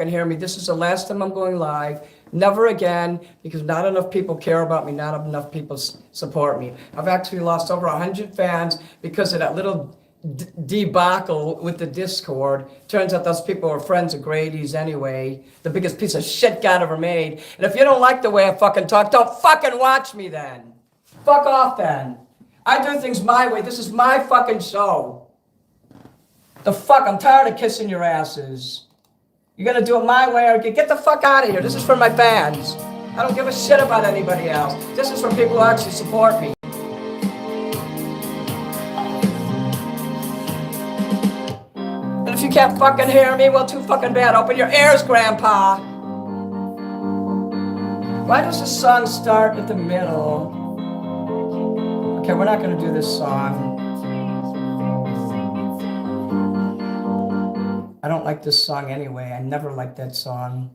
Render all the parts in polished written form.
hear me. This is the last time I'm going live. Never again, because not enough people care about me. Not enough people support me. I've actually lost over 100 fans because of that little debacle with the Discord. Turns out those people are friends of Grady's anyway. The biggest piece of shit God ever made. And if you don't like the way I fucking talk, don't fucking watch me then. Fuck off then. I do things my way. This is my fucking show. The fuck? I'm tired of kissing your asses. You're gonna do it my way or get the fuck out of here. This is for my fans. I don't give a shit about anybody else. This is for people who actually support me. And if you can't fucking hear me, well, too fucking bad. Open your ears, Grandpa. Why does the song start at the middle? Okay, we're not gonna do this song. I don't like this song anyway. I never liked that song.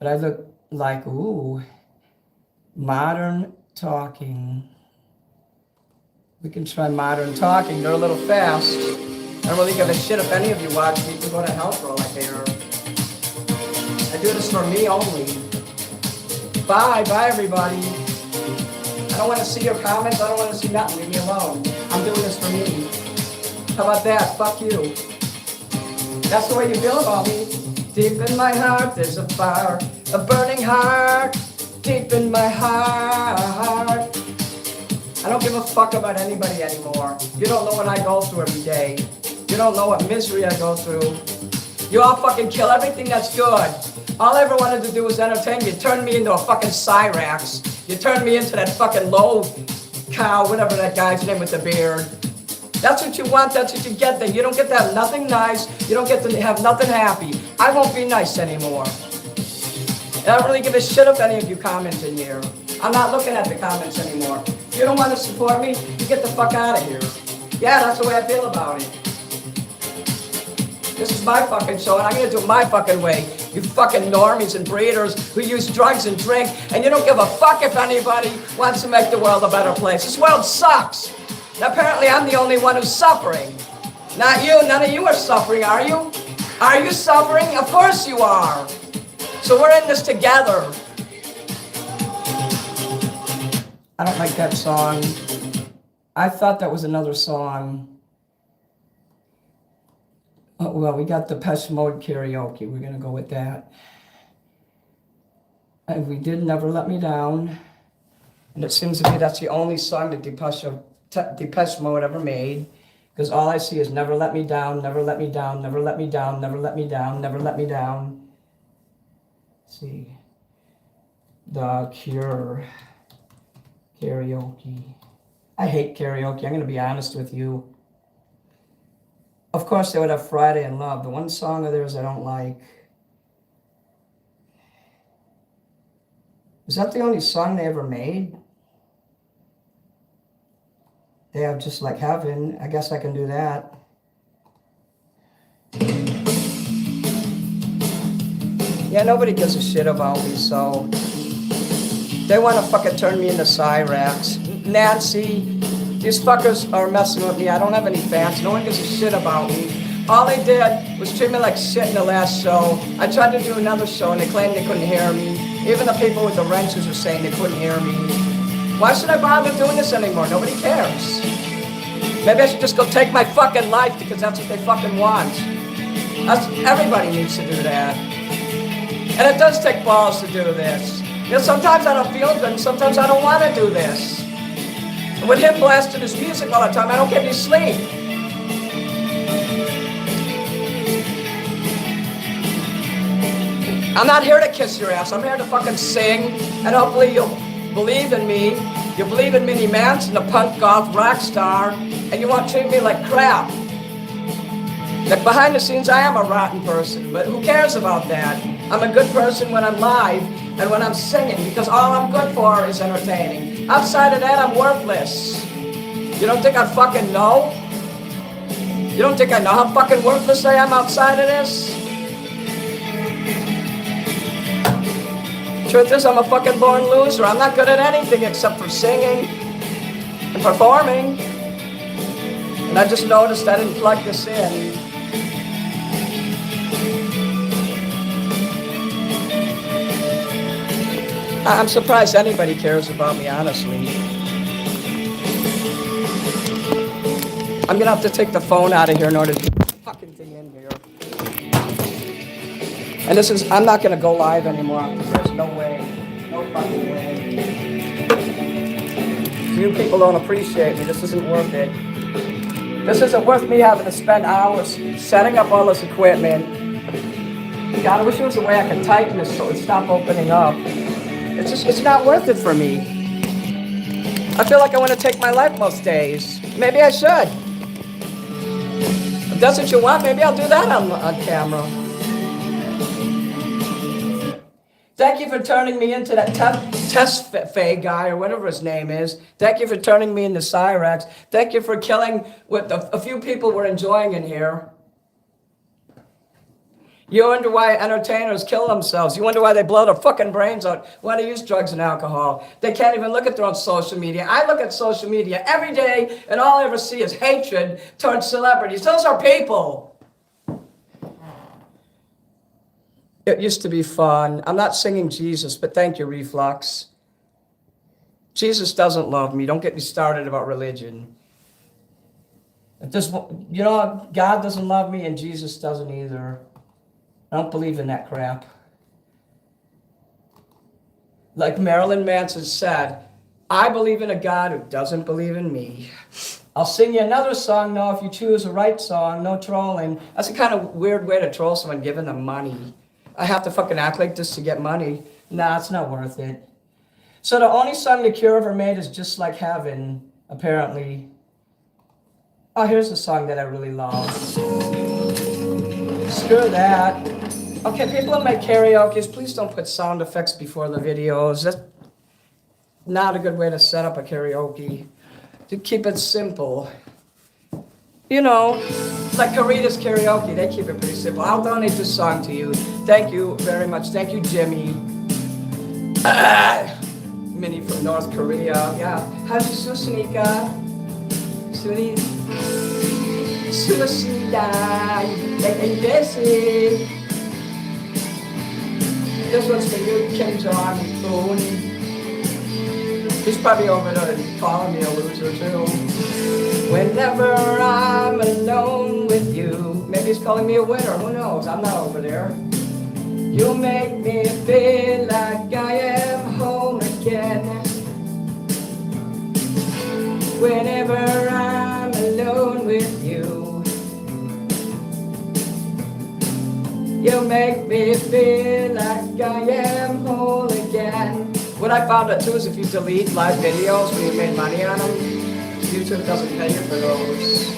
But I look like, ooh, modern talking. We can try modern talking. They're a little fast. I don't really give a shit if any of you watch me. You can go to hell for all I care. I do this for me only. Bye everybody. I don't want to see your comments. I don't want to see nothing. Leave me alone. I'm doing this for me. How about that? Fuck you. That's the way you feel about me. Deep in my heart, there's a fire, a burning heart. Deep in my heart. I don't give a fuck about anybody anymore. You don't know what I go through every day. You don't know what misery I go through. You all fucking kill everything that's good. All I ever wanted to do was entertain you. You turned me into a fucking Cyrax. You turned me into that fucking low cow, whatever that guy's name with the beard. That's what you want, that's what you get then. You don't get to have nothing nice, you don't get to have nothing happy. I won't be nice anymore. And I don't really give a shit if any of you comment in here. I'm not looking at the comments anymore. If you don't want to support me, you get the fuck out of here. Yeah, that's the way I feel about it. This is my fucking show and I'm gonna do it my fucking way. You fucking normies and breeders who use drugs and drink and you don't give a fuck if anybody wants to make the world a better place. This world sucks. And apparently I'm the only one who's suffering. Not you, none of you are suffering, are you? Are you suffering? Of course you are. So we're in this together. I don't like that song. I thought that was another song. Oh, well, we got the Depeche Mode karaoke. We're gonna go with that. And we did Never Let Me Down. And it seems to me that's the only song that Depeche Mode ever made, because all I see is never let me down, never let me down, never let me down, never let me down, never let me down. Let's see. The Cure. Karaoke. I hate karaoke. I'm going to be honest with you. Of course, they would have Friday in Love. The one song of theirs I don't like. Is that the only song they ever made? They have Just Like Heaven. I guess I can do that. Yeah, nobody gives a shit about me, so they want to fucking turn me into Cyrax. Nancy, these fuckers are messing with me. I don't have any fans. No one gives a shit about me. All they did was treat me like shit in the last show. I tried to do another show and they claimed they couldn't hear me. Even the people with the wrenches are saying they couldn't hear me. Why should I bother doing this anymore? Nobody cares. Maybe I should just go take my fucking life because that's what they fucking want. Everybody needs to do that. And it does take balls to do this. You know, sometimes I don't feel good and sometimes I don't want to do this. And with him blasting his music all the time, I don't get any sleep. I'm not here to kiss your ass. I'm here to fucking sing and hopefully you'll believe in me. You believe in Minnie Manson, the punk goth rock star, and you won't treat me like crap. Like behind the scenes, I am a rotten person, but who cares about that? I'm a good person when I'm live and when I'm singing, because all I'm good for is entertaining. Outside of that, I'm worthless. You don't think I fucking know? You don't think I know how fucking worthless I am outside of this? Truth is, I'm a fucking born loser. I'm not good at anything except for singing and performing. And I just noticed I didn't plug this in. I'm surprised anybody cares about me, honestly. I'm gonna have to take the phone out of here in order to get the fucking thing in here. And this is, I'm not gonna go live anymore. There's no way. No fucking way. You people don't appreciate me. This isn't worth it. This isn't worth me having to spend hours setting up all this equipment. God, I wish there was a way I could tighten this so it would stop opening up. It's just, it's not worth it for me. I feel like I want to take my life most days. Maybe I should. If that's what you want, maybe I'll do that on camera. Thank you for turning me into that test fay guy or whatever his name is. Thank you for turning me into Cyrax. Thank you for killing what a few people were enjoying in here. You wonder why entertainers kill themselves. You wonder why they blow their fucking brains out, why they use drugs and alcohol. They can't even look at their own social media. I look at social media every day, and all I ever see is hatred towards celebrities. Those are people. It used to be fun. I'm not singing Jesus, but thank you, Reflux. Jesus doesn't love me. Don't get me started about religion. If this, you know, God doesn't love me, and Jesus doesn't either. I don't believe in that crap. Like Marilyn Manson said, I believe in a God who doesn't believe in me. I'll sing you another song, though, if you choose the right song. No trolling. That's a kind of weird way to troll someone, giving them money. I have to fucking act like this to get money. Nah, it's not worth it. So the only song The Cure ever made is Just Like Heaven, apparently. Oh, here's a song that I really love. Screw that. Okay, people in my karaoke, please don't put sound effects before the videos. That's not a good way to set up a karaoke. To keep it simple. You know, like Carita's karaoke, they keep it pretty simple. I'll donate this song to you. Thank you very much. Thank you, Jimmy. Minnie from North Korea. Yeah. How's your Susanika? Suni. Susida. And Bessie. This one's for you, Kim Jong-un. He's probably over there calling me a loser too. Whenever I'm alone with you. Maybe he's calling me a winner, who knows? I'm not over there. You make me feel like I am home again. Whenever I'm alone with you. You make me feel like I am whole again. What I found out too is if you delete live videos when you made money on them, YouTube doesn't pay you for those.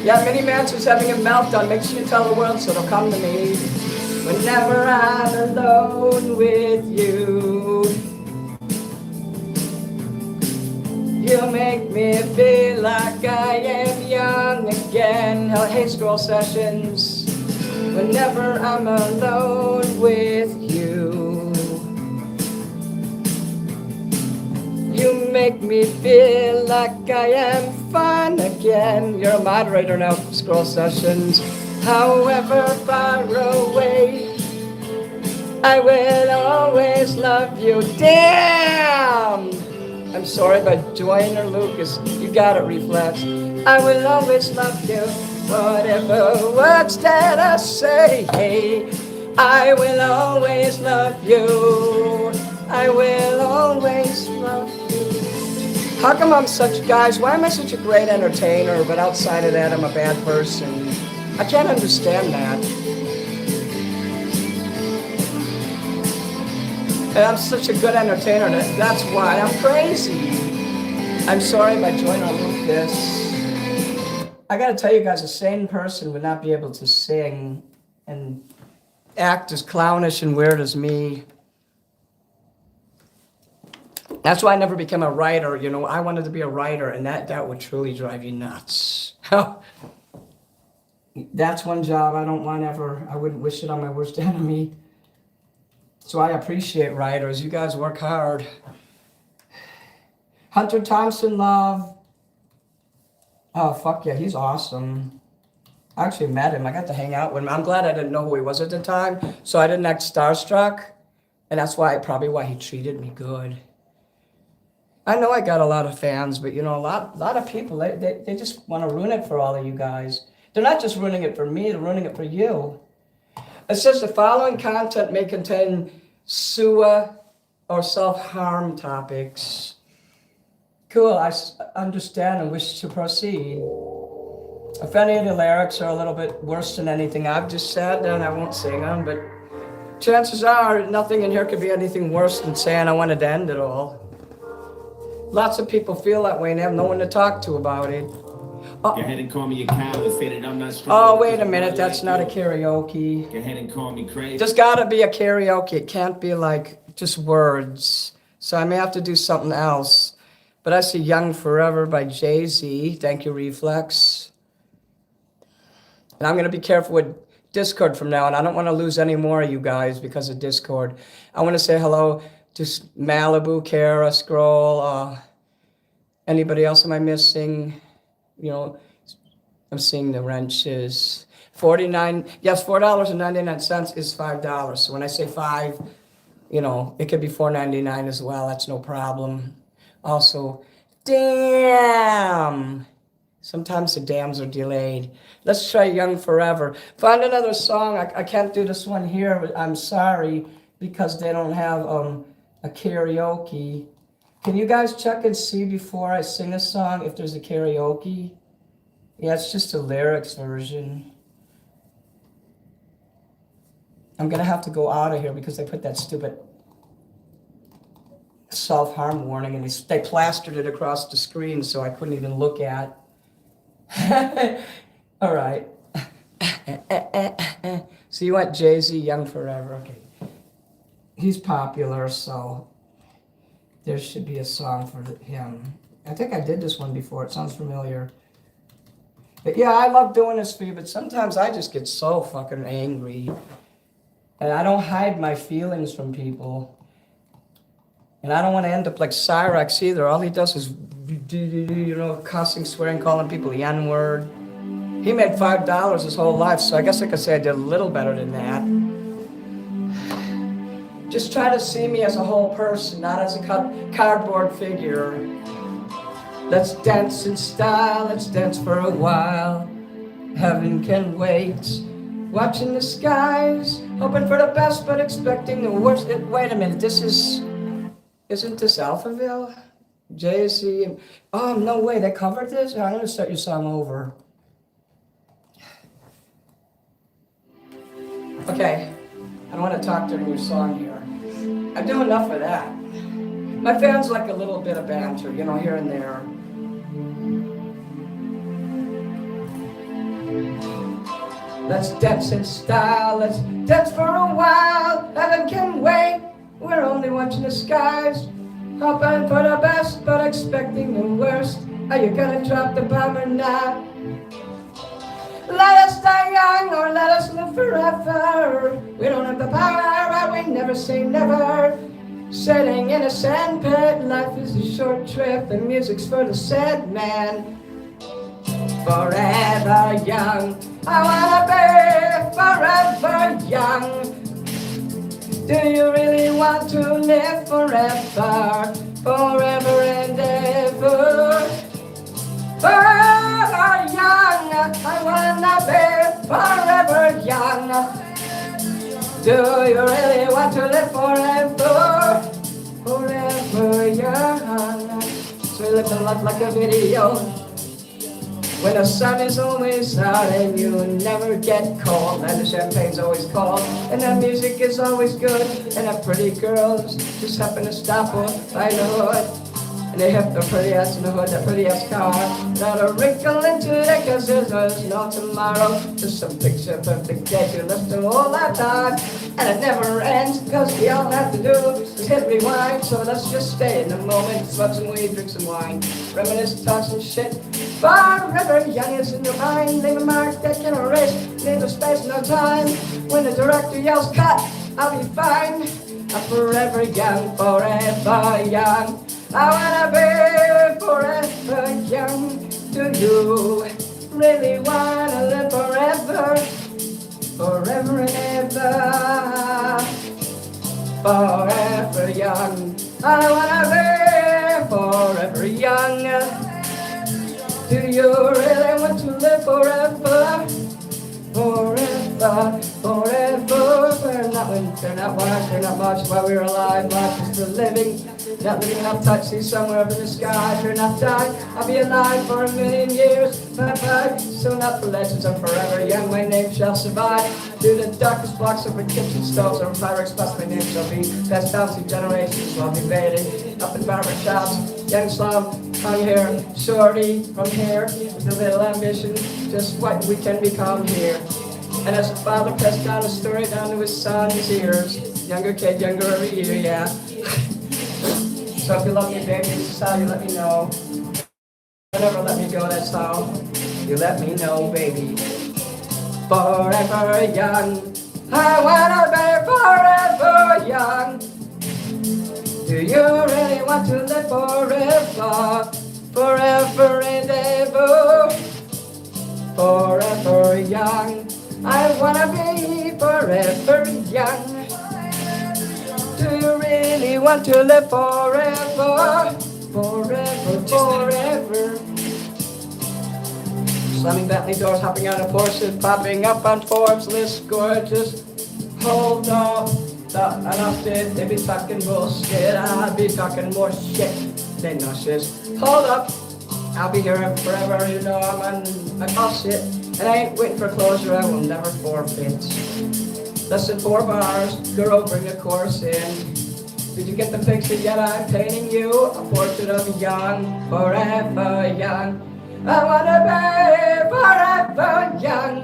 Yeah, MiniManson's having a meltdown. Make sure you tell the world so they'll come to me. Whenever I'm alone with you. You make me feel like I am young again. Hey, Scroll Sessions. Whenever I'm alone with you. You make me feel like I am fun again. You're a moderator now, Scroll Sessions. However far away, I will always love you. Damn! I'm sorry, but Joanna Lucas, you got it, Reflex. I will always love you, whatever words that I say. I will always love you. I will always love you. How come I'm such, guys, why am I such a great entertainer, but outside of that, I'm a bad person? I can't understand that. And I'm such a good entertainer, that's why I'm crazy. I'm sorry if I join on Lucas. I gotta tell you guys, a sane person would not be able to sing and act as clownish and weird as me. That's why I never became a writer, you know. I wanted to be a writer, and that would truly drive you nuts. That's one job I don't want ever. I wouldn't wish it on my worst enemy. So I appreciate writers. You guys work hard. Hunter Thompson, love. Oh, fuck yeah, he's awesome. I actually met him. I got to hang out with him. I'm glad I didn't know who he was at the time, so I didn't act starstruck, and that's probably why he treated me good. I know I got a lot of fans, but a lot of people, they just want to ruin it for all of you guys. They're not just ruining it for me, they're ruining it for you. It says the following content may contain SUA or self-harm topics. Cool, I understand and wish to proceed. If any of the lyrics are a little bit worse than anything I've just said, then I won't sing them, but chances are nothing in here could be anything worse than saying I wanted to end it all. Lots of people feel that way and have no one to talk to about it. Go ahead and call me a coward, say that I'm not strong. Oh, wait a minute, that's not a karaoke. Go ahead and call me crazy. There's gotta be a karaoke. It can't be like just words. So I may have to do something else. But I see Young Forever by Jay-Z. Thank you, Reflex. And I'm gonna be careful with Discord from now on. I don't want to lose any more of you guys because of Discord. I want to say hello to Malibu, Kara, Scroll, anybody else am I missing? I'm seeing the wrenches. $4.99 is $5. So when I say $5, it could be $4.99 as well. That's no problem. Also, damn. Sometimes the dams are delayed. Let's try Young Forever. Find another song. I can't do this one here. I'm sorry because they don't have a karaoke. Can you guys check and see before I sing a song if there's a karaoke? Yeah, it's just a lyrics version. I'm gonna have to go out of here because they put that stupid self-harm warning and they plastered it across the screen so I couldn't even look at. All right. So you want Jay-Z, Young Forever. Okay. He's popular, so there should be a song for him. I think I did this one before. It sounds familiar. But yeah, I love doing this for you, but sometimes I just get so fucking angry. And I don't hide my feelings from people. And I don't want to end up like Cyrex either. All he does is, cussing, swearing, calling people the N-word. He made $5 his whole life, so I guess I could say I did a little better than that. Just try to see me as a whole person, not as a cardboard figure. Let's dance in style, let's dance for a while. Heaven can wait. Watching the skies, hoping for the best but expecting the worst. Wait a minute, isn't this Alphaville? Jay-Z, oh, no way, they covered this? I'm gonna start your song over. Okay, I don't want to talk during your song here. I do enough of that. My fans like a little bit of banter, here and there. Let's dance in style, let's dance for a while. Heaven can wait, we're only watching the skies. Hoping for the best, but expecting the worst. Are you gonna drop the bomb or not? Let us die young or let us live forever. We don't have the power, we never say never. Sitting in a sandpit, life is a short trip, and music's for the sad man. Forever young, I wanna be forever young. Do you really want to live forever, forever and ever? Forever young, I wanna be forever young. Do you really want to live forever, forever young? So we live the life like a video. When the sun is always out and you never get cold, and the champagne's always cold, and the music is always good, and the pretty girls just happen to stop by the hood, and they have the pretty ass in the hood, the pretty ass car, not a wrinkle into it, cause there's no tomorrow, just some picture perfect day to live through all that time, and it never ends, cause we all have to do is hit rewind, so let's just stay in the moment, smoke some weed, drink some wine, reminisce, talk some shit. Forever young is in your mind, leave a mark that can erase, neither space nor time. When the director yells cut, I'll be fine. I'm forever young, forever young. I wanna be forever young. Do you really wanna live forever? forever young. I wanna be forever young. Do you really want to live forever? Forever, forever. We're not wise, we're not much while we're alive. Life is for living, not living enough touch. See somewhere up in the sky. We're not die. I'll be alive for 1,000,000 years. Bye-bye. So not for legends, I'm forever young. My name shall survive. Through the darkest blocks of our kitchen stoves or fire express, my name shall be passed down through generations while we faded. Up in barber shops, young slum, tongue hair, shorty from here with a little ambition, just what we can become here. And as a father passed down a story down to his son's ears, younger kid, younger every year, yeah. So if you love me, baby, this is how you let me know. Never let me go, that's how you let me know, baby. Forever young, I wanna be forever young. Do you really want to live forever? Forever and ever. Forever young, I wanna be forever young. Do you really want to live forever? Forever, forever. Slamming Bentley doors, hopping out of Porsches, popping up on Forbes list, gorgeous. Hold on, not enough shit. They be talking bullshit. I'll be talking more shit. They know shit. Hold up, I'll be here forever. You know I'm on my call shit, and I ain't waiting for closure. I will never forfeit. Less than 4 bars. Girl, bring a chorus in. Did you get the picture yet? I'm painting you a portrait of a young, forever young. I wanna be forever young.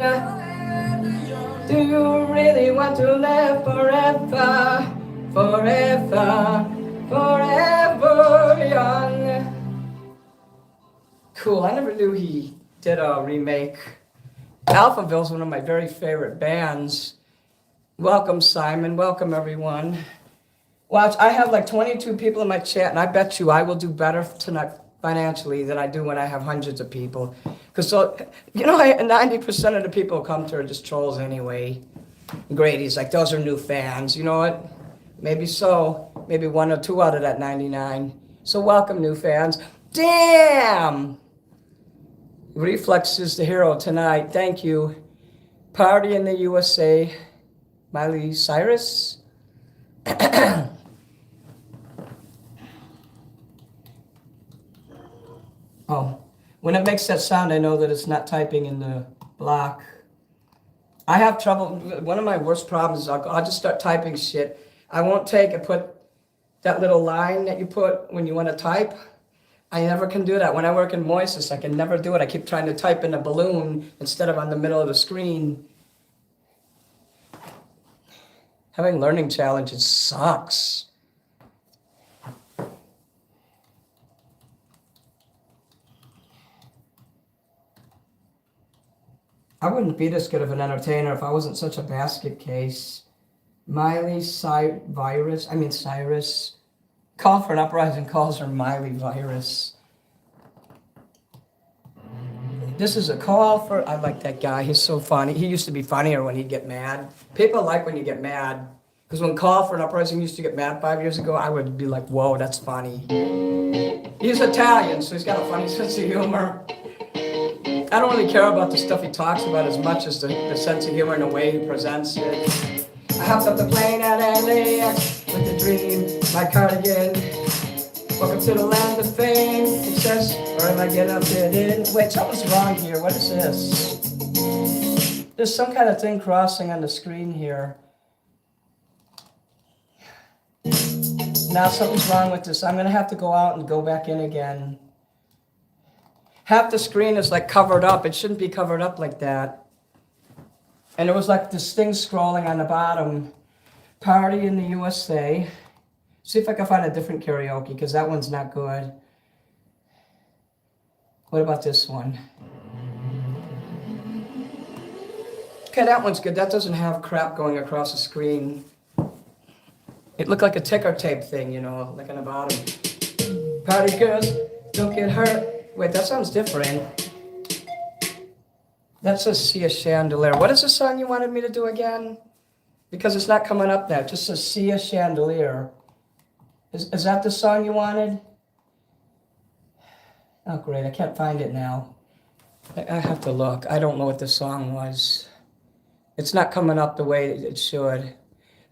Do you really want to live forever? Forever, forever young. Cool, I never knew he did a remake. Alphaville's one of my very favorite bands. Welcome, Simon. Welcome, everyone. Watch, I have like 22 people in my chat, and I bet you I will do better tonight financially than I do when I have hundreds of people. Because, so, you know, 90% of the people who come to are just trolls anyway. Grady's like, those are new fans. You know what? Maybe so. Maybe 1 or 2 out of that 99. So welcome, new fans. Damn! Reflex is the hero tonight. Thank you. Party in the USA. Miley Cyrus. Oh, when it makes that sound, I know that it's not typing in the block. I have trouble. One of my worst problems is I'll just start typing shit. I won't take and put that little line that you put when you want to type. I never can do that. When I work in Moises, I can never do it. I keep trying to type in a balloon instead of on the middle of the screen. Having learning challenges sucks. I wouldn't be this good of an entertainer if I wasn't such a basket case. Miley Cyrus. Call for an uprising calls her Miley Virus. This is a call for, I like that guy, he's so funny. He used to be funnier when he'd get mad. People like when you get mad. Because when Call for an Uprising used to get mad 5 years ago, I would be like, whoa, that's funny. He's Italian, so he's got a funny sense of humor. I don't really care about the stuff he talks about as much as the sense of humor and the way he presents it. I hopped up the plane at LAX with a dream, my cardigan. Welcome to the land of fame, it says, or am I getting up it in? Wait, something's wrong here, what is this? There's some kind of thing crossing on the screen here. Now something's wrong with this. I'm gonna have to go out and go back in again. Half the screen is like covered up. It shouldn't be covered up like that. And there was like this thing scrolling on the bottom. Party in the USA. See if I can find a different karaoke, because that one's not good. What about this one? Okay, that one's good. That doesn't have crap going across the screen. It looked like a ticker tape thing, you know, like on the bottom. Party girls, don't get hurt. Wait, that sounds different. That says See a Chandelier. What is the song you wanted me to do again? Because it's not coming up now. It just says See a Chandelier. Is that the song you wanted? Oh, great. I can't find it now. I have to look. I don't know what the song was. It's not coming up the way it should.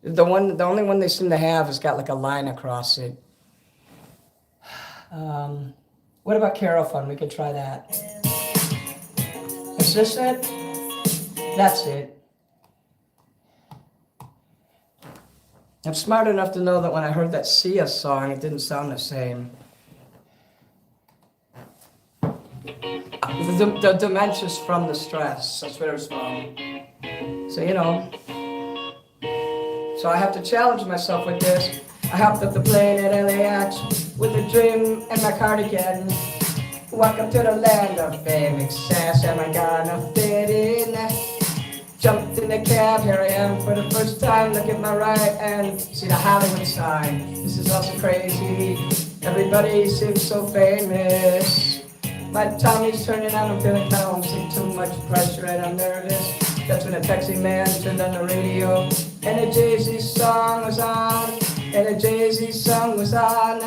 The only one they seem to have has got like a line across it. What about Carol Fun? We could try that. Is this it? That's it. I'm smart enough to know that when I heard that Sia song, it didn't sound the same. The dementia's from the stress. That's where it's from. So, you know. So I have to challenge myself with this. I hopped up the plane at LAX with a dream in my cardigan. Welcome to the land of fame, excess. Am I gonna fit in? Jumped in the cab, here I am for the first time. Look at my right and see the Hollywood sign. This is also crazy. Everybody seems so famous. My tummy's turning on, I'm feeling calm. See too much pressure and I'm nervous. That's when a taxi man turned on the radio and a Jay-Z song was on. And a Jay-Z song was on.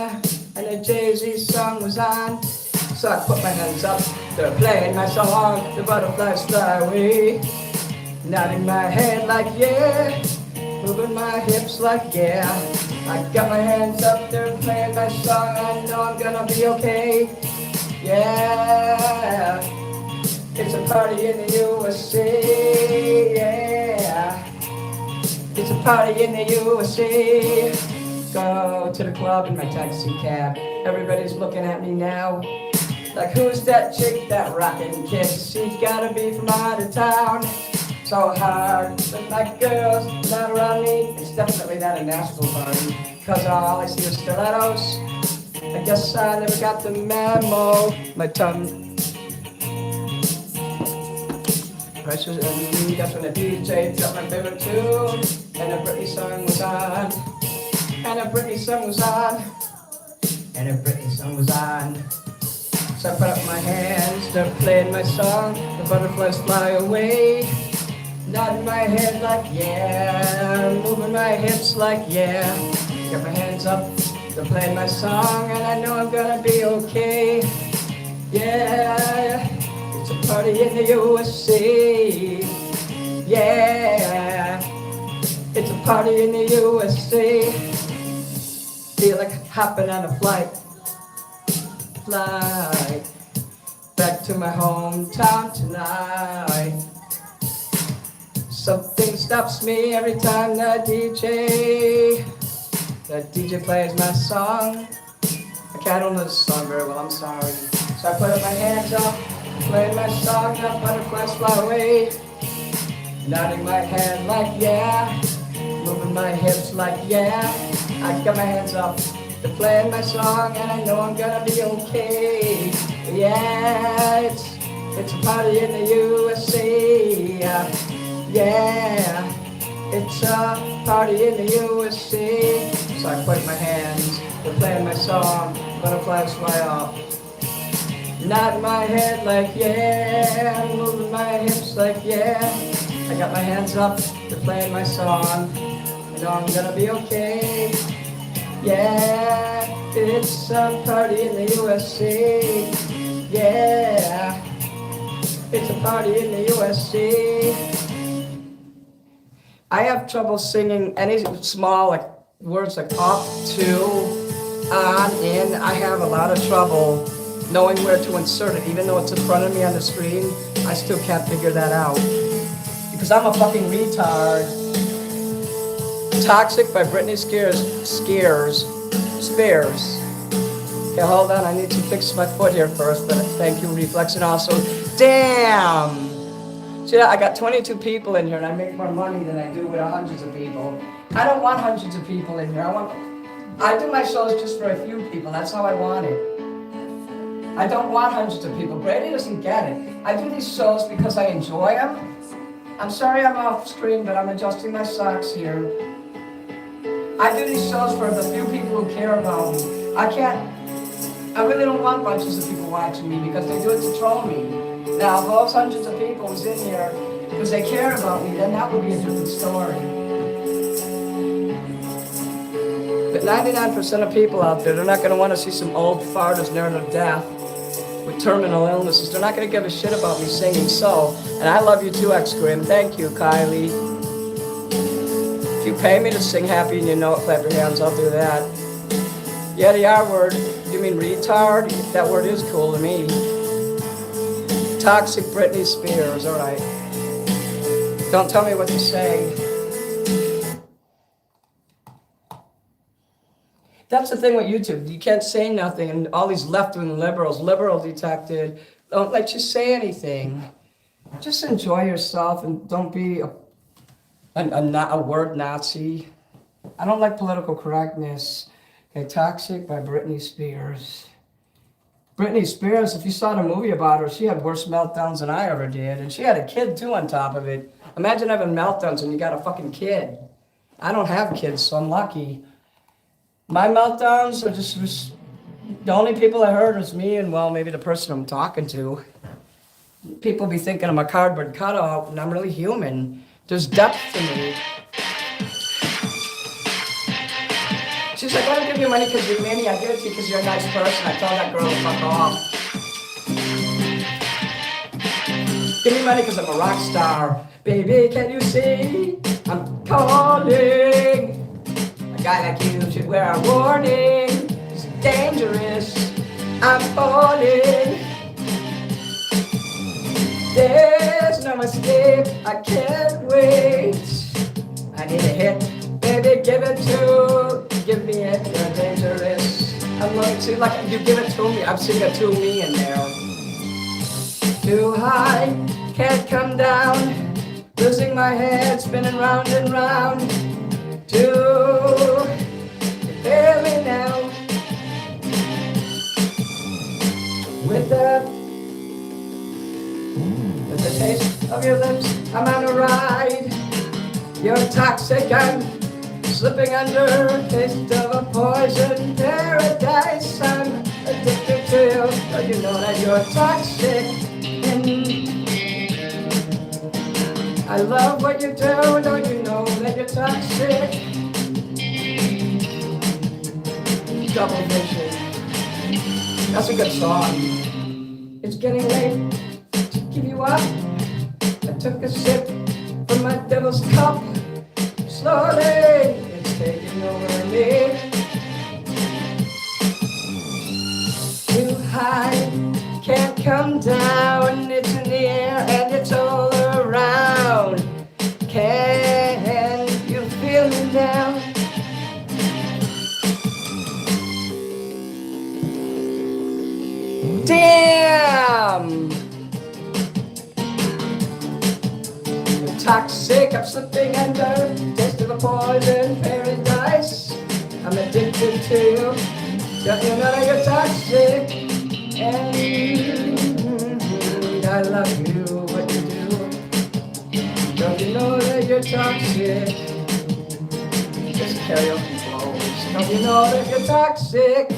And a Jay-Z song was on. So I put my hands up, they're playing my song, the butterflies fly away. Nodding my head like yeah, moving my hips like yeah. I got my hands up, they're playing my song, I know I'm gonna be okay. Yeah, it's a party in the USA, yeah. It's a party in the USA. Go to the club in my taxi cab, everybody's looking at me now. Like who's that chick, that rockin' kid? She's gotta be from out of town. So hard, but my girls not around me. It's definitely not a Nashville party, cause all I see is stilettos. I guess I never got the memo. My tongue pressures and me. That's when the DJ dropped my favorite tune. And a Britney song was on. And a Britney song was on. And a Britney song was on. So I put up my hands, they're playing my song. The butterflies fly away. Nodding my head like yeah, moving my hips like yeah. Got my hands up, they're playing my song, and I know I'm gonna be okay. Yeah, it's a party in the USA. Yeah, it's a party in the USA. Feel like hopping on a flight back to my hometown tonight. Something stops me every time the DJ plays my song. Okay, I don't know the song very well, I'm sorry. So I put up my hands up, playing my song, the butterflies fly away. Nodding my head like yeah, moving my hips like yeah. I got my hands up, they're playing my song, and I know I'm gonna be okay. Yeah, it's a party in the USA. Yeah, it's a party in the USA. So I point my hands, they're playing my song, butterflies fly up. Nodding my head like yeah, moving my hips like yeah. I got my hands up, they're playing my song. I know I'm gonna be okay. Yeah, it's a party in the USA. Yeah, it's a party in the USA. I have trouble singing any small like words like up, to, on, in. I have a lot of trouble knowing where to insert it. Even though it's in front of me on the screen, I still can't figure that out. Because I'm a fucking retard. Toxic by Britney Spears. Okay, hold on, I need to fix my foot here first, but thank you, Reflex, and also, damn! See, I got 22 people in here, and I make more money than I do with hundreds of people. I don't want hundreds of people in here. I do my shows just for a few people. That's how I want it. I don't want hundreds of people. Brady doesn't get it. I do these shows because I enjoy them. I'm sorry I'm off screen, but I'm adjusting my socks here. I do these shows for the few people who care about me. I really don't want bunches of people watching me because they do it to troll me. Now, if those hundreds of people was in here because they care about me, then that would be a different story. 99% of people out there, they're not going to want to see some old farters near their death with terminal illnesses. They're not going to give a shit about me singing so. And I love you too, X-Grim. Thank you, Kylie. If you pay me to sing happy and you know it, clap your hands, I'll do that. Yeah, the R word. You mean retard? That word is cool to me. Toxic Britney Spears, alright. Don't tell me what to say. That's the thing with YouTube. You can't say nothing, and all these left-wing liberal detected, don't let you say anything. Just enjoy yourself and don't be a word Nazi. I don't like political correctness. Okay, Toxic by Britney Spears. Britney Spears, if you saw the movie about her, she had worse meltdowns than I ever did. And she had a kid too on top of it. Imagine having meltdowns and you got a fucking kid. I don't have kids, so I'm lucky. My meltdowns are just the only people I heard was me and, well, maybe the person I'm talking to. People be thinking I'm a cardboard cutout, and I'm really human. There's depth to me. She's like, I don't give you money because you're Minnie. I give it to you because you're a nice person. I tell that girl to fuck off. Give me money because I'm a rock star. Baby, can you see? I'm calling. A guy like you should wear a warning. It's dangerous. I'm falling. There's no escape. I can't wait. I need a hit. Baby, give me it. You're dangerous. I'm looking to like you give it to me. I'm seeing a to me in there. Too high, can't come down. Losing my head, spinning round and round. You fail me now. With the taste of your lips, I'm on a ride. You're toxic, I'm slipping under. Taste of a poison paradise. I'm addicted to you. Don't you know that you're toxic? I love what you do. Don't you know that you're toxic? Double vision. That's a good song. It's getting late to give you up. I took a sip from my devil's cup. Slowly, it's taking over me. Too high, can't come down. It's in the air and it's all around. Can you feel me now? Damn! You're toxic, I'm slipping under. Taste of a poison paradise. I'm addicted to you. Don't you know that you're toxic? And I love you, what you do. Don't you know that you're toxic? Just karaoke flows. Don't you know that you're toxic?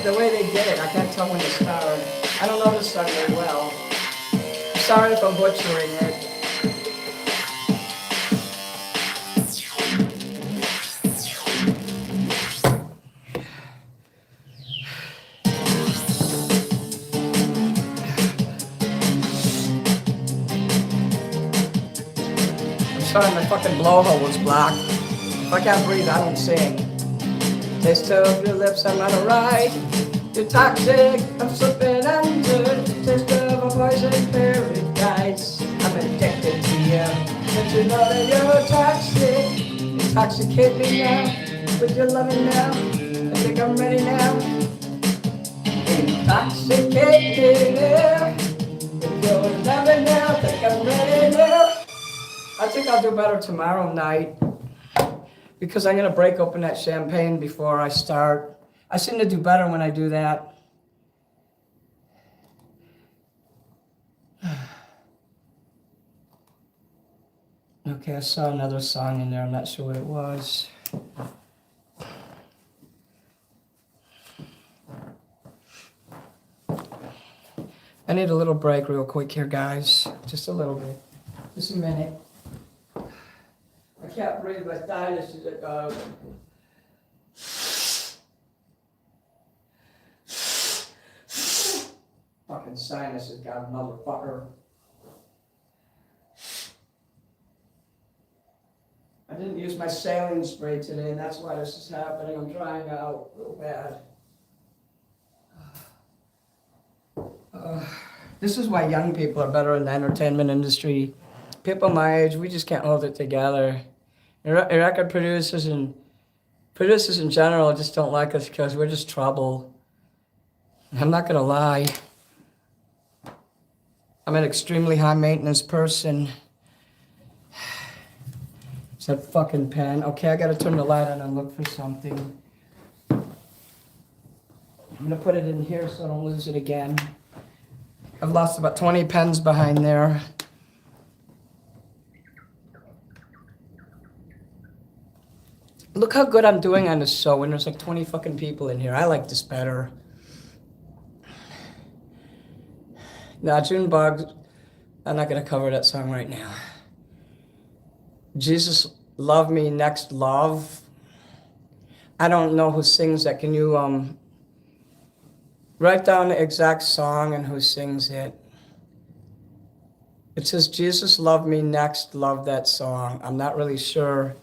The way they did it, I can't tell when to start. I don't know this song very well. Sorry if I'm butchering it. I'm sorry, my fucking blowhole was blocked. If I can't breathe, I don't sing. Taste of your lips, I'm on a ride. You're toxic, I'm slipping under. Taste of a poison paradise. I'm addicted to you. Don't you know that you're toxic? You intoxicate me now with your loving now. I think I'm ready now. Intoxicate me now with your loving now. I think I'm ready now. I think I'll do better tomorrow night. Because I'm going to break open that champagne before I start. I seem to do better when I do that. Okay, I saw another song in there. I'm not sure what it was. I need a little break real quick here, guys. Just a little bit. Just a minute. I can't breathe. My sinus is fucking sinuses, God, motherfucker. I didn't use my saline spray today, and that's why this is happening. I'm drying out real bad. This is why young people are better in the entertainment industry. People my age, we just can't hold it together. Record producers and producers in general just don't like us because we're just trouble. I'm not gonna lie. I'm an extremely high maintenance person. It's that fucking pen. Okay, I gotta turn the light on and look for something. I'm gonna put it in here so I don't lose it again. I've lost about 20 pens behind there. Look how good I'm doing on this show when there's like 20 fucking people in here. I like this better. Now, Junebug, I'm not gonna cover that song right now. Jesus Love Me Next Love. I don't know who sings that. Can you write down the exact song and who sings it? It says Jesus Love Me Next, love that song. I'm not really sure.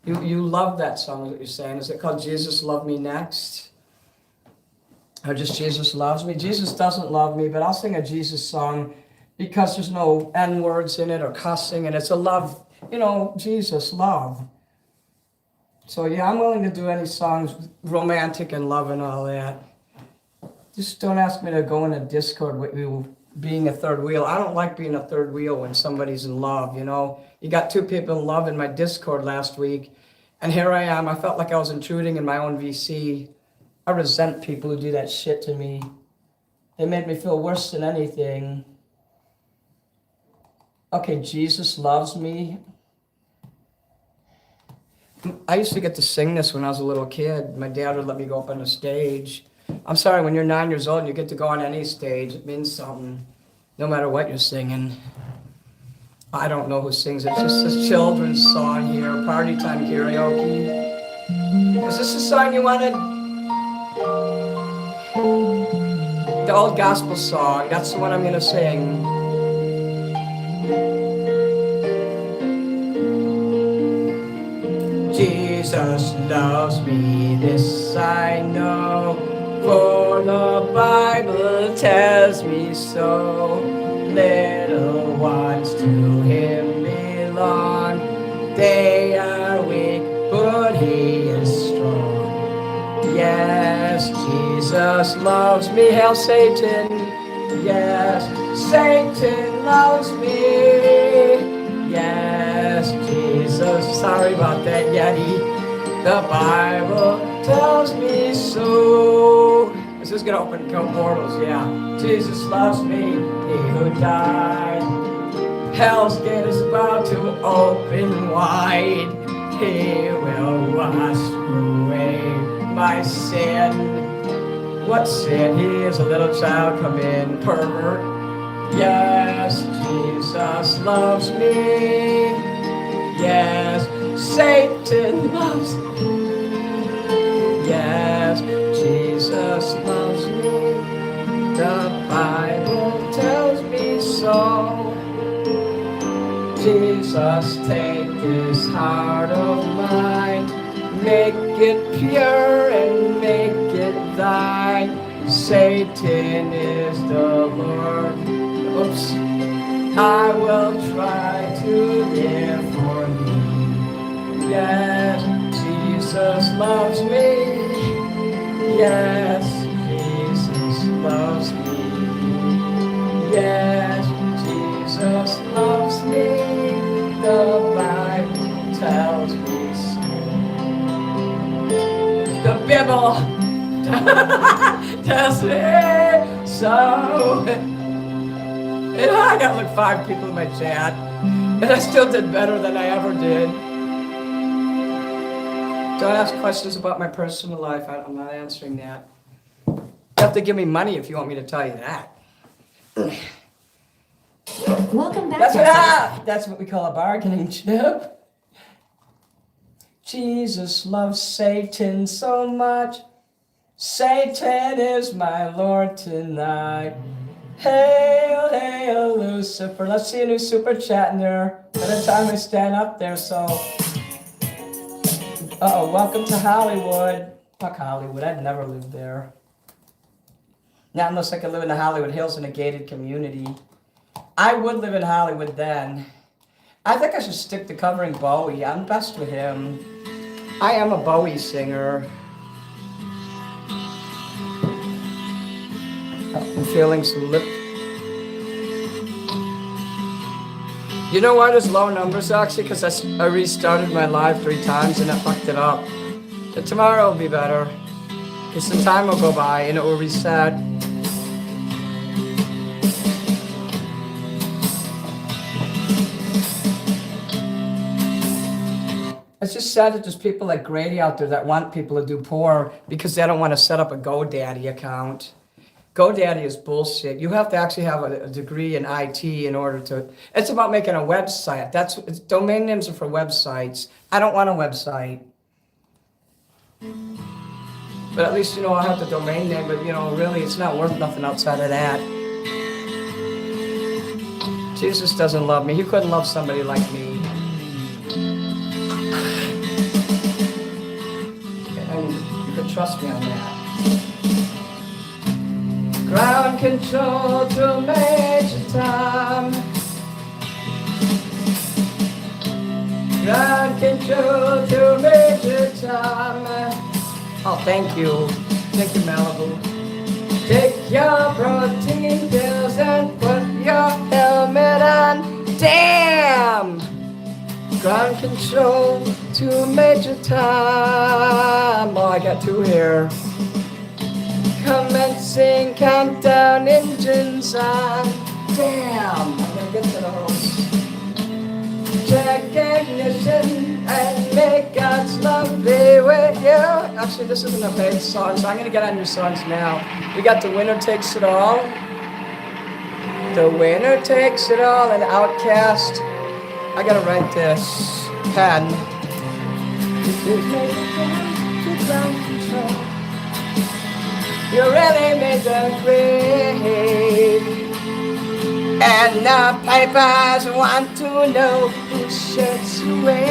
You love that song, is what you're saying. Is it called Jesus Love Me Next? Or just Jesus Loves Me? Jesus doesn't love me, but I'll sing a Jesus song because there's no N words in it or cussing, and it's a love, you know, Jesus, love. So yeah, I'm willing to do any songs, romantic and love and all that. Just don't ask me to go in a Discord with you being a third wheel. I don't like being a third wheel when somebody's in love, you know. You got two people in love in my Discord last week, and here I am. I felt like I was intruding in my own VC. I resent people who do that shit to me. They made me feel worse than anything. Okay, Jesus Loves Me. I used to get to sing this when I was a little kid. My dad would let me go up on the stage. I'm sorry, when you're 9 years old and you get to go on any stage, it means something, no matter what you're singing. I don't know who sings it. It's just a children's song here, party time karaoke. Is this the song you wanted? The old gospel song, that's the one I'm gonna sing. Jesus loves me, this I know, for the Bible tells me so. Little ones to him belong, they are weak, but he is strong. Yes, Jesus loves me, hail Satan. Yes, Satan loves me. Yes, Jesus, sorry about that, Yeti. The Bible tells me so. Is this gonna open portals? Yeah. Jesus loves me, he who died. Hell's gate is about to open wide. He will wash away my sin. What sin? He is a little child, come in, pervert. Yes, Jesus loves me. Yes, Satan loves me. Yes, Jesus loves me. The Bible tells me so. Jesus, take this heart of mine, make it pure and make it thine. Satan is the Lord. Oops. I will try to live for Him. Yes, Jesus loves me. Yes, Jesus loves me. Yes, Jesus loves me. The Bible tells me so. The Bible tells me so. And I got like 5 people in my chat, and I still did better than I ever did. Don't ask questions about my personal life. I'm not answering that. You have to give me money if you want me to tell you that. Welcome back. That's what we call a bargaining chip. Jesus loves Satan so much. Satan is my Lord tonight. Hail, hail, Lucifer. Let's see a new super chat in there. By the time I stand up there, so. Uh-oh, welcome to Hollywood. Fuck Hollywood, I'd never live there. Not unless I could live in the Hollywood Hills in a gated community. I would live in Hollywood then. I think I should stick to covering Bowie. I'm best with him. I am a Bowie singer. I'm feeling some lip. You know why there's low numbers, actually? Because I restarted my live 3 times and I fucked it up. But tomorrow will be better. Because some time will go by and it will reset. It's just sad that there's people like Grady out there that want people to do porn because they don't want to set up a GoDaddy account. GoDaddy is bullshit. You have to actually have a degree in IT in order to. It's about making a website. Domain names are for websites. I don't want a website. But at least, I'll have the domain name, but, really, it's not worth nothing outside of that. Jesus doesn't love me. He couldn't love somebody like me. And you can trust me on that. Ground control to Major Tom. Ground control to Major Tom. Oh, thank you. Thank you, Malibu. Take your protein pills and put your helmet on. Damn! Ground control to Major Tom. Oh, I got 2 here. Commencing countdown, engines on. Damn! I'm gonna get to the host. Check ignition and make God's love be with you. Actually, this isn't a paid song, so I'm gonna get on your songs now. We got The Winner Takes It All. The Winner Takes It All and Outcast. I gotta write this. Pen. You really made the grade. And the papers want to know who shirts you wear.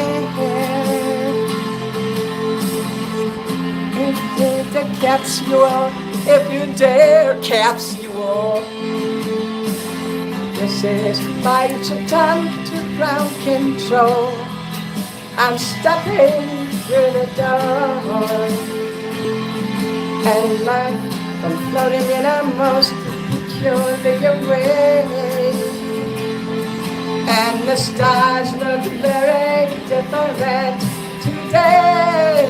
If you the capsule, if you dare capsule. This is my time to ground control. I'm stepping through the door. And I'm floating in a most peculiar way. And the stars look very different today.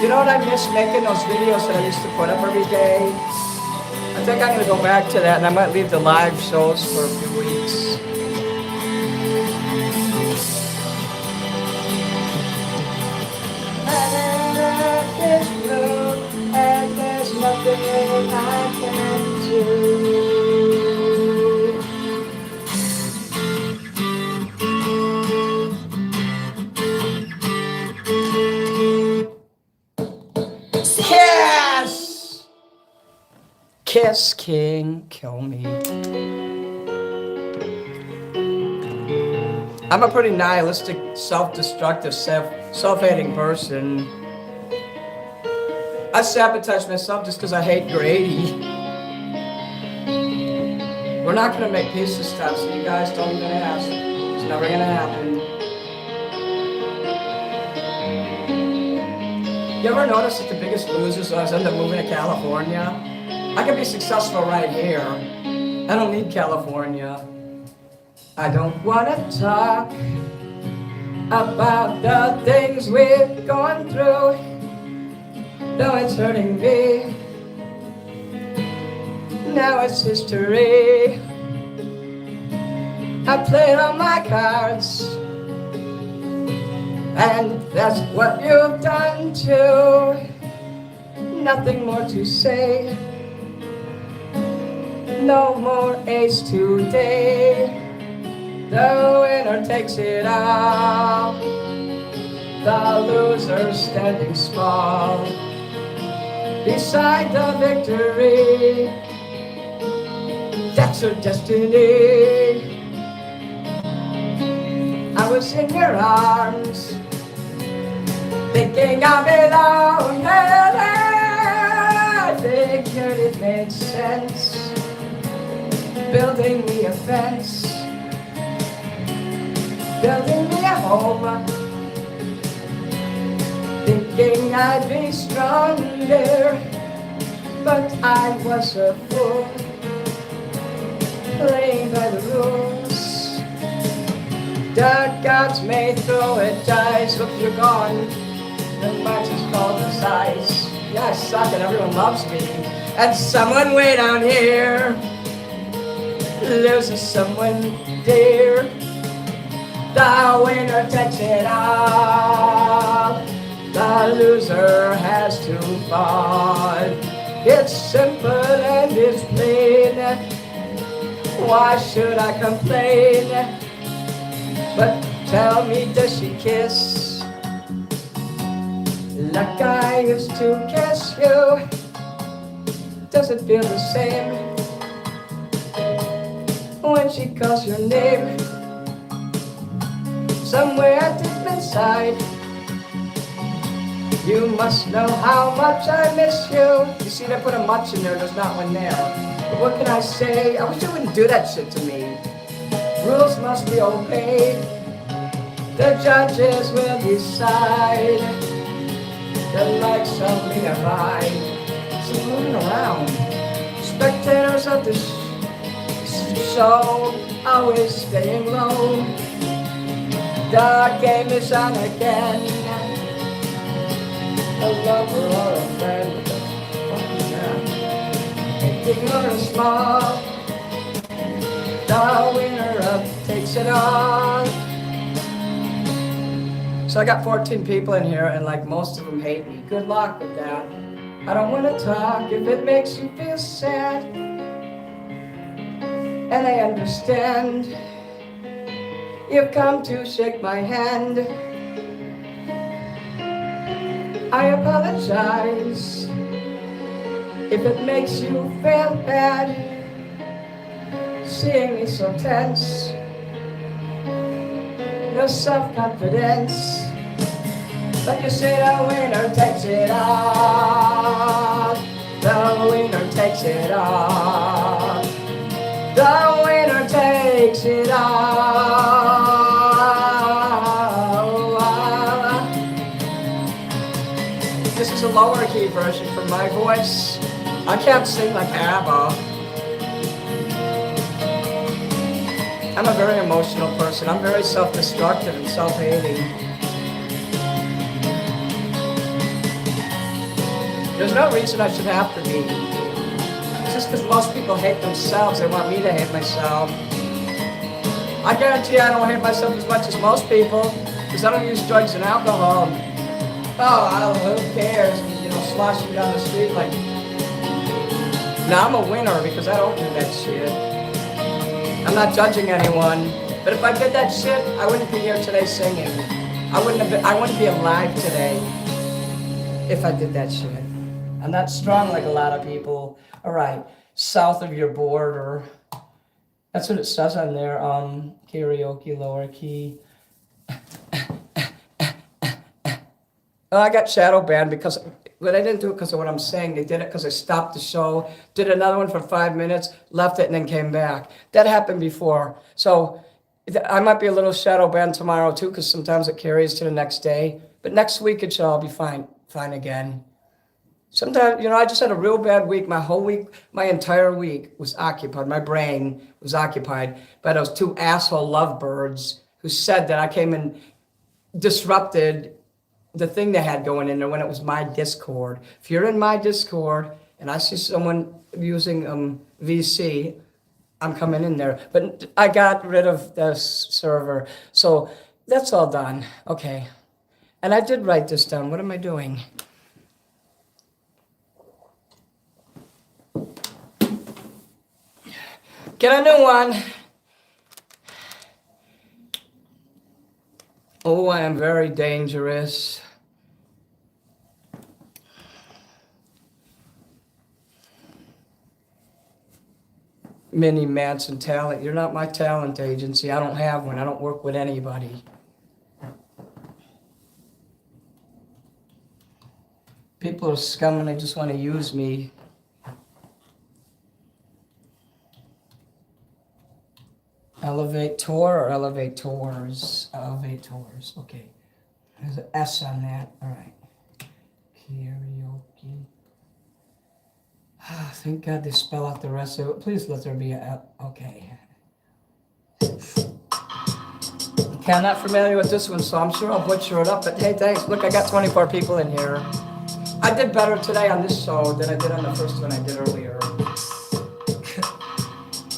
You know what I miss making those videos that I used to put up every day? I think I'm going to go back to that and I might leave the live shows for a few weeks. And blue, and there's nothing I can do. Kiss! Kiss King, kill me. I'm a pretty nihilistic, self-destructive, self-hating person. I sabotage myself just because I hate Grady. We're not going to make peace this time, so you guys don't even ask. It's never going to happen. You ever notice that the biggest losers always end up moving to California? I can be successful right here. I don't need California. I don't want to talk about the things we've gone through. No, it's hurting me. Now it's history. I played all my cards, and that's what you've done too. Nothing more to say. No more ace today. The winner takes it all. The loser standing small beside the victory. That's her destiny. I was in your arms, thinking I belonged. I figured it made sense, building me a fence, building me a home, thinking I'd be stronger, but I was a fool, playing by the rules. The gods may throw at dice, look, you're gone. The match is called the size. Yeah, I suck and everyone loves me. And someone way down here loses someone dear. The winner takes it all. The loser has to fall. It's simple and it's plain. Why should I complain? But tell me, does she kiss like I used to kiss you? Does it feel the same when she calls your name? Somewhere deep inside, you must know how much I miss you. You see, they put a much in there, there's not one there. But what can I say? I wish you wouldn't do that shit to me. Rules must be obeyed. The judges will decide. The likes of me abide. So moving around. Spectators of the show always staying low. The game is on again. A lover or a friend. What the fuck is that? Big or small. The winner takes it all. So I got 14 people in here and like most of them hate me. Good luck with that. I don't want to talk if it makes you feel sad. And I understand. You've come to shake my hand. I apologize if it makes you feel bad. Seeing me so tense, no self-confidence, but you say the winner takes it all. The winner takes it all. The winner takes it all. This is a lower key version for my voice. I can't sing like ABBA. I'm a very emotional person. I'm very self-destructive and self-hating. There's no reason I should have to be. It's just because most people hate themselves, they want me to hate myself. I guarantee I don't hate myself as much as most people, because I don't use drugs and alcohol. Oh, who cares? You know, sloshing down the street like... Now I'm a winner because I don't do that shit. I'm not judging anyone, but if I did that shit, I wouldn't be here today singing. I wouldn't be alive today if I did that shit. I'm not strong like a lot of people. All right, south of your border. That's what it says on there. Karaoke, lower key. Oh, I got shadow banned because, but I didn't do it because of what I'm saying. They did it because I stopped the show, did another one for 5 minutes, left it, and then came back. That happened before. So I might be a little shadow banned tomorrow too, because sometimes it carries to the next day. But next week it shall all be fine again. Sometimes, you know, I just had a real bad week. My whole week, my entire week was occupied. My brain was occupied by those two asshole lovebirds who said that I came and disrupted the thing they had going in there when it was my Discord. If you're in my Discord and I see someone using VC, I'm coming in there. But I got rid of the server. So that's all done. Okay. And I did write this down. What am I doing? Get a new one. Oh, I am very dangerous. MiniMansonTalent. You're not my talent agency. I don't have one. I don't work with anybody. People are scum and they just want to use me. Elevator or elevators? Elevators. Okay. There's an S on that. All right. Karaoke. Thank God they spell out the rest of it. Please let there be a L. Okay. Okay, I'm not familiar with this one, so I'm sure I'll butcher it up. But hey, thanks. Look, I got 24 people in here. I did better today on this show than I did on the first one I did earlier.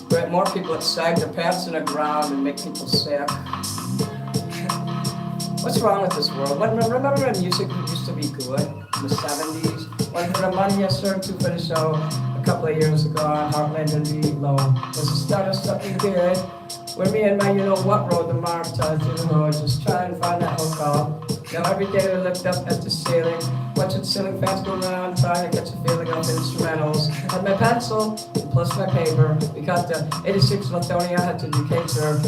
But more people that sag their pants in the ground and make people sick. What's wrong with this world? Remember when music used to be good in the 70s? One for the money I served to for the show a couple of years ago on Heartland and Be Low was the start of something good. Where me and my you-know-what rode the mark to the hood, just try and find that hook up. Now every day we looked up at the ceiling, watching ceiling fans go around, trying to catch a feeling of instrumentals. Had my pencil, plus my paper. We got the 86 Lithonia, had to Decatur.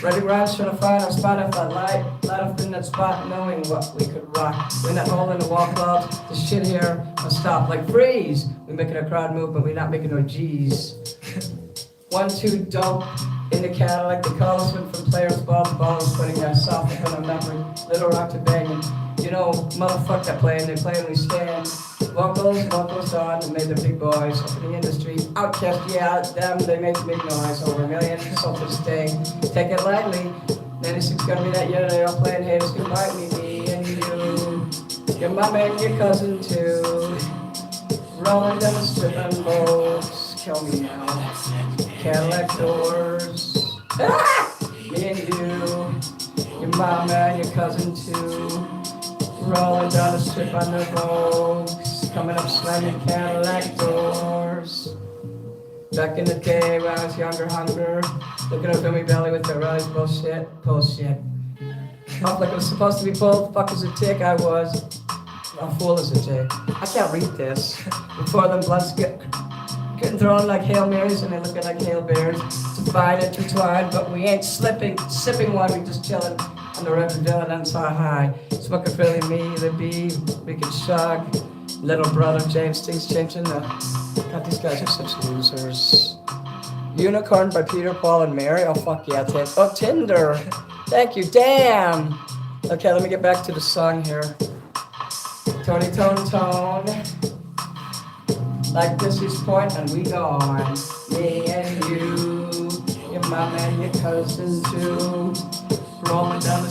Ready rounds trying to find our spot if I light up in that spot, knowing what we could rock. We're in that hole in the wall club, the shit here must stop, like freeze. We making a crowd move, but we not making no G's. 1, 2, dope. In the Cadillac, they call us went from players ball to ball, putting that soft in a memory. Little rock to banging. You know, motherfuck that playing, they play and we stand. Vocals on, and made the big boys up in the industry. Outcast, yeah, them, they make big noise. Over a million, so to stay. Take it lightly. 96 gonna be that year, they all playing haters can bite me and you. Your mama and your cousin too. Rolling down the strip and bolts. Kill me now. Cadillac doors. Ah! Me and you, your mama and your cousin too. Rolling down the strip on the Vogues. Coming up slamming Cadillac doors. Back in the day when I was younger, hunger. Looking at Billy Belly with their rallies, bullshit. Up like it was supposed to be pulled. Fuck as a tick, I was. A fool as a tick. I can't read this. Before them blunts getting thrown like Hail Marys and they looking like Hail Bears. It's fine, intertwined, but we ain't sipping one, we just chilling on the Reverend Villain and Saw High. Smoking Philly, me, the bee, we can shug. Little brother James, things changing. God, these guys are such losers. Unicorn by Peter, Paul, and Mary. Oh, fuck yeah, oh, Tinder. Thank you, damn. Okay, let me get back to the song here. Tony, tone. Like this is point and we go on. Me and you, your mom and your cousin too. Rolling down the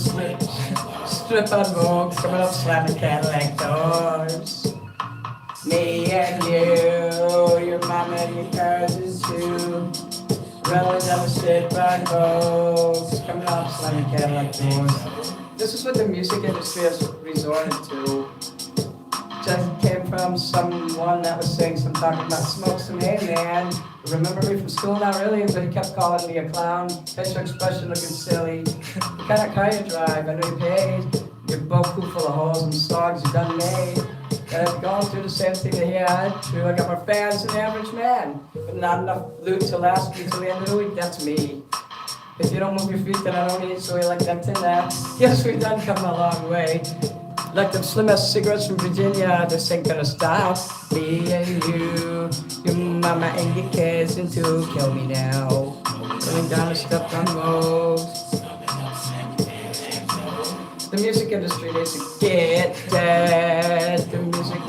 strip on Vogue, coming up slamming Cadillac doors. Me and you, your mom and your cousin too. Rolling down the strip on Vogue, coming up slamming Cadillac doors. This is what the music industry has resorted to. Just came from someone that was saying some talking about smoke some, hey man, remember me from school? Not really, but he kept calling me a clown, facial expression looking silly. What kind of car you drive? I know you paid. Your Boku full of holes and songs you done made. And I'm going through the same thing that he had. True, I got more fans than the average man, but not enough loot to last me till the end of the week. That's me. If you don't move your feet, then I don't eat, so we like that to that. Yes, we've done come a long way. Like them slim ass cigarettes from Virginia, this ain't gonna stop. Me and you, your mama and your cousin too. Kill me now. Going down the step on roads. The music industry needs to get dead. The music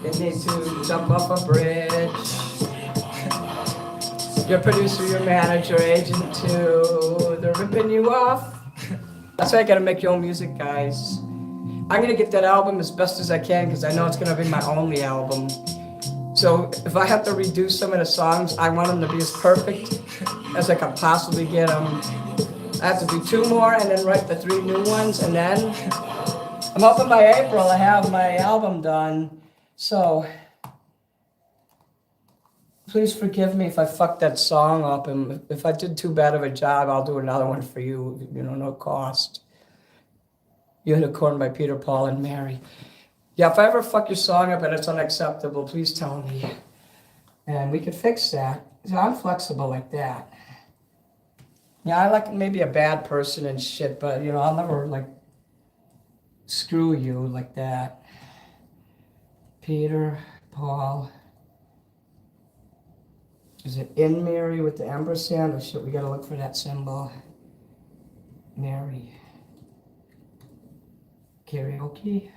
they need to jump off a bridge. Your producer, your manager, agent too. They're ripping you off. That's why I gotta make your own music, guys. I'm gonna get that album as best as I can because I know it's gonna be my only album. So if I have to redo some of the songs, I want them to be as perfect as I can possibly get them. I have to do 2 more and then write the 3 new ones, and then I'm hoping by April I have my album done. So please forgive me if I fucked that song up, and if I did too bad of a job, I'll do another one for you, no cost. Unicorn by Peter, Paul, and Mary. Yeah, if I ever fuck your song up and it's unacceptable, please tell me. And we could fix that. So I'm flexible like that. Yeah, I like maybe a bad person and shit, but you know, I'll never like screw you like that. Peter, Paul. Is it in Mary with the ampersand? Or shit, we gotta look for that symbol. Mary. Karaoke.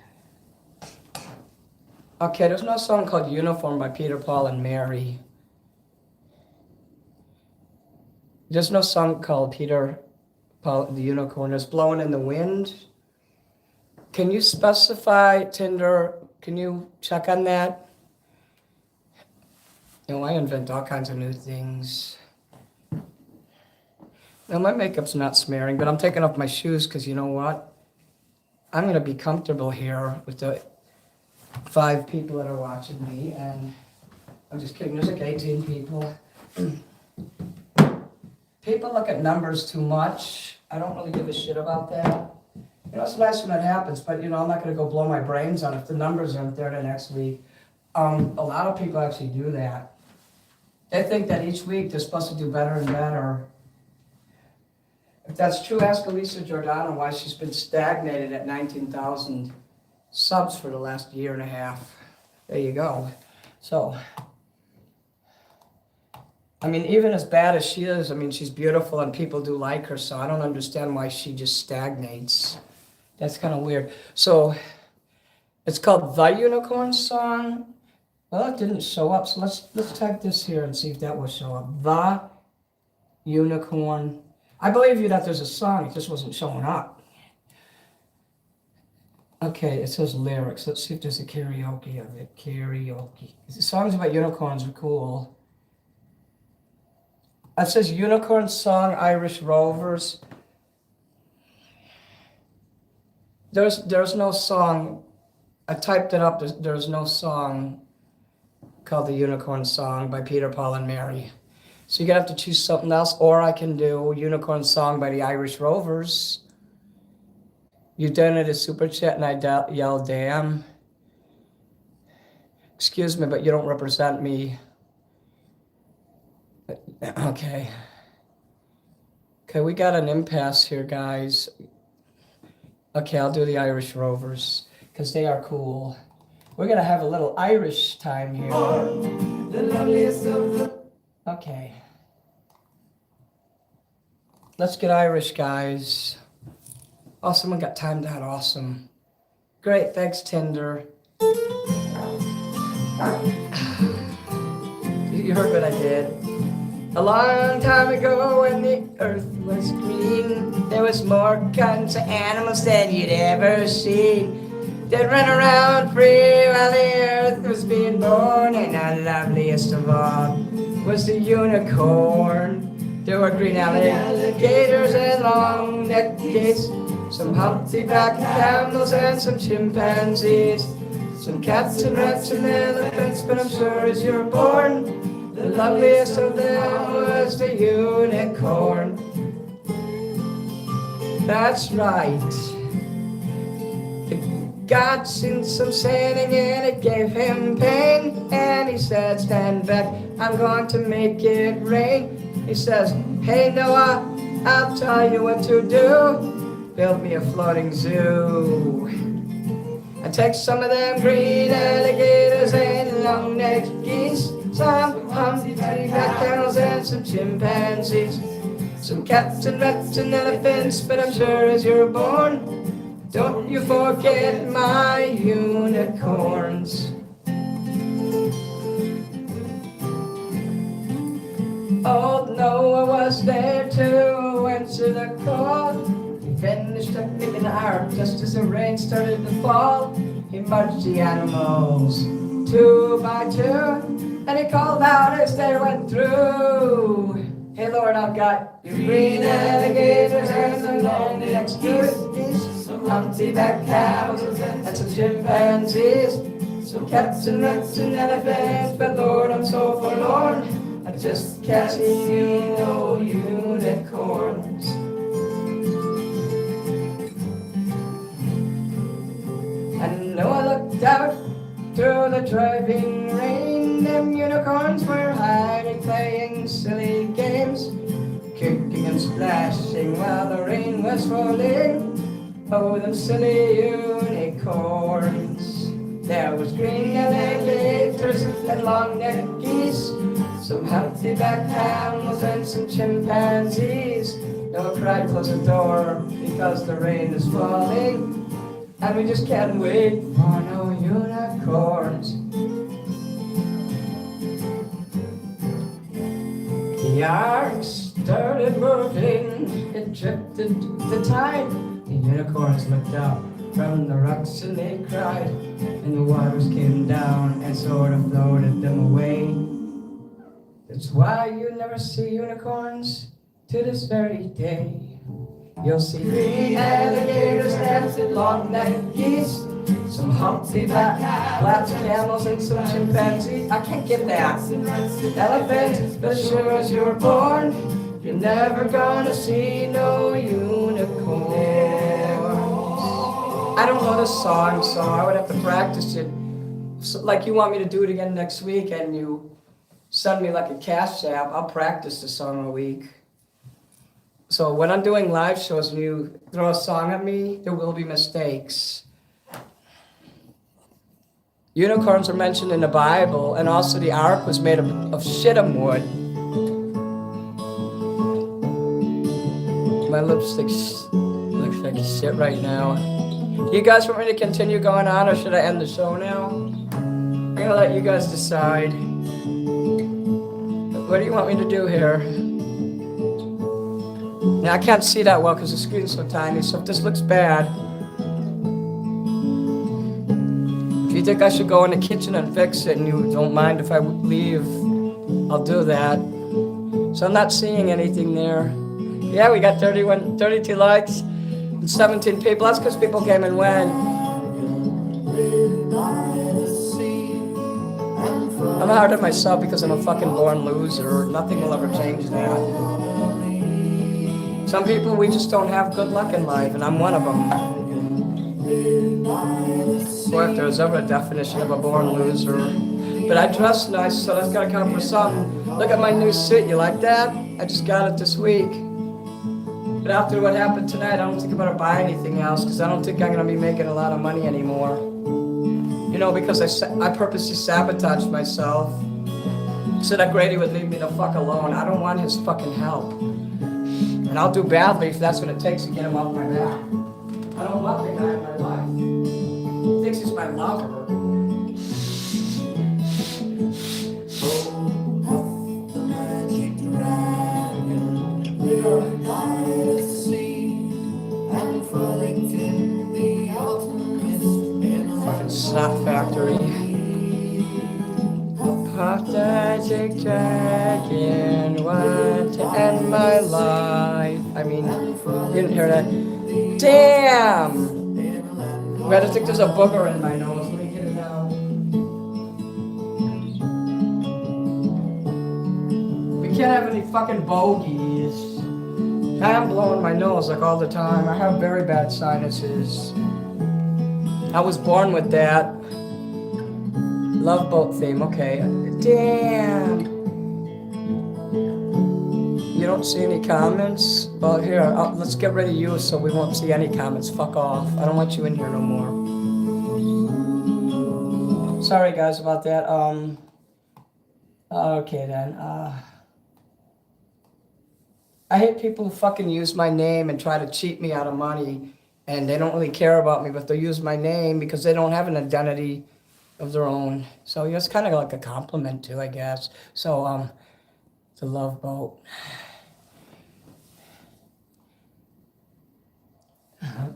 Okay, there's no song called Uniform by Peter, Paul, and Mary. There's no song called Peter, Paul, the Unicorn. There's Blowing in the Wind. Can you specify, Tinder? Can you check on that? You know, I invent all kinds of new things. Now, my makeup's not smearing, but I'm taking off my shoes because you know what? I'm going to be comfortable here with the 5 people that are watching me, and I'm just kidding, there's like 18 people. People look at numbers too much. I don't really give a shit about that. You know, it's nice when it happens, but you know, I'm not going to go blow my brains on if the numbers aren't there the next week. A lot of people actually do that. They think that each week they're supposed to do better and better. If that's true, ask Elisa Giordano why she's been stagnated at 19,000 subs for the last year and a half. There you go. So, I mean, even as bad as she is, I mean, she's beautiful and people do like her, so I don't understand why she just stagnates. That's kind of weird. So, it's called The Unicorn Song. Well, it didn't show up, so let's type this here and see if that will show up. The Unicorn. I believe you that there's a song, it just wasn't showing up. Okay, it says lyrics. Let's see if there's a karaoke of it. Karaoke. The songs about unicorns are cool. It says Unicorn Song, Irish Rovers. There's no song. I typed it up. There's no song called The Unicorn Song by Peter, Paul, and Mary. So you're going to have to choose something else, or I can do Unicorn Song by the Irish Rovers. You donated a super chat and I yelled, damn. Excuse me, but you don't represent me. Okay. Okay, we got an impasse here, guys. Okay, I'll do the Irish Rovers, because they are cool. We're going to have a little Irish time here. The loveliest of the... Okay. Let's get Irish, guys. Oh, someone got timed out. Awesome. Great. Thanks, Tinder. You heard what I did. A long time ago when the earth was green, there was more kinds of animals than you'd ever seen. They'd run around free while the earth was being born, and the loveliest of all was the unicorn. There were green alligators and long-necked gates, some humpty-backed camels and some chimpanzees, some cats and rats and elephants, but I'm sure as you're born, the loveliest of them was the unicorn. That's right. God seen some sailing and it gave him pain, and he said, stand back, I'm going to make it rain. He says, hey Noah, I'll tell you what to do. Build me a floating zoo. I take some of them green alligators and long-necked geese, some humpty-backed camels and some chimpanzees, some cats and rats and elephants, but I'm sure as you're born, don't you forget my unicorns. Old Noah was there to answer the call. He finished up in the ark just as the rain started to fall. He marched the animals 2 by 2, and he called out as they went through. Hey Lord, I've got your green alligators and some long-necked geese, some humpty-backed cows and some chimpanzees, some cats and rats and elephants, but Lord, I'm so forlorn, I just can't see no unicorns. looked out through the driving rain. Them unicorns were hiding, playing silly games, kicking and splashing while the rain was falling. Oh, them silly unicorns. There was green alligators and long-necked geese, some humpty-backed camels and some chimpanzees. No cried, close the door because the rain is falling, and we just can't wait for no unicorns. The ark started moving, it drifted the tide. The unicorns looked up from the rocks and they cried, and the waters came down and sort of floated them away. That's why you never see unicorns to this very day. You'll see green alligators and long-necked geese, some humpty-backed camels and some chimpanzees. I can't get that. Elephants, but as sure as you're born, you're never gonna see no unicorns. I don't know this song, so I would have to practice it. So, like you want me to do it again next week, and you send me like a Cashapp, I'll practice the song a week. So when I'm doing live shows and you throw a song at me, there will be mistakes. Unicorns are mentioned in the Bible, and also the ark was made of shittim wood. My lipstick looks like shit right now. You guys want me to continue going on, or should I end the show now? I'm gonna let you guys decide. What do you want me to do here? Now, I can't see that well because the screen's so tiny, so if this looks bad, if you think I should go in the kitchen and fix it and you don't mind if I leave, I'll do that. So I'm not seeing anything there. Yeah, we got 32 likes and 17 people. That's because people came and went. I'm hard on myself because I'm a fucking born loser. Nothing will ever change that. Some people, we just don't have good luck in life, and I'm one of them. Or if there's ever a definition of a born loser. But I dress nice, so that's gotta count for something. Look at my new suit, you like that? I just got it this week. But after what happened tonight, I don't think I'm gonna buy anything else, because I don't think I'm gonna be making a lot of money anymore. You know, because I purposely sabotaged myself so that Grady would leave me the fuck alone. I don't want his fucking help. And I'll do badly if that's what it takes to get him off my back. I don't want the guy in my life. He thinks he's my lover. Fucking snot factory. Pathetic dragon, want to end my life. I mean, you didn't hear that. Damn! I just think there's a booger in my nose. Let me get it out. We can't have any fucking bogeys. I am blowing my nose like all the time. I have very bad sinuses. I was born with that. Love boat theme, okay. Damn. You don't see any comments? Well, here, let's get rid of you so we won't see any comments. Fuck off. I don't want you in here no more. Sorry, guys, about that. Okay, then. I hate people who fucking use my name and try to cheat me out of money. And they don't really care about me, but they'll use my name because they don't have an identity of their own. So yeah, it's kind of like a compliment too, I guess. So the Love Boat.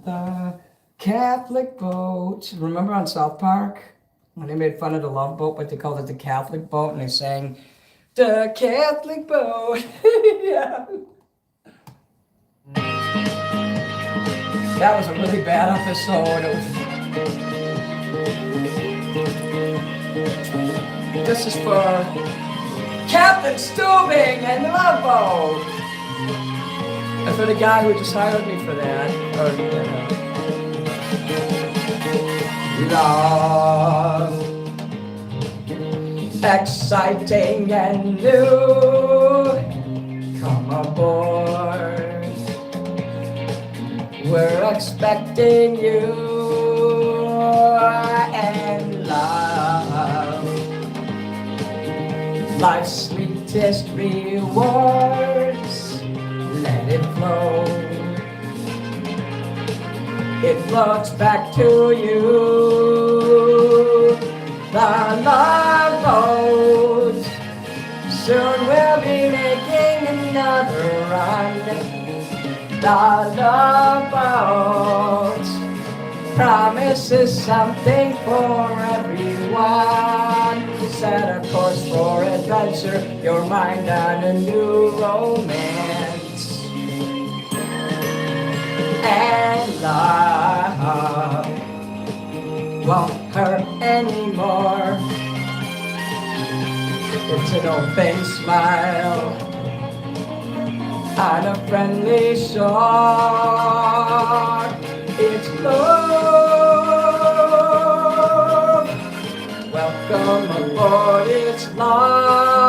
The Catholic boat. Remember on South Park when they made fun of the Love Boat, but they called it the Catholic boat, and they sang the Catholic boat. Yeah. That was a really bad episode. This is for Captain Stubing and the Love Boat. And for the guy who just hired me for that. Or, love, exciting and new. Come aboard, we're expecting you. And love, life's sweetest rewards, let it flow. It floats back to you. The love boat, soon we'll be making another run. The love boat promises something for everyone. Set a course for adventure, your mind on a new romance. And love won't hurt anymore. It's an open smile on a friendly shore. It's love. Welcome aboard, it's love.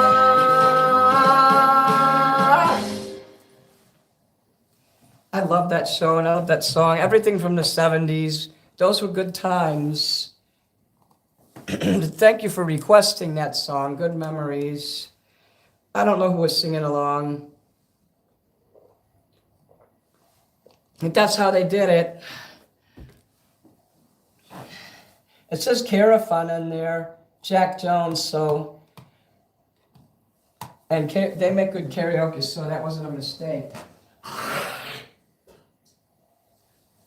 I love that show and I love that song. Everything from the 70s. Those were good times. Thank you for requesting that song. Good memories. I don't know who was singing along. But that's how they did it. It says Carafun in there, Jack Jones, so. And they make good karaoke, so that wasn't a mistake.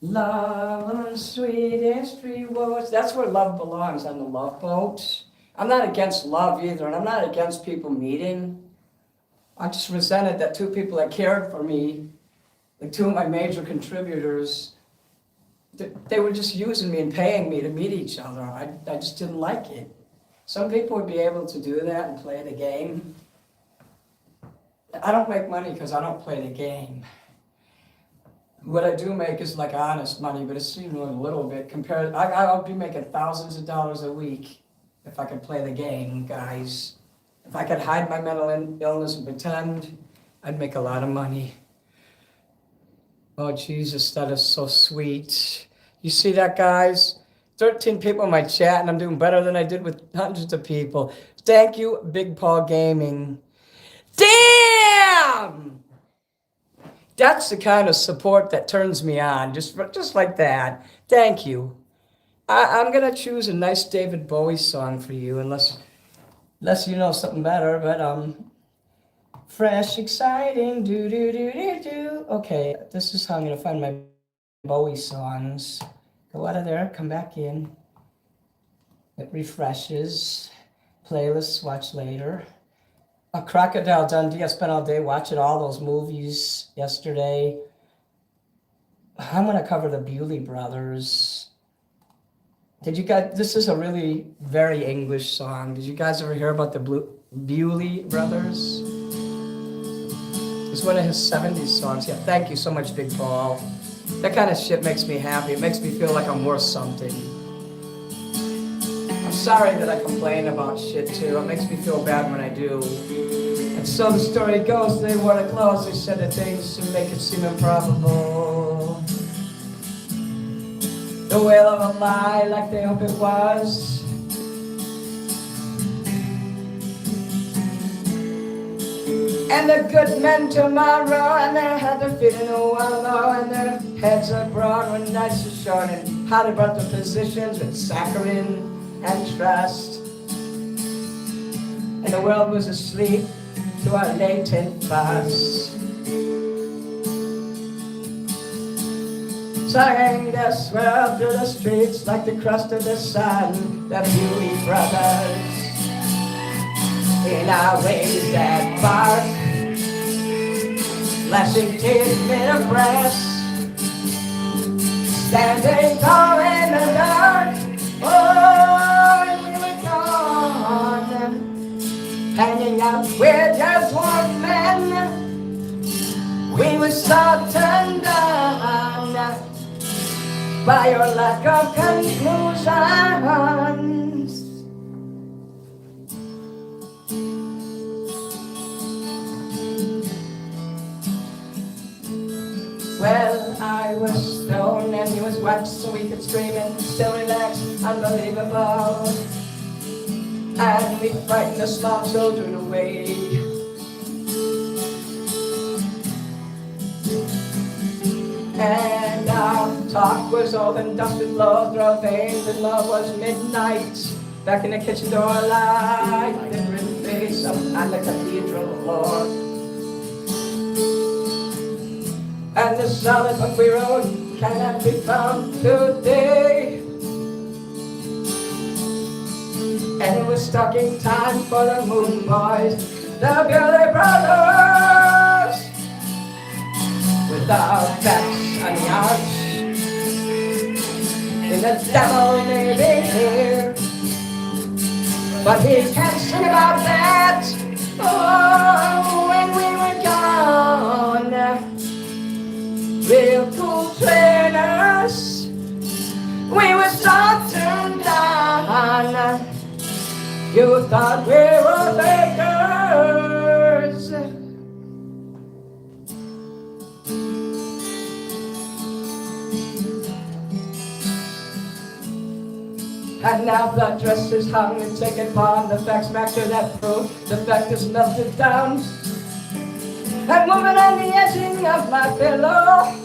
Love and sweetest rewards. That's where love belongs, on the love boat. I'm not against love either, and I'm not against people meeting. I just resented that two people that cared for me, like two of my major contributors, they were just using me and paying me to meet each other. I just didn't like it. Some people would be able to do that and play the game. I don't make money because I don't play the game. What I do make is like honest money, but it's even a little bit compared. I'll be making thousands of dollars a week if I could play the game, guys. If I could hide my mental illness and pretend, I'd make a lot of money. Oh, Jesus, that is so sweet. You see that, guys? 13 people in my chat, and I'm doing better than I did with hundreds of people. Thank you, Big Paul Gaming. Damn! That's the kind of support that turns me on, just like that. Thank you. I'm going to choose a nice David Bowie song for you, unless you know something better, but fresh, exciting, do. Okay, this is how I'm going to find my Bowie songs. Go out of there, come back in. It refreshes. Playlists, watch later. A Crocodile Dundee, I spent all day watching all those movies yesterday. I'm going to cover the Bewley Brothers. Did you guys, this is a really very English song. Did you guys ever hear about the Bewley Brothers? It's one of his 70s songs. Yeah, thank you so much, Big Paul. That kind of shit makes me happy. It makes me feel like I'm worth something. I'm sorry that I complain about shit too. It makes me feel bad when I do. And so the story goes, they wore the clothes, they said the things to make it seem improbable. The whale of a lie like they hope it was. And the good men tomorrow, and they had their feet in a wallow, and their heads abroad when nights are short, and how they brought the physicians with saccharin and trust. And the world was asleep to our latent fuss. Sang their swirl through the streets like the crust of the sun, the Bewley Brothers. In our ways that bark, flashing teeth made of brass, standing tall in the dark. Oh, and we were gone, hanging out with just one man. We were so turned on. by your lack of conclusions. Well, I was stoned and he was wet, so we could scream and still relax. Unbelievable. And we frightened the small children away. And our talk was all and dusted love through our veins, and love was midnight. Back in the kitchen door light, the grim face up on the cathedral floor. And the solid book we wrote cannot be found today. And it was stocking time for the Moon Boys, the Billy Brothers, with our backs on the arch. And the devil may be here, but he can't sing about that. Oh, when we were gone, real cool trainers, we were so turned down. You thought we were fakers. And now the dress is hung and taken upon the facts back to that proof. The fact is melted down and moving on the edging of my pillow.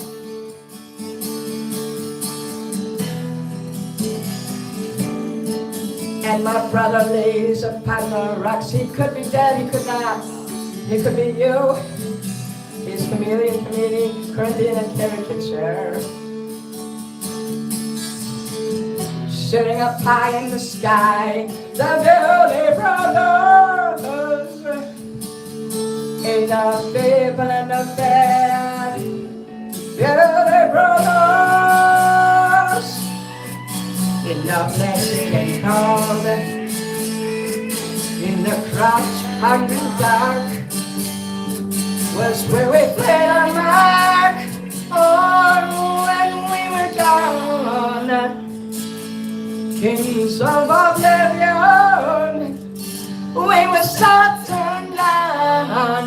And my brother lays upon the rocks. He could be dead, he could not. He could be you. He's chameleon, Corinthian, and caricature. Shooting up high in the sky, the Billy Brothers. Ain't no fable and no fair. Billy Brothers. In the Mexican cold, in the crouch, hungry dark, was where we played our mark. Oh, when we were gone, kings of oblivion, we were so turned down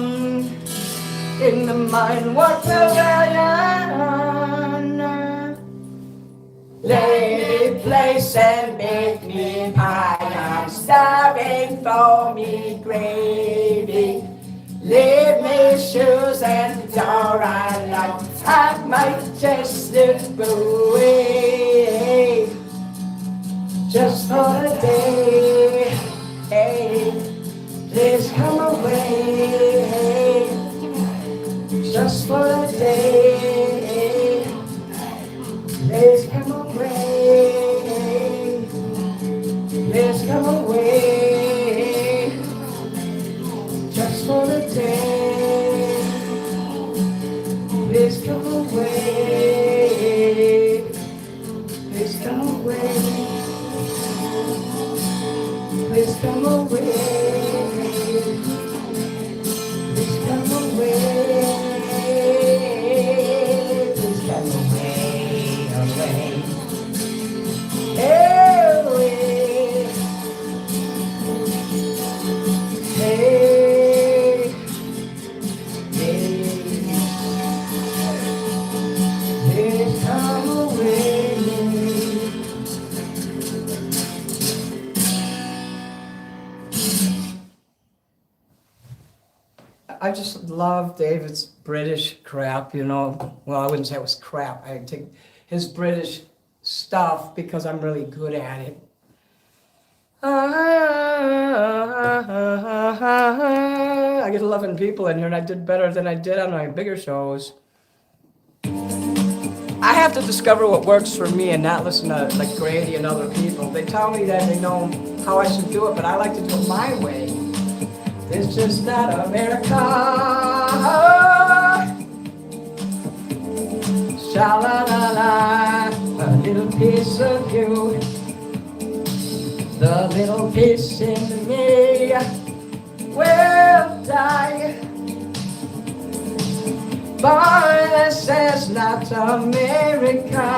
in the mind warp pavilion. Lady, place and make me pie. I'm starving for me gravy. Leave me shoes and door I like. I might just slip away, just for a day. Hey, please come away, just for a day. Please come away, please come away, just for the day. Please come away, please come away, please come away, please come away, please come away. I just love David's British crap, you know. Well, I wouldn't say it was crap. I take his British stuff because I'm really good at it. I get 11 people in here and I did better than I did on my bigger shows. I have to discover what works for me and not listen to like Grady and other people. They tell me that they know how I should do it, but I like to do it my way. It's just not America. Sha-la-la-la, a little piece of you, the little piece in me will die. Boy, this is not America.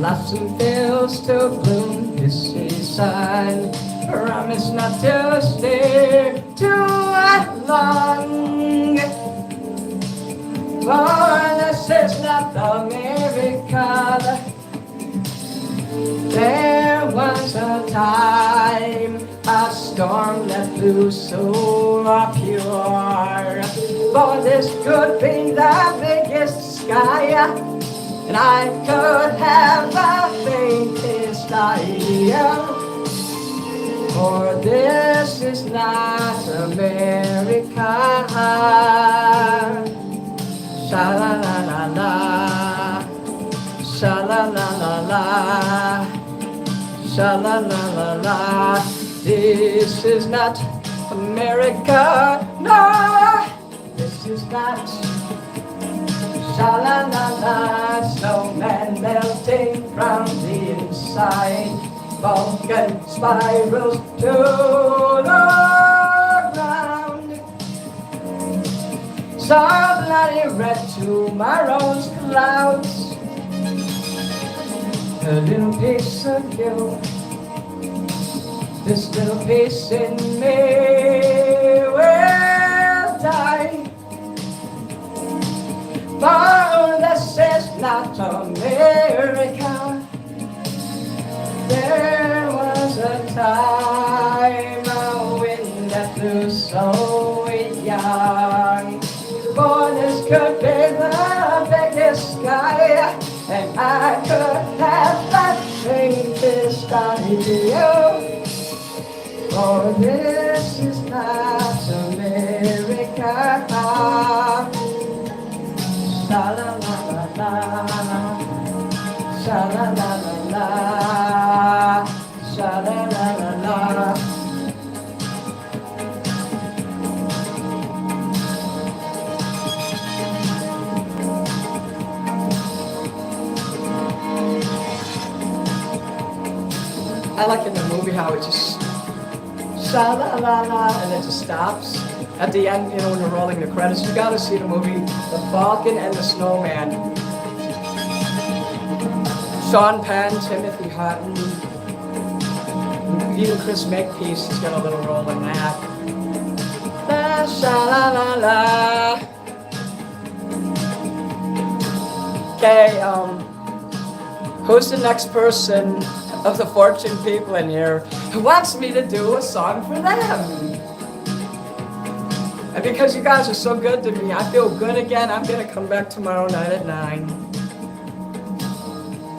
blossom fails to bloom, this is a sign. Promise not to stay too long. For this is not America. There was a time a storm let loose so pure. For this could be the biggest sky, and I could have the faintest idea. For this is not America. Sha-la-la-la-la, sha-la-la-la-la, sha-la-la-la-la. This is not America. No, this is not. Sha-la-la-la, snowman melting from the inside. Vulcan spirals to the ground. So bloody red tomorrow's clouds. A little piece of you, this little piece in me will die. For this is not America. There was a time a wind that blew so young. For this could be the biggest sky, and I could have that faintest idea. For this is not America. Sha-la-la-la-la, sha-la-la-la-la, sha-la-la-la-la. I like in the movie how it just sha-la-la-la and it just stops. At the end, you know, when they're rolling the credits, you gotta see the movie The Falcon and the Snowman. Sean Penn, Timothy Hutton, even Chris Makepeace has got a little role in that. La sha-la-la-la. Okay, who's the next person of the Fortune people in here who wants me to do a song for them? And because you guys are so good to me, I feel good again. I'm gonna come back tomorrow night at 9.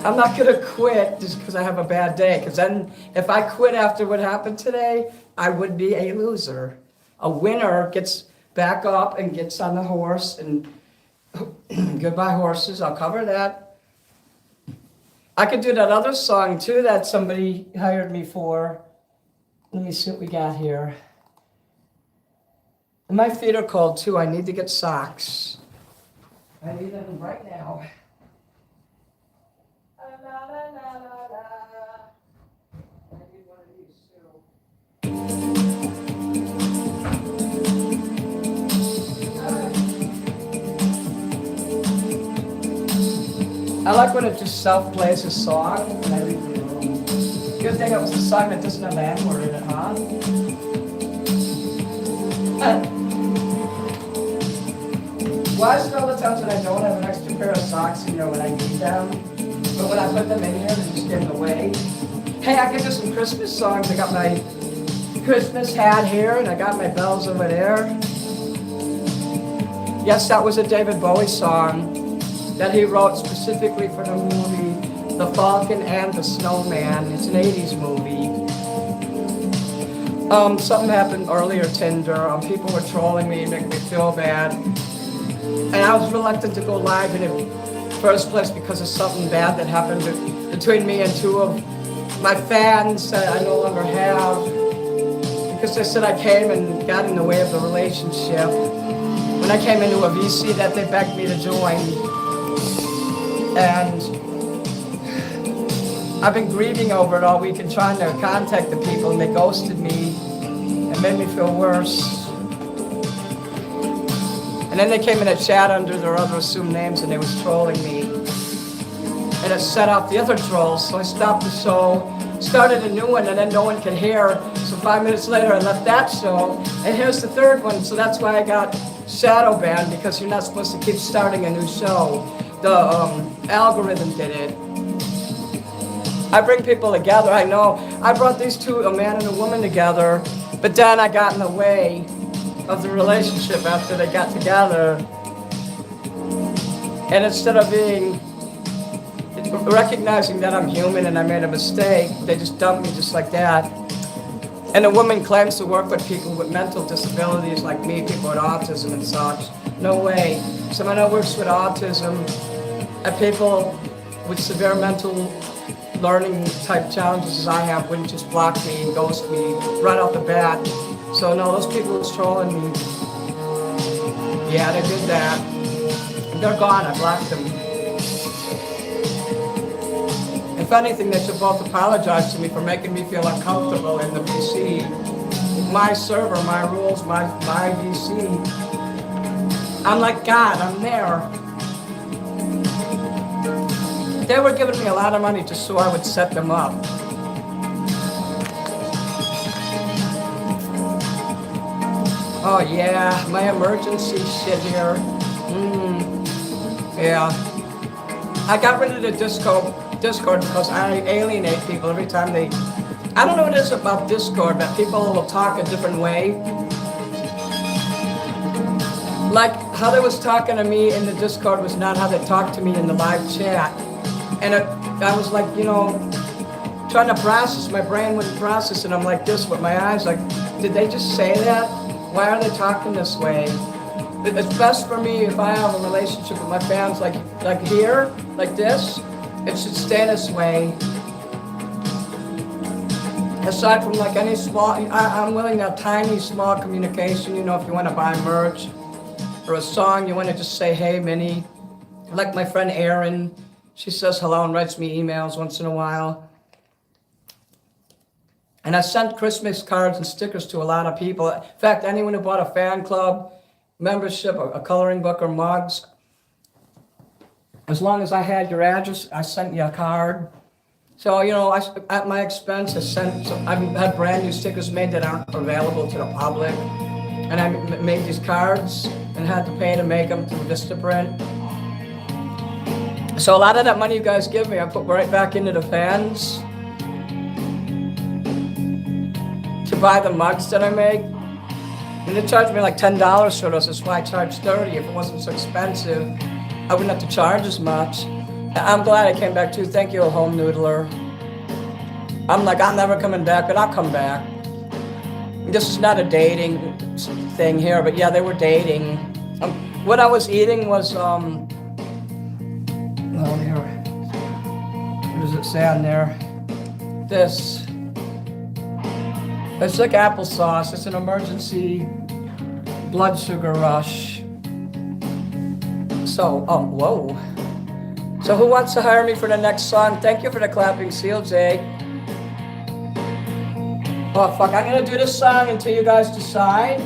I'm not gonna quit just because I have a bad day, because then if I quit after what happened today, I would be a loser. A winner gets back up and gets on the horse, and goodbye horses, I'll cover that. I could do that other song too that somebody hired me for. Let me see what we got here. And my feet are cold too. I need to get socks. I need them right now. La, la, la, la, la. I need one of these too. I like when it just self-plays a song. And I leave the room. Good thing it was a song that doesn't have an N-word in it, huh? Well, I smell the times when I don't have an extra pair of socks, you know, when I need them. But when I put them in here, they just get in the way. Hey, I can do some Christmas songs. I got my Christmas hat here, and I got my bells over there. Yes, that was a David Bowie song that he wrote specifically for the movie The Falcon and the Snowman. It's an 80s movie. Something happened earlier, Tinder. People were trolling me and making me feel bad. And I was reluctant to go live in the first place because of something bad that happened between me and two of my fans that I no longer have. Because they said I came and got in the way of the relationship. When I came into a VC that they begged me to join. And I've been grieving over it all week and trying to contact the people, and they ghosted me and made me feel worse. And then they came in a chat under their other assumed names and they was trolling me. and it set off the other trolls. So I stopped the show, started a new one, and then no one could hear. So 5 minutes later, I left that show, and here's the third one. So that's why I got shadow banned, because you're not supposed to keep starting a new show. The algorithm did it. I bring people together, I know. I brought these two, a man and a woman, together, but then I got in the way of the relationship after they got together. And instead of recognizing that I'm human and I made a mistake, they just dumped me just like that. And the woman claims to work with people with mental disabilities like me, people with autism and such. No way. Someone who works with autism and people with severe mental learning type challenges as I have wouldn't just block me and ghost me right off the bat. So no, those people was trolling me. Yeah, they did that. They're gone, I blocked them. If anything, they should both apologize to me for making me feel uncomfortable in the VC. My server, my rules, my VC. I'm like God, I'm there. They were giving me a lot of money just so I would set them up. Oh yeah, my emergency shit here. Yeah. I got rid of the Discord because I alienate people every time they... I don't know what it is about Discord, but people will talk a different way. Like how they was talking to me in the Discord was not how they talked to me in the live chat. And I was like, you know, trying to process, my brain wouldn't process it. I'm like this with my eyes, like, did they just say that? Why are they talking this way? It's best for me if I have a relationship with my fans like here, like this. It should stay this way. Aside from like any small, I'm willing to have tiny, small communication. You know, if you want to buy merch or a song, you want to just say, hey, Minnie. Like my friend Erin, she says hello and writes me emails once in a while. And I sent Christmas cards and stickers to a lot of people. In fact, anyone who bought a fan club membership, a coloring book, or mugs, as long as I had your address, I sent you a card. So, you know, at my expense, I've had brand new stickers made that aren't available to the public. And I made these cards and had to pay to make them through Vistaprint. So a lot of that money you guys give me, I put right back into the fans to buy the mugs that I make. And they charge me like $10 for those. That's why I charge $30. If it wasn't so expensive, I wouldn't have to charge as much. I'm glad I came back too. Thank you, Home Noodler. I'm like, I'm never coming back, but I'll come back. This is not a dating thing here, but yeah, they were dating. What I was eating was, well, here, what does it say on there? This. It's like applesauce. It's an emergency blood sugar rush. So, whoa. So who wants to hire me for the next song? Thank you for the clapping seal, Jay. Oh, fuck. I'm going to do this song until you guys decide.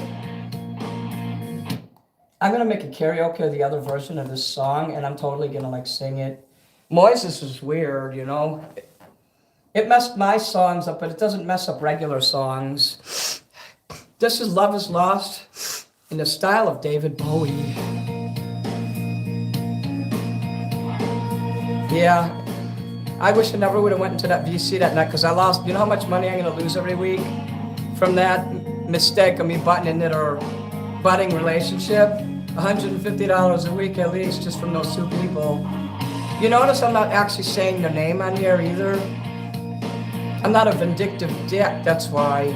I'm going to make a karaoke of the other version of this song, and I'm totally going to, like, sing it. Moises is weird, you know? It messed my songs up, but it doesn't mess up regular songs. This is Love is Lost in the style of David Bowie. Yeah, I wish I never would have went into that VC that night because I lost, you know how much money I'm going to lose every week from that mistake of me butting into their budding relationship? $150 a week at least just from those two people. You notice I'm not actually saying their name on here either. I'm not a vindictive dick, that's why.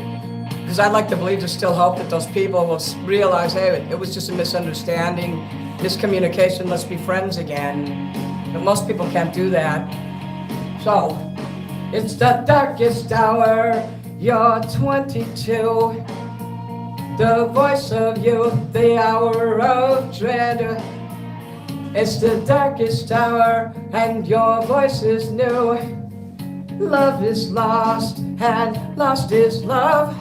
Because I like to believe there's still hope that those people will realize, hey, it was just a misunderstanding, miscommunication, let's be friends again. But most people can't do that. So, it's the darkest hour, you're 22. The voice of youth, the hour of dread. It's the darkest hour, and your voice is new. Love is lost, and lost is love.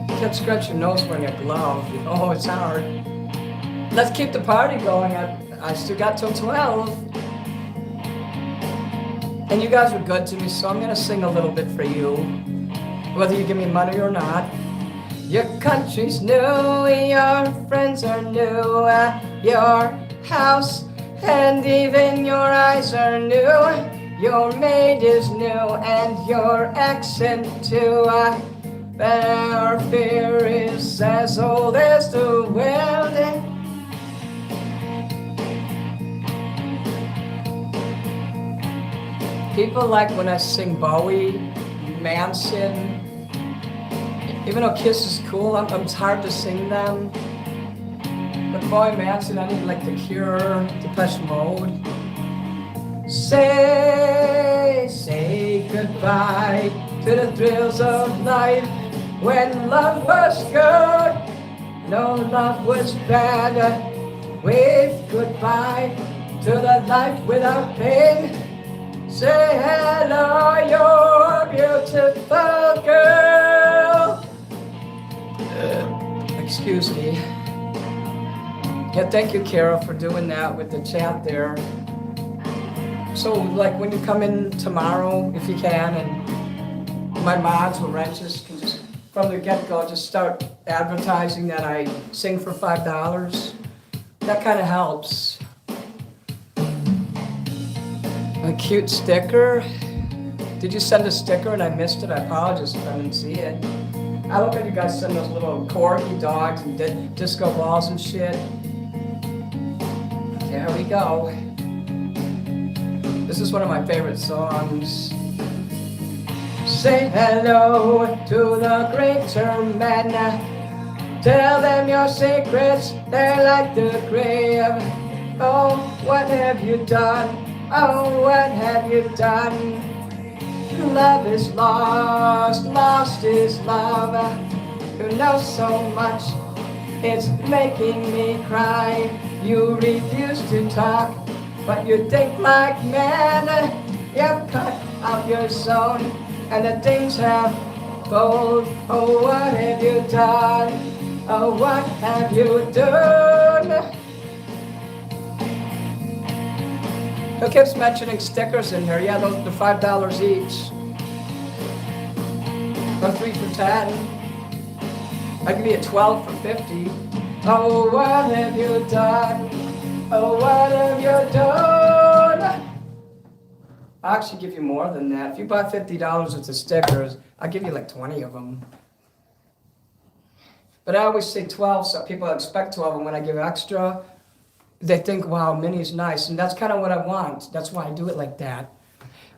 You can't scratch your nose wearing a glove. Oh, it's hard. Let's keep the party going. I still got till 12. And you guys were good to me, so I'm gonna sing a little bit for you, whether you give me money or not. Your country's new, your friends are new, your house and even your eyes are new. Your maid is new and your accent too. But our fear is as old as the world. People like when I sing Bowie, Manson. Even though Kiss is cool, it's hard to sing them. But Bowie, Manson, I need like The Cure, Depeche Mode. Say goodbye to the thrills of life. When love was good, no love was bad. Wave goodbye to the life without pain. Say hello, you're a beautiful girl. Excuse me. Yeah, thank you, Carol, for doing that with the chat there. So, like, when you come in tomorrow, if you can, and my mods or wrenches can just, from the get-go, just start advertising that I sing for $5. That kind of helps. A cute sticker. Did you send a sticker and I missed it? I apologize if I didn't see it. I look at you guys send those little corgi dogs and disco balls and shit. There we go. This is one of my favorite songs. Say hello to the greater men. Tell them your secrets, they're like the grave. Oh, what have you done? Oh, what have you done? Love is lost, lost is love. You know so much, it's making me cry. You refuse to talk, but you think like men. You've cut out your zone, and the things have told. Oh, what have you done? Oh, what have you done? Who keeps mentioning stickers in here? Yeah, those are $5 each. Or 3 for 10. I can be a 12 for 50. Oh, what have you done? Oh, what have you done? I'll actually give you more than that. If you buy $50 worth of stickers, I'll give you like 20 of them. But I always say 12, so people expect 12, and when I give extra, they think, wow, Minnie's nice, and that's kind of what I want. That's why I do it like that.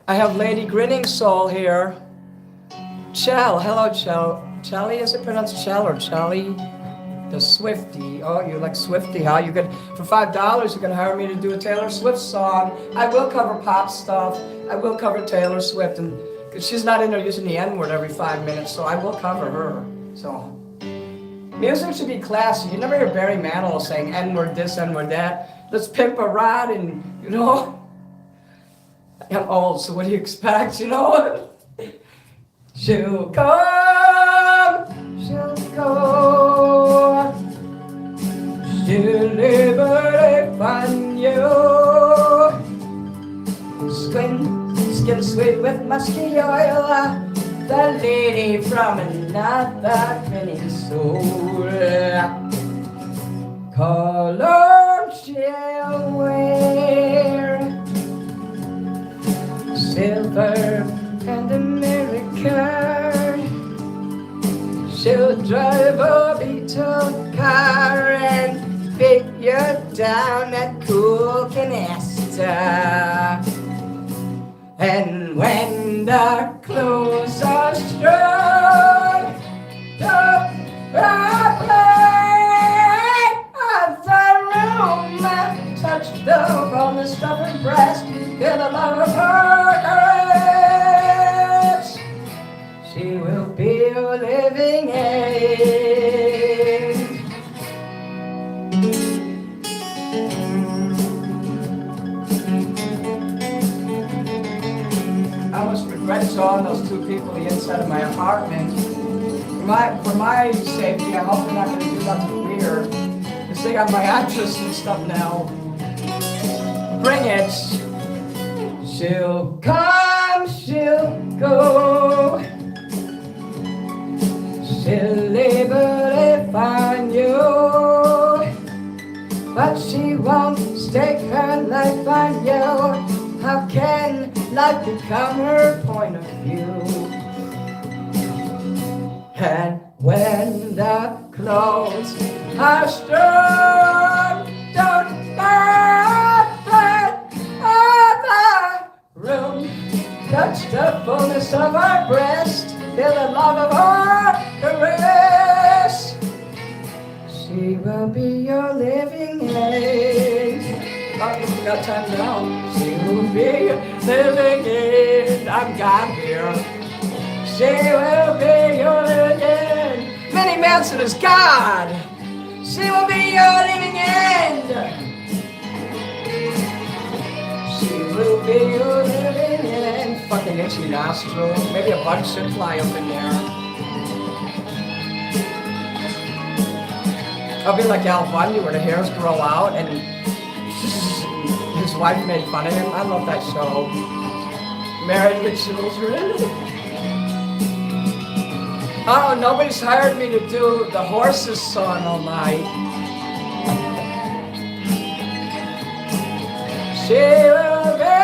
I have Lady Grinning Soul here. Chell, hello Chell. Chelly, is it pronounced Chell or Chelly? The Swiftie. Oh, you like Swiftie, huh? You could, for $5, you can hire me to do a Taylor Swift song. I will cover pop stuff. I will cover Taylor Swift, and because she's not in there using the N-word every 5 minutes, so I will cover her. So. Music should be classy. You never hear Barry Manilow saying N-word this, N-word that. Let's pimp a ride and, you know. I'm old, so what do you expect, you know? She'll come, she'll go. She'll never find you. Skin sweet with musky oil. The lady from another peninsula. Color she'll wear, silver and America. She'll drive a Beetle car and figure down at cool canasta. And when the clothes are strung, the play of the room, touch the on the stubborn breast, feel the love of her caress. She will be a living age. I almost regret showing those two people the inside of my apartment. For my safety, I hope they're not going to do nothing weird. This They got my actress and stuff now. Bring it. She'll come, she'll go. She'll labor find you, but she won't stake her life on you. How can life become her point of view? And when the clothes are strung, don't the room. Touch the fullness of our breast, feel the love of our caress. She will be your living aid. Oh, we got time now. She will be your living aid. I'm God here. She will be your living aid. Minnie Manson is God. She will be your living end. She will be your living end. Fucking itchy nostril. Maybe a bug should fly up in there. I'll be like Al Bundy where the hairs grow out and his wife made fun of him. I love that show. Married with Children. Oh, nobody's hired me to do the horses song all night. She will be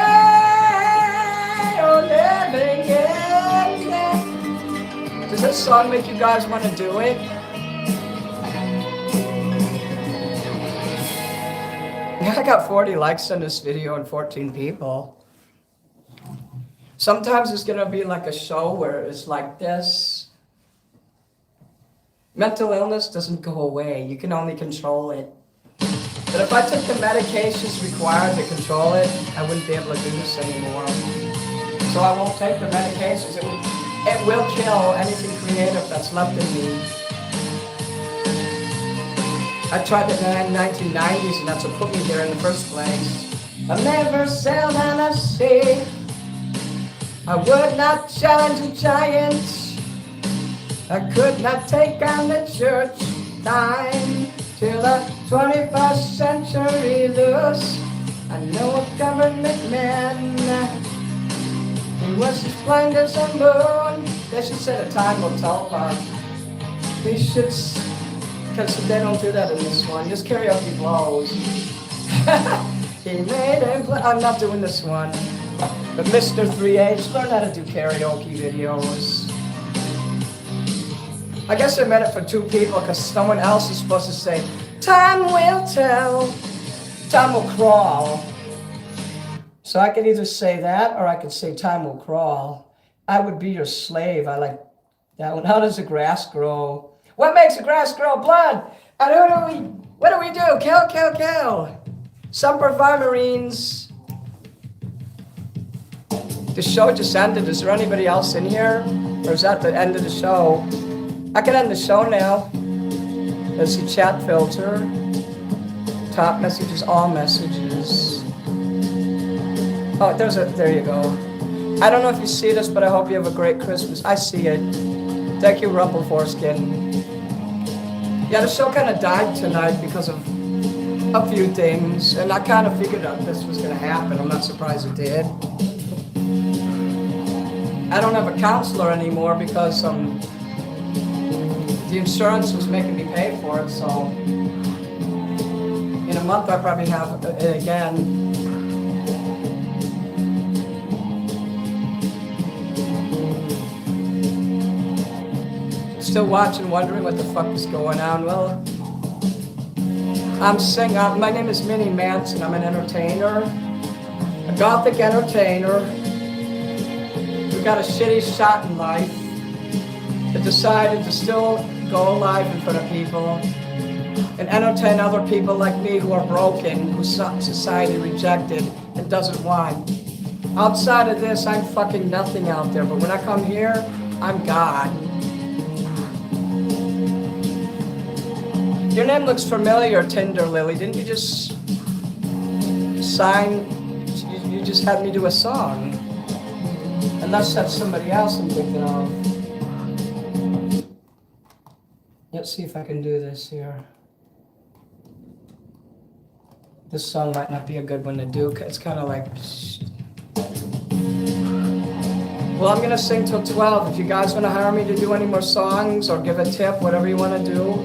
your living end. Does this song make you guys want to do it? I got 40 likes on this video and 14 people. Sometimes it's gonna be like a show where it's like this. Mental illness doesn't go away. You can only control it. But if I took the medications required to control it, I wouldn't be able to do this anymore. So I won't take the medications. It will kill anything creative that's left in me. I tried it in the 1990s and that's what put me here in the first place. I never sailed on a sea. I would not challenge a giant. I could not take on the church time till the 21st century loose. I know a government man who was as blind as a moon. They should set a time will tell part. They should, because they don't do that in this one. Just karaoke blows. He made him play. I'm not doing this one. But Mr. 3H, learn how to do karaoke videos. I guess I meant it for two people because someone else is supposed to say, time will tell, time will crawl. So I could either say that or I could say time will crawl. I would be your slave. I like that one. How does the grass grow? What makes the grass grow? Blood. And what do we do? Kill, kill, kill. Semper Fi Marines. The show just ended. Is there anybody else in here? Or is that the end of the show? I can end the show now. There's the chat filter. Top messages, all messages. Oh, there you go. I don't know if you see this, but I hope you have a great Christmas. I see it. Thank you, Rumple Foreskin. Yeah, the show kind of died tonight because of a few things, and I kind of figured out this was going to happen. I'm not surprised it did. I don't have a counselor anymore because the insurance was making me pay for it, so in a month I probably have it again. Still watching, wondering what the fuck is going on. Well, I'm singing. My name is Minnie Manson. I'm an entertainer, a gothic entertainer who got a shitty shot in life, that decided to still go live in front of people and entertain other people like me who are broken, who society rejected and doesn't want. Outside of this, I'm fucking nothing out there, but when I come here, I'm God. Your name looks familiar, Tinder Lily. Didn't you just sign? You just had me do a song. Unless that's somebody else I'm thinking of. Let's see if I can do this here. This song might not be a good one to do. It's kind of like... Well, I'm gonna sing till 12. If you guys wanna hire me to do any more songs or give a tip, whatever you wanna do,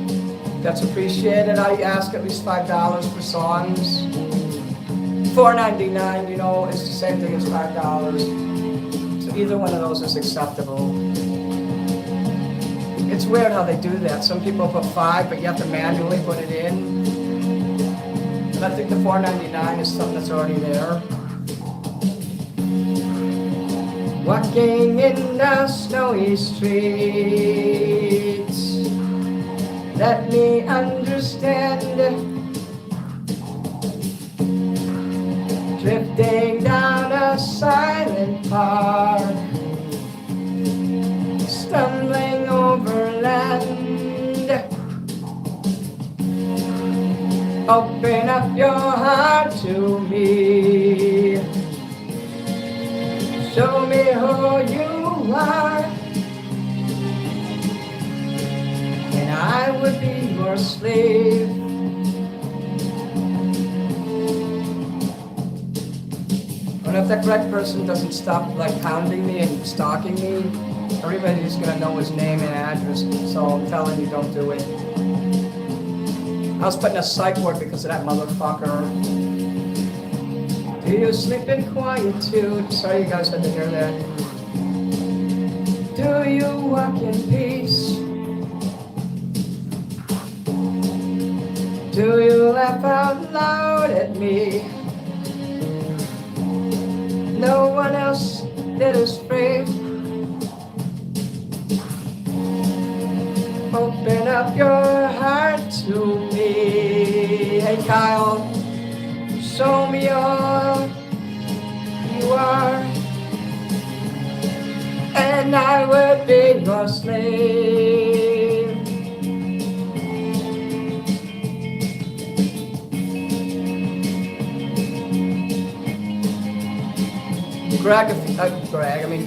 that's appreciated. I ask at least $5 for songs. $4.99, you know, it's the same thing as $5. So either one of those is acceptable. It's weird how they do that. Some people put 5, but you have to manually put it in. And I think the $4.99 is something that's already there. Walking in the snowy streets, let me understand. Drifting down a silent park, stumbling over land. Open up your heart to me. Show me who you are, and I would be your slave. But if that correct person doesn't stop like hounding me and stalking me, everybody's gonna know his name and address, so I'm telling you, don't do it. I was putting a psych ward because of that motherfucker. Do you sleep in quietude? Sorry you guys had to hear that. Do you walk in peace? Do you laugh out loud at me? No one else that is free. Open up your heart to me. Hey Kyle, show me all you are, and I would be your slave.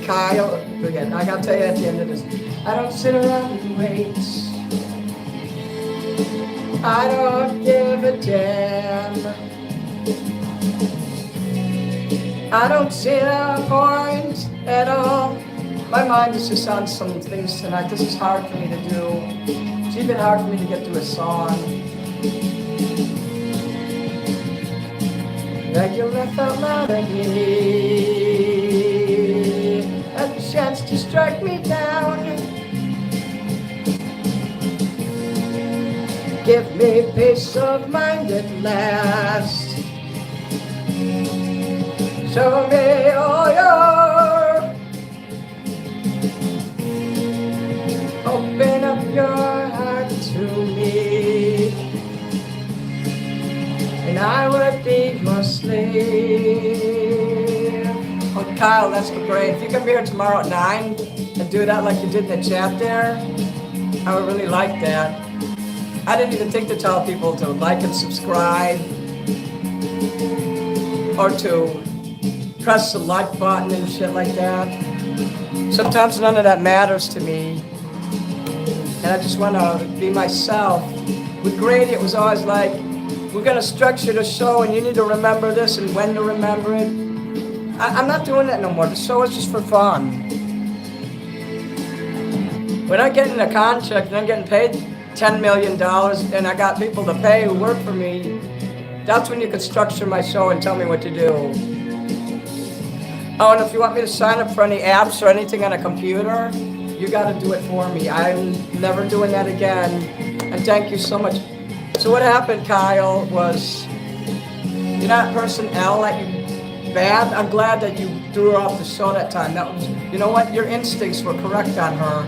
Kyle, again, I gotta tell you at the end of this, I don't sit around and wait. I don't give a damn. I don't see a point at all. My mind is just on some things tonight. This is hard for me to do. It's even hard for me to get through a song. That you left out loud at me. A chance to strike me down. Give me peace of mind at last. Show me all your. Open up your heart to me, and I would be your slave. Oh, Kyle, that's great. If you come here tomorrow at 9 and do that like you did in the chat there, I would really like that. I didn't even think to tell people to like and subscribe or to press the like button and shit like that. Sometimes none of that matters to me. And I just want to be myself. With Grady, it was always like, we're going to structure the show and you need to remember this and when to remember it. I'm not doing that no more. The show is just for fun. When I'm getting a contract and I'm getting paid $10 million and I got people to pay who work for me, that's when you can structure my show and tell me what to do. Oh, and if you want me to sign up for any apps or anything on a computer, you got to do it for me. I'm never doing that again. And thank you so much. So what happened, Kyle, was, you know that person L that you bad? I'm glad that you threw her off the show that time. That was, you know what? Your instincts were correct on her.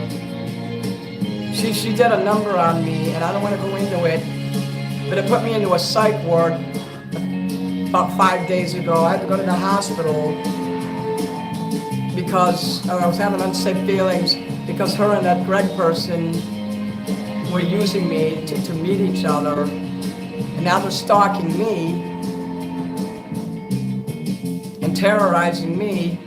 She did a number on me, and I don't want to go into it, but it put me into a psych ward about 5 days ago. I had to go to the hospital because I was having unsafe feelings because her and that Greg person were using me to meet each other, and now they're stalking me and terrorizing me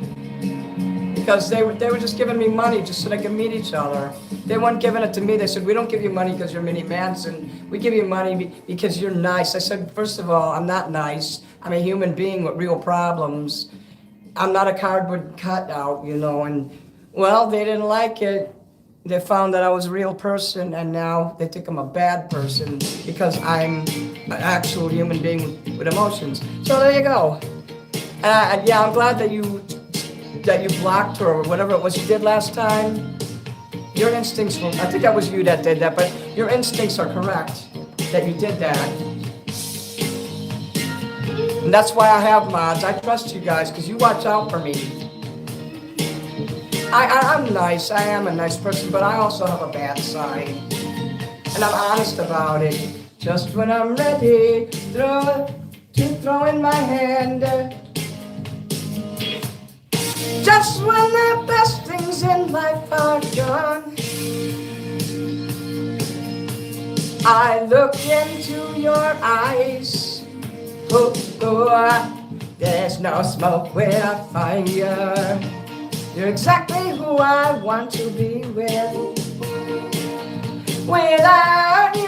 because they were just giving me money just so they could meet each other. They weren't giving it to me. They said, we don't give you money because you're Mini Manson. We give you money because you're nice. I said, first of all, I'm not nice. I'm a human being with real problems. I'm not a cardboard cutout, you know, and well, they didn't like it. They found that I was a real person, and now they think I'm a bad person because I'm an actual human being with emotions. So there you go. Yeah, I'm glad that you blocked her or whatever it was you did last time. Your instincts were, I think that was you that did that, but your instincts are correct that you did that. And that's why I have mods. I trust you guys because you watch out for me. I'm nice. I am a nice person, but I also have a bad side. And I'm honest about it. Just when I'm ready to throw in my hand. Just when the best things in life are gone, I look into your eyes. Oh, there's no smoke without fire. You're exactly who I want to be with. Without you,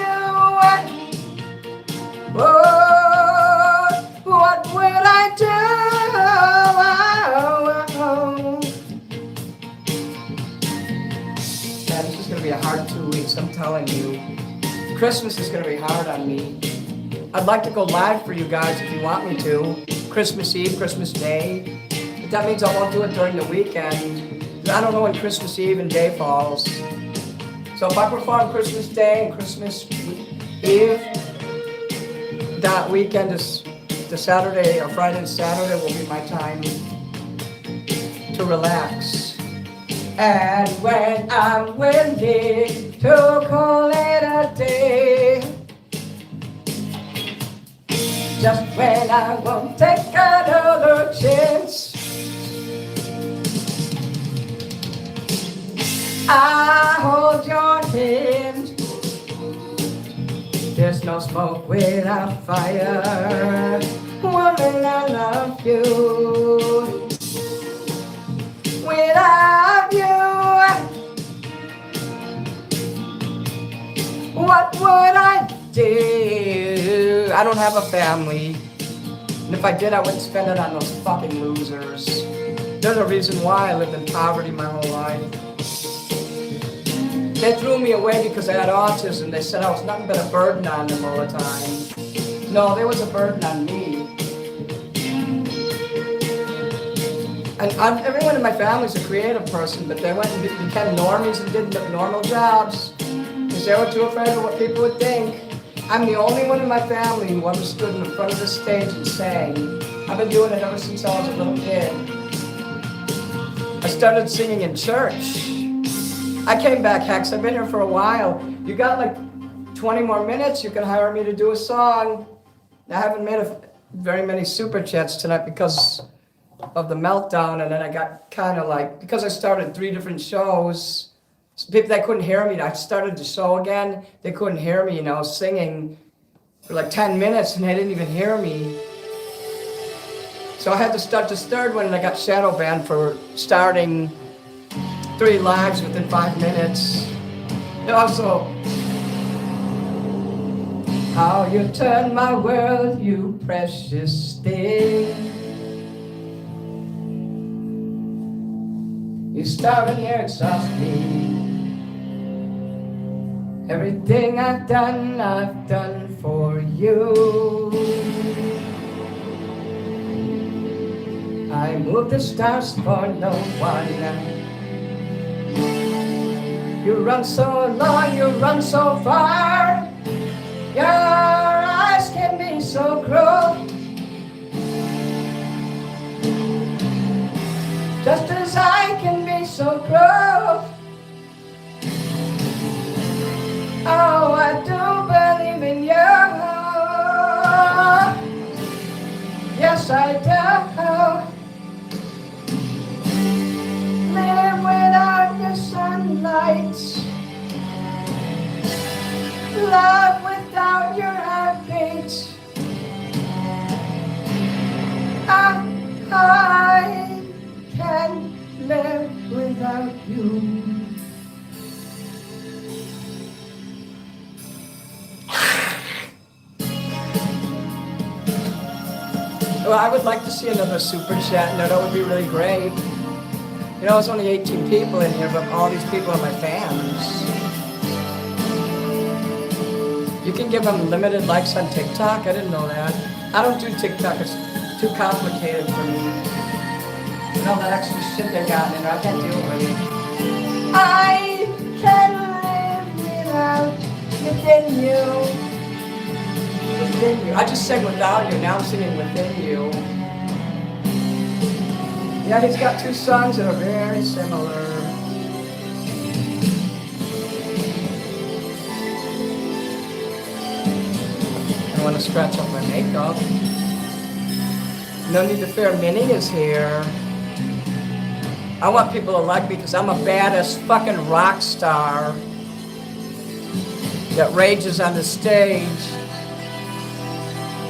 oh, what would I do? Man, this is gonna be a hard 2 weeks, I'm telling you. Christmas is gonna be hard on me. I'd like to go live for you guys if you want me to. Christmas Eve, Christmas Day. But that means I won't do it during the weekend. I don't know when Christmas Eve and day falls. So if I perform Christmas Day and Christmas Eve, that weekend is the Saturday or Friday and Saturday will be my time to relax. And when I'm ready to call it a day, just when I won't take another chance, I hold your hand. There's no smoke without fire. Woman, I love you. Without you, what would I do? I don't have a family. And if I did, I wouldn't spend it on those fucking losers. There's a reason why I lived in poverty my whole life. They threw me away because I had autism. They said I was nothing but a burden on them all the time. No, there was a burden on me. And everyone in my family is a creative person, but they went and became normies and did normal jobs because they were too afraid of what people would think. I'm the only one in my family who ever stood in the front of the stage and sang. I've been doing it ever since I was a little kid. I started singing in church. I came back, Hex. I've been here for a while. You got like 20 more minutes. You can hire me to do a song. I haven't made very many super chats tonight because of the meltdown, and then I got kind of like, because I started 3 different shows, people that couldn't hear me, I started the show again, they couldn't hear me, singing for like 10 minutes, and they didn't even hear me. So I had to start this 3rd one, and I got shadow banned for starting 3 lives within 5 minutes. And also, how you turn my world, you precious thing. You starve and you exhaust me. Everything I've done for you. I move the stars for no one. You run so long, you run so far. Your eyes can be so cruel. Just as I can be so cruel. Oh, I do believe in you. Yes, I do. Live without your sunlight. Love without your heartbeat. I can live Well, I would like to see another super chat. No, that would be really great. You know, it's only 18 people in here, but all these people are my fans. You can give them limited likes on TikTok. I didn't know that. I don't do TikTok. It's too complicated for me. You know, that extra shit they got in there, I can't deal with it. I can live without within you. Within you. I just sang without you, now I'm singing within you. Yeah, he's got two songs that are very similar. I want to scratch up my makeup. No need to fear, Minnie is here. I want people to like me because I'm a badass fucking rock star that rages on the stage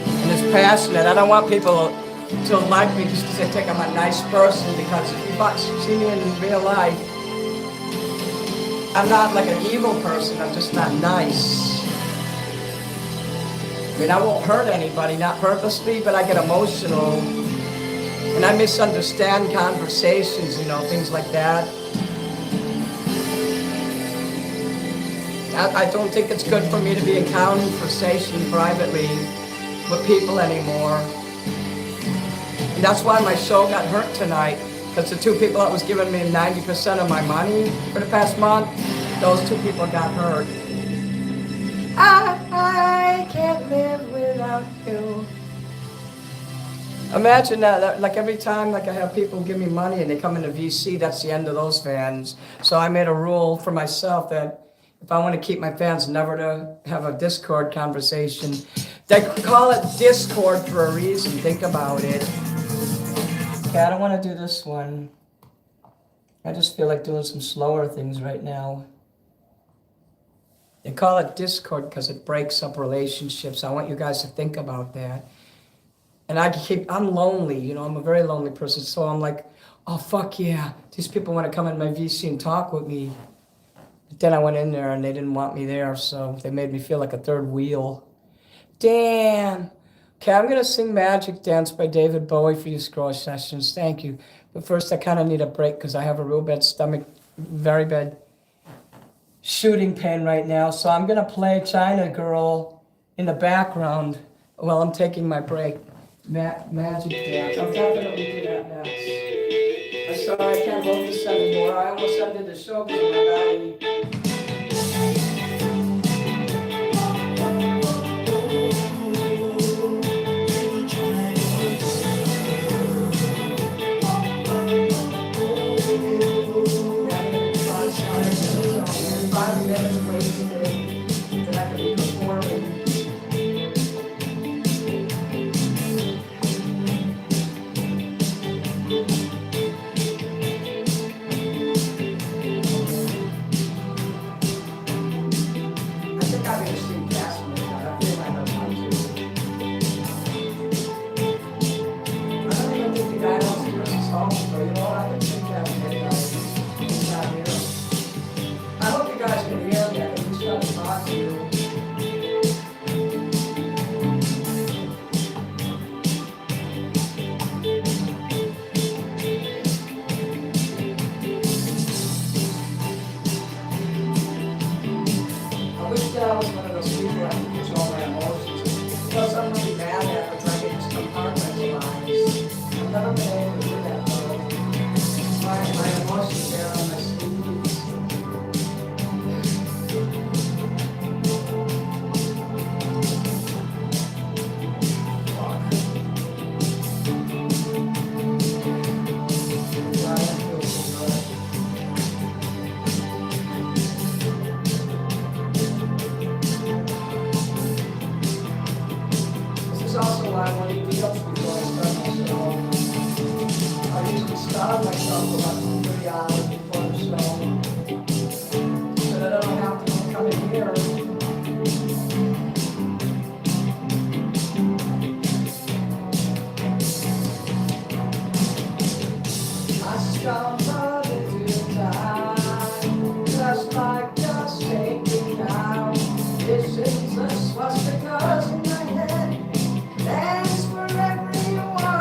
and is passionate. I don't want people to like me just because they think I'm a nice person, because if you see me in real life, I'm not like an evil person, I'm just not nice. I mean, I won't hurt anybody, not purposely, but I get emotional. And I misunderstand conversations, you know, things like that. I don't think it's good for me to be in conversation privately with people anymore. And that's why my show got hurt tonight, because the two people that was giving me 90% of my money for the past month, those two people got hurt. I can't live without you. Imagine that, like every time like I have people give me money and they come into VC, that's the end of those fans. So I made a rule for myself that if I want to keep my fans never to have a Discord conversation, they call it Discord for a reason, think about it. Okay, I don't want to do this one. I just feel like doing some slower things right now. They call it Discord because it breaks up relationships. I want you guys to think about that. And I'm lonely, you know, I'm a very lonely person. So I'm like, oh, fuck yeah. These people want to come in my VC and talk with me. But then I went in there and they didn't want me there. So they made me feel like a third wheel. Damn. Okay, I'm going to sing Magic Dance by David Bowie for you scroll sessions. Thank you. But first I kind of need a break because I have a real bad stomach, very bad shooting pain right now. So I'm going to play China Girl in the background while I'm taking my break. Magic Dance. I'll definitely do that next. I'm sorry I can't hold this anymore. I almost ended the show because of my body. This is a swastika in my head. Dance wherever you want.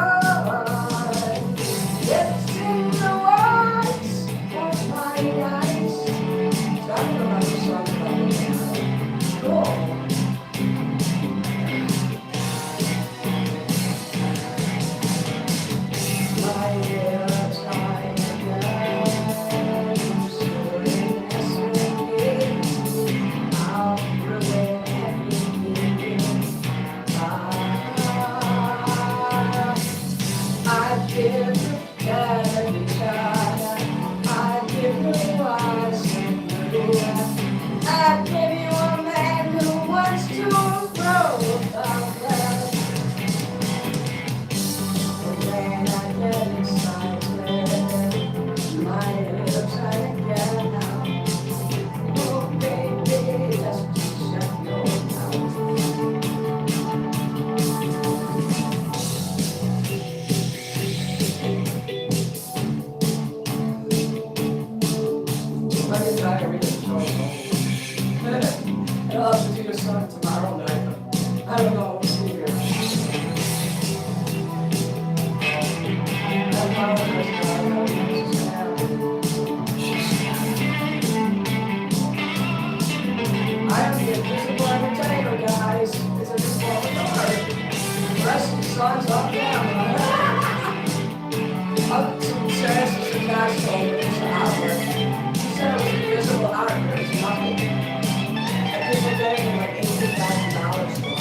people getting like $18,000 for it.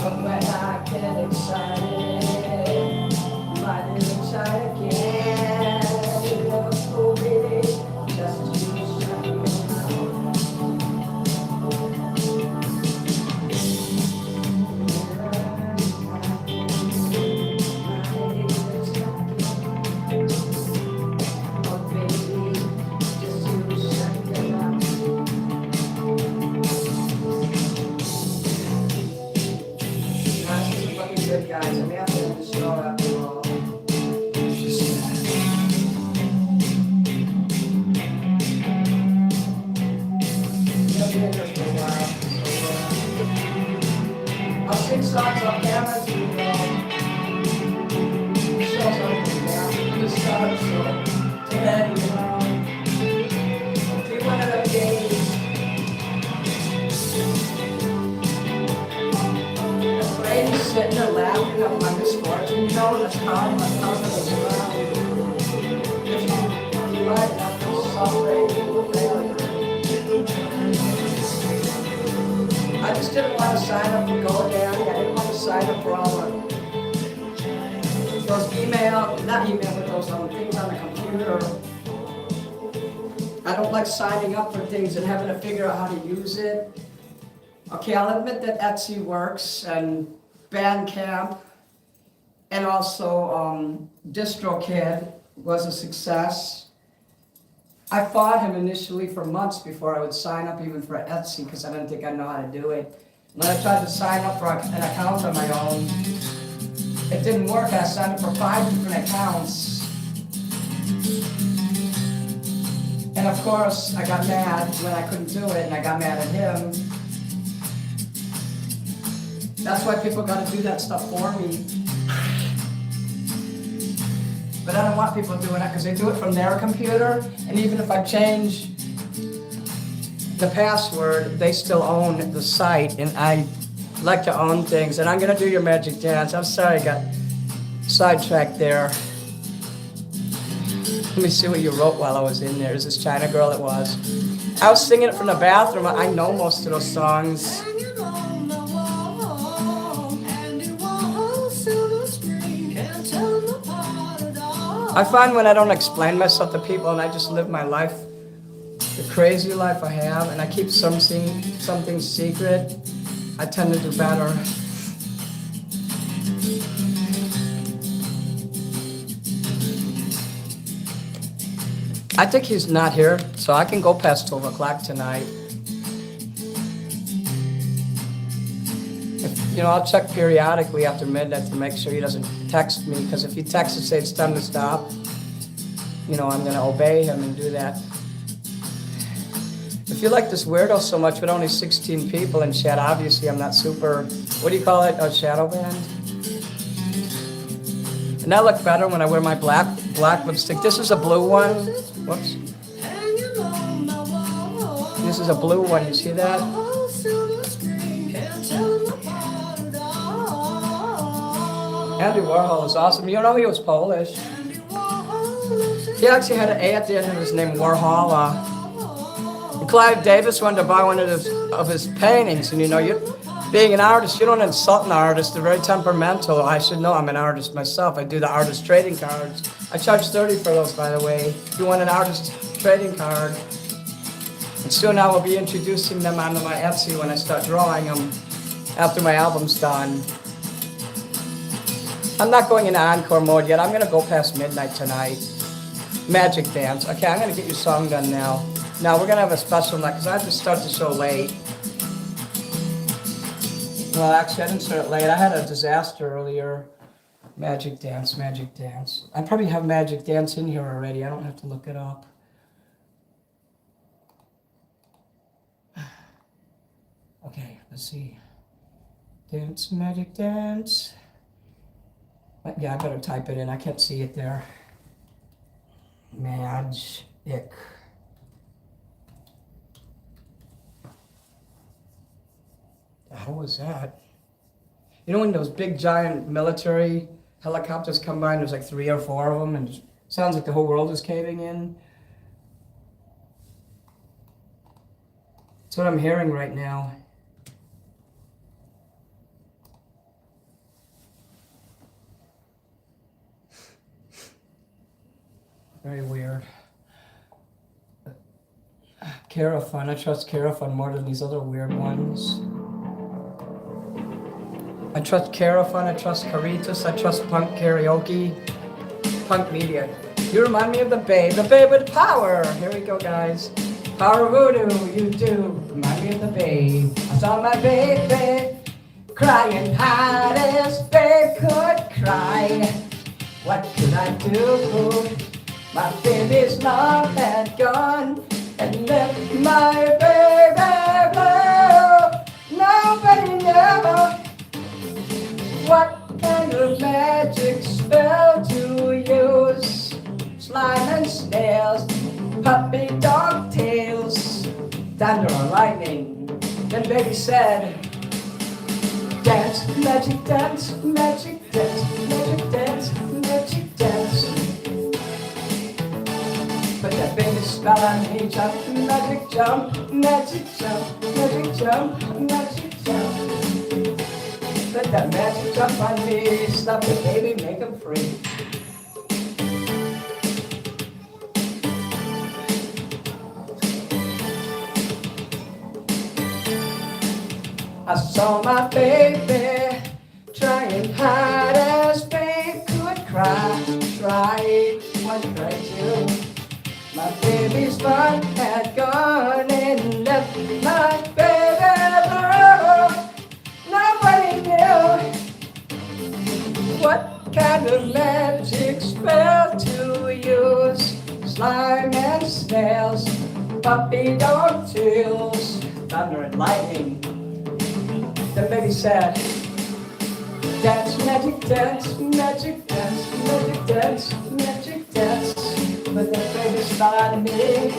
But when I get excited, my little child again, you never told me just to shut me down. Oh baby, just to shut me down. Guys, this is fucking good, guys. I may have to end the show after all. I'll sing songs on camera to show something down. Just start so then be one of those days. The lady's sitting there laughing at my misfortune, you know, that's how the world. You like that celebrating failure. I just didn't want to sign up for GoDaddy. I didn't want to sign up for all those not email, but those things on the computer. I don't like signing up for things and having to figure out how to use it. Okay, I'll admit that Etsy works and Bandcamp and also DistroKid was a success. I fought him initially for months before I would sign up even for Etsy because I didn't think I know how to do it. When I tried to sign up for an account on my own, it didn't work. I signed up for 5 different accounts. And of course, I got mad when I couldn't do it and I got mad at him. That's why people gotta do that stuff for me. But I don't want people doing that because they do it from their computer, and even if I change the password, they still own the site, and I like to own things. And I'm gonna do your magic dance. I'm sorry I got sidetracked there. Let me see what you wrote while I was in there. Is this China Girl? It was. I was singing it from the bathroom. I know most of those songs. I find when I don't explain myself to people and I just live my life, the crazy life I have, and I keep something secret, I tend to do better. I think he's not here, so I can go past 12 o'clock tonight. I'll check periodically after midnight to make sure he doesn't text me, because if he texts and says it's time to stop, I'm going to obey him and do that. If you like this weirdo so much with only 16 people in chat, obviously I'm not super, what do you call it, a shadow band? And I look better when I wear my black lipstick. This is a blue one. Whoops. This is a blue one, you see that? Andy Warhol is awesome. You know he was Polish. He actually had an A at the end of his name, Warhol. Clive Davis wanted to buy one of his paintings, and being an artist, you don't insult an artist. They're very temperamental. I should know I'm an artist myself. I do the artist trading cards. I charge $30 for those, by the way. If you want an artist trading card. And soon I will be introducing them onto my Etsy when I start drawing them after my album's done. I'm not going into encore mode yet. I'm going to go past midnight tonight. Magic dance. Okay, I'm going to get your song done now. Now, we're going to have a special night because I have to start the show late. Well, actually, I didn't start it late. I had a disaster earlier. Magic dance, magic dance. I probably have magic dance in here already. I don't have to look it up. Okay, let's see. Dance, magic dance. Yeah, I better type it in. I can't see it there. Magic. How was that? When those big giant military helicopters come by and there's like 3 or 4 of them and it sounds like the whole world is caving in? That's what I'm hearing right now. Very weird. Carafun, I trust Carafun more than these other weird ones. I trust Carafun, I trust Caritas, I trust Punk Karaoke, Punk Media. You remind me of the babe with power. Here we go, guys. Power voodoo, you do remind me of the babe. I saw my baby crying hard as babe could cry. What could I do? My baby's love had gone and left my baby blue. Nobody knows what kind of magic spell to use. Slime and snails, puppy dog tails, thunder or lightning. Then baby said, dance, magic dance, magic dance, magic dance, magic dance. Put that baby spell on me, jump, magic jump, magic jump, magic jump, magic jump. Put that magic jump on me, stop the baby, make him free. I saw my baby trying hard as babe could cry. Tried, what could I do? My baby's fun had gone and left my baby blue. Nobody knew what kind of magic spell to use. Slime and snails, puppy dog tails, thunder and lightning. The baby said, dance, magic dance, magic dance, magic dance, magic dance. But the baby started me,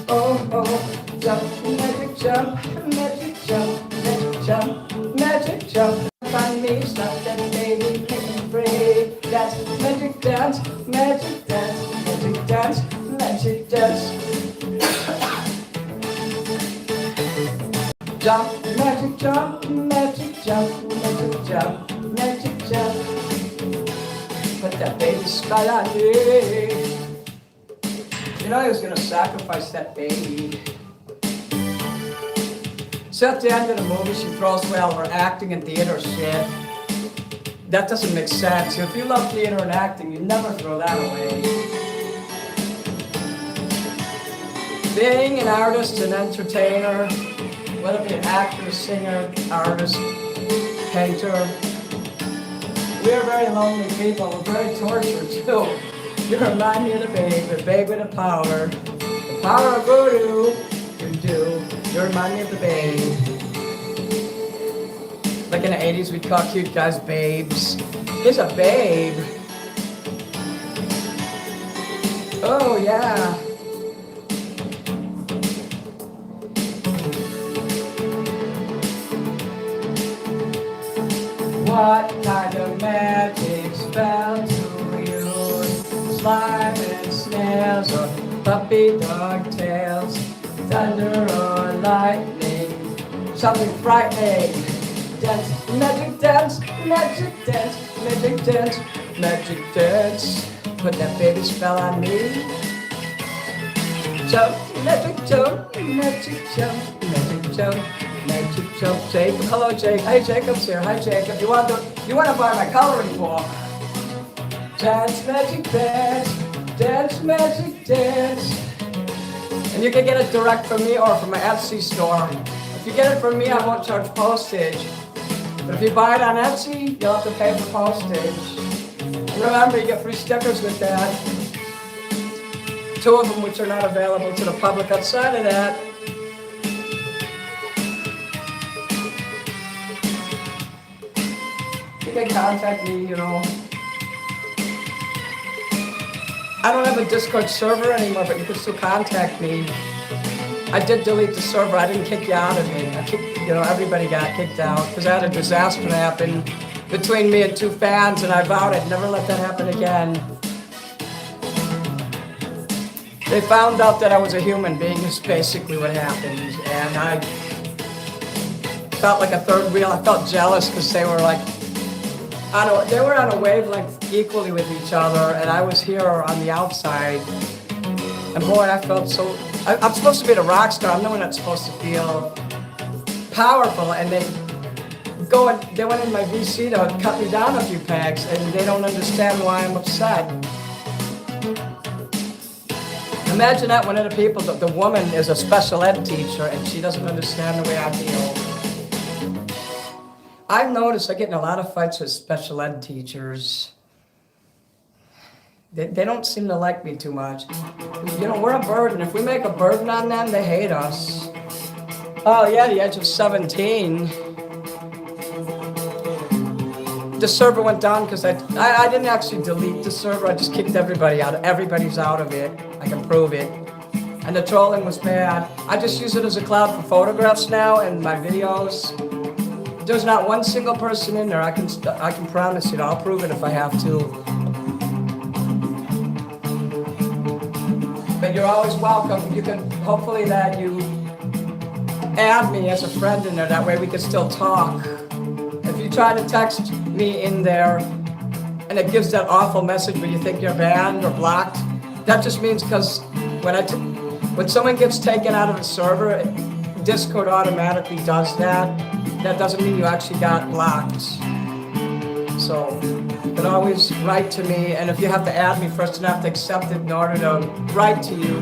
oh, oh, jump, magic jump, magic jump, magic jump, magic jump. Find me, stop that baby, make him free. Dance, magic dance, magic dance, magic dance, magic dance. Jump, magic jump, magic jump, magic jump, magic jump. Put that baby spell on me. You know he was gonna sacrifice that baby. So at the end of the movie, she throws away all her acting and theater shit. That doesn't make sense. If you love theater and acting, you never throw that away. Being an artist and entertainer, whether it be an actor, singer, artist, painter, we are very lonely people. We're very tortured too. You remind me of the babe with the power of voodoo. You do. You remind me of the babe. Like in the 80s, we'd call cute guys babes. He's a babe. Oh yeah. What kind of magic spell to use? Slime and snails or puppy dog tails, thunder or lightning, something frightening. Dance, magic dance, magic dance, magic dance, magic dance. Put that baby spell on me. Jump, magic jump, magic jump, magic jump. Magic jump, Jacob. Hello, Jacob. Hey, Jacob's here. Hi, Jacob. You want to buy my coloring book? Dance, magic dance, dance, magic dance. And you can get it direct from me or from my Etsy store. If you get it from me, I won't charge postage. But if you buy it on Etsy, you'll have to pay for postage. And remember, you get free stickers with that. 2 of them which are not available to the public outside of that. You can contact me, you know. I don't have a Discord server anymore, but you can still contact me. I did delete the server. I didn't kick you out of it. Everybody got kicked out because I had a disaster happen between me and 2 fans, and I vowed I'd never let that happen again. They found out that I was a human being is basically what happened. And I felt like a third wheel. I felt jealous because they were like, they were on a wavelength equally with each other, and I was here on the outside. And boy, I felt so, I'm supposed to be the rock star. I'm the one that's supposed to feel powerful, and they went in my VC to cut me down a few pegs, and they don't understand why I'm upset. Imagine that one of the people, the woman is a special ed teacher, and she doesn't understand the way I feel. I've noticed I get in a lot of fights with special ed teachers. They don't seem to like me too much. You know, we're a burden. If we make a burden on them, they hate us. Oh yeah, the age of 17. The server went down because I didn't actually delete the server. I just kicked everybody out. Everybody's out of it. I can prove it. And the trolling was bad. I just use it as a cloud for photographs now and my videos. There's not one single person in there. I can promise you. I'll prove it if I have to. But you're always welcome. You can, hopefully that you add me as a friend in there. That way we can still talk. If you try to text me in there and it gives that awful message where you think you're banned or blocked, that just means because when someone gets taken out of the server, Discord automatically does that. That doesn't mean you actually got blocked. So you can always write to me, and if you have to add me first, you have to accept it in order to write to you.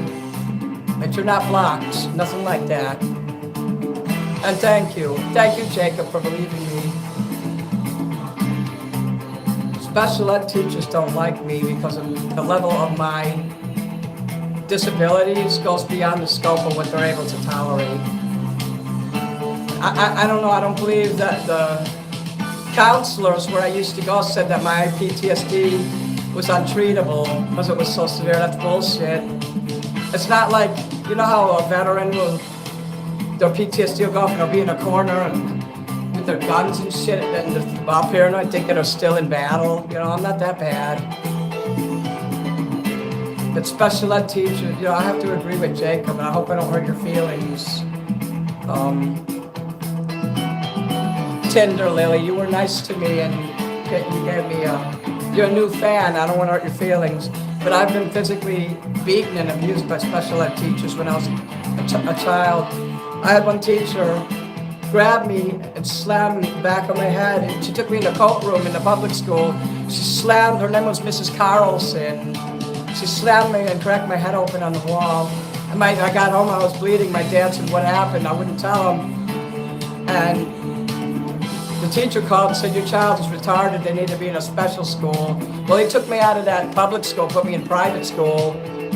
But you're not blocked, nothing like that. And thank you, Jacob, for believing me. Special ed teachers don't like me because of the level of my disabilities goes beyond the scope of what they're able to tolerate. I don't know, I don't believe that the counselors where I used to go said that my PTSD was untreatable because it was so severe. That's bullshit. It's not like, you know how a veteran will, their PTSD will go off and they'll be in a corner and with their guns and shit and they're all paranoid thinking they're still in battle. You know, I'm not that bad. But special ed teachers, you know, I have to agree with Jacob, and I hope I don't hurt your feelings. Tinder Lily, you were nice to me and you gave me you're a new fan. I don't want to hurt your feelings, but I've been physically beaten and abused by special ed teachers when I was a child. I had one teacher grab me and slam the back of my head, and she took me in the coat room in the public school. She slammed, her name was Mrs. Carlson. She slammed me and cracked my head open on the wall. And I got home, I was bleeding. My dad said, what happened? I wouldn't tell him. And the teacher called and said, your child is retarded, they need to be in a special school. Well, he took me out of that public school, put me in private school,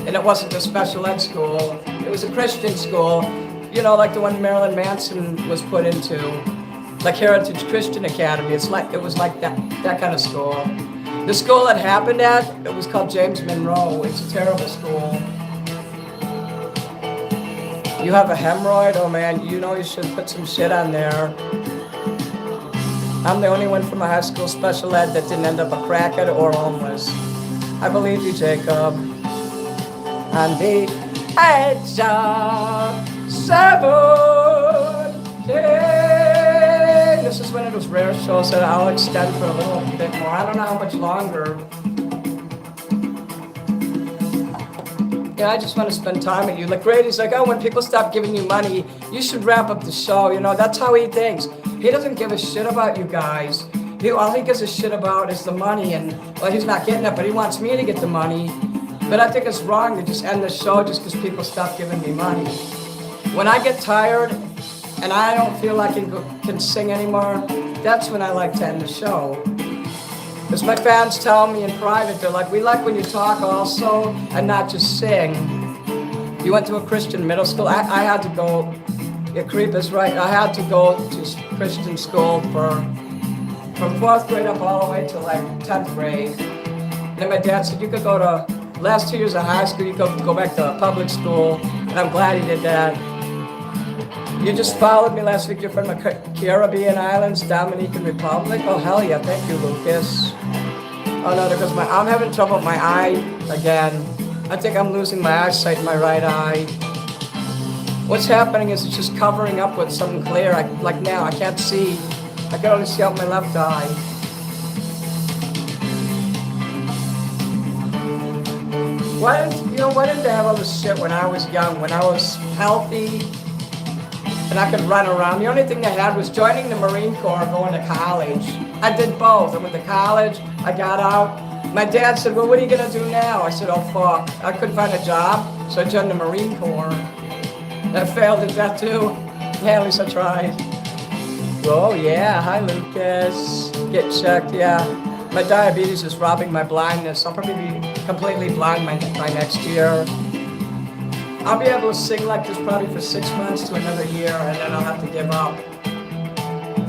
and it wasn't a special ed school. It was a Christian school, you know, like the one Marilyn Manson was put into, like Heritage Christian Academy. It was like that kind of school. The school that happened at, it was called James Monroe. It's a terrible school. You have a hemorrhoid? Oh man, you know you should put some shit on there. I'm the only one from my high school special ed that didn't end up a crackhead or homeless. I believe you, Jacob. On the edge of 17. This is one of those rare shows that I'll extend for a little bit more. I don't know how much longer. Yeah, I just want to spend time with you. Like Grady's like, oh, when people stop giving you money, you should wrap up the show. You know, that's how he thinks. He doesn't give a shit about you guys. All he gives a shit about is the money, and well, he's not getting it, but he wants me to get the money. But I think it's wrong to just end the show just because people stop giving me money. When I get tired and I don't feel like I can sing anymore, that's when I like to end the show. Because my fans tell me in private, they're like, we like when you talk also and not just sing. You went to a Christian middle school? I had to go, your creep is right, I had to go to Christian school from 4th grade up all the way to like 10th grade. And then my dad said, you could go to last 2 years of high school, you could go back to public school, and I'm glad he did that. You just followed me last week. You're from the Caribbean Islands, Dominican Republic. Oh, hell yeah. Thank you, Lucas. Oh, no, there goes I'm having trouble with my eye again. I think I'm losing my eyesight in my right eye. What's happening is it's just covering up with something clear. Like now, I can't see. I can only see out my left eye. Why didn't they have all this shit when I was young, when I was healthy, and I could run around? The only thing they had was joining the Marine Corps, going to college. I did both. I went to college, I got out. My dad said, well, what are you gonna do now? I said, oh, fuck. I couldn't find a job, so I joined the Marine Corps. I failed at that too. Yeah, at least I tried. Oh yeah, hi Lucas. Get checked, yeah. My diabetes is robbing my blindness. I'll probably be completely blind by next year. I'll be able to sing like this probably for 6 months to another year, and then I'll have to give up.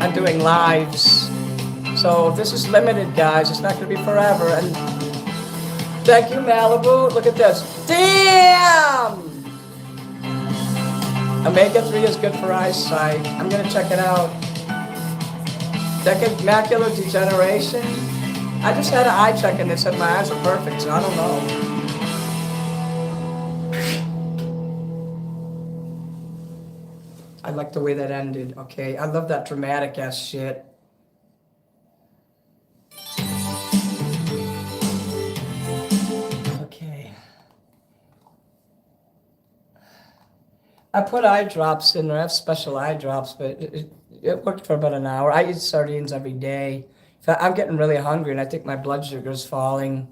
I'm doing lives. So this is limited, guys. It's not gonna be forever. And thank you, Malibu. Look at this. Damn! Omega-3 is good for eyesight. I'm gonna check it out. Second, macular degeneration. I just had an eye check and they said my eyes are perfect, so I don't know. I like the way that ended, okay? I love that dramatic ass shit. Okay. I put eye drops in there. I have special eye drops, but it worked for about an hour. I eat sardines every day. I'm getting really hungry, and I think my blood sugar is falling.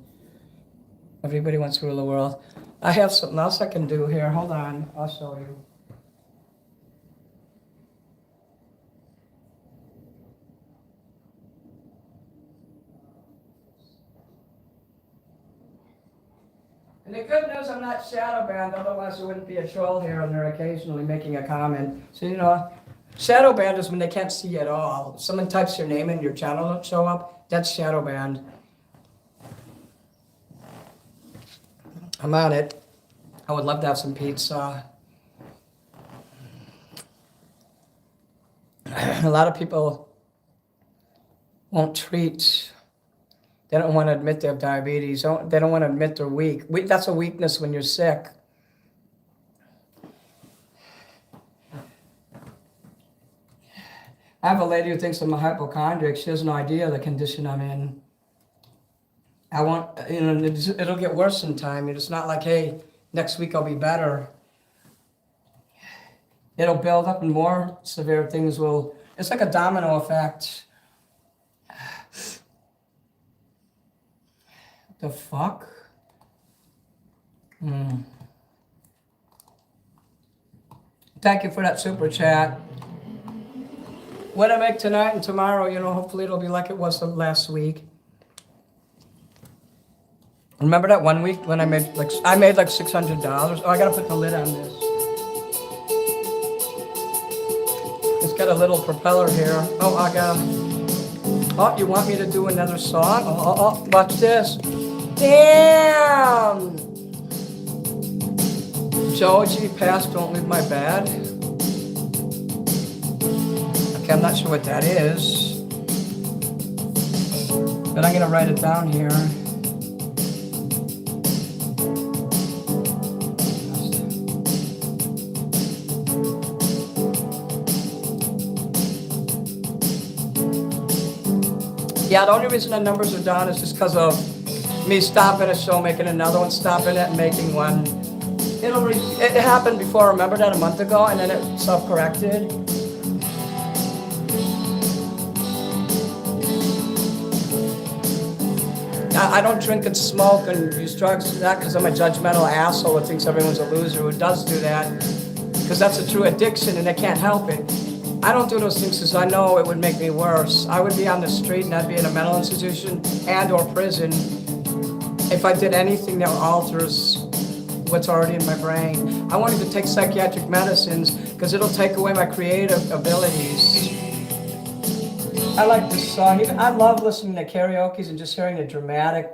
Everybody wants to rule the world. I have something else I can do here. Hold on. I'll show you. And the good news, I'm not shadow banned, otherwise there wouldn't be a troll here and they're occasionally making a comment. So, you know, shadow banned is when they can't see you at all. If someone types your name in, your channel don't show up, that's shadow banned. I'm on it. I would love to have some pizza. A lot of people won't treat. They don't want to admit they have diabetes. They don't want to admit they're weak. That's a weakness when you're sick. I have a lady who thinks I'm a hypochondriac. She has no idea the condition I'm in. It'll get worse in time. It's not like, hey, next week I'll be better. It'll build up and more severe things will. It's like a domino effect. The fuck? Thank you for that super chat. What I make tonight and tomorrow, hopefully it'll be like it was last week. Remember that one week when I made like $600? Oh, I gotta put the lid on this. It's got a little propeller here. Oh, you want me to do another song? Oh, watch this. Damn! Joji passed, don't leave my bed. Okay, I'm not sure what that is. But I'm gonna write it down here. Yeah, the only reason the numbers are down is just because of me stopping a show, making another one, stopping it, and making one. It happened before, remember that, a month ago, and then it self-corrected. I don't drink and smoke and use drugs, not because I'm a judgmental asshole who thinks everyone's a loser who does do that, because that's a true addiction and they can't help it. I don't do those things because I know it would make me worse. I would be on the street and I'd be in a mental institution and or prison if I did anything that alters what's already in my brain. I wanted to take psychiatric medicines because it'll take away my creative abilities. I like this song. I love listening to karaoke and just hearing the dramatic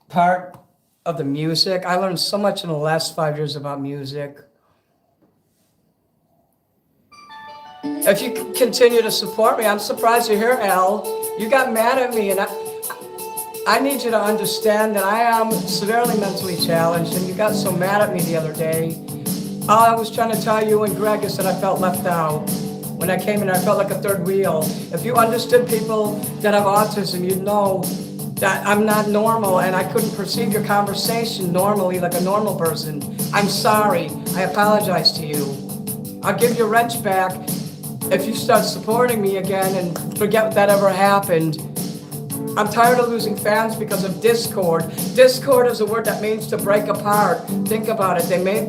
part of the music. I learned so much in the last 5 years about music. If you continue to support me, I'm surprised you're here, Al. You got mad at me, and I need you to understand that I am severely mentally challenged, and you got so mad at me the other day. All I was trying to tell you and Greg is that I felt left out. When I came in, I felt like a third wheel. If you understood people that have autism, you'd know that I'm not normal and I couldn't perceive your conversation normally like a normal person. I'm sorry. I apologize to you. I'll give your wrench back if you start supporting me again and forget that ever happened. I'm tired of losing fans because of discord. Discord is a word that means to break apart. Think about it. They made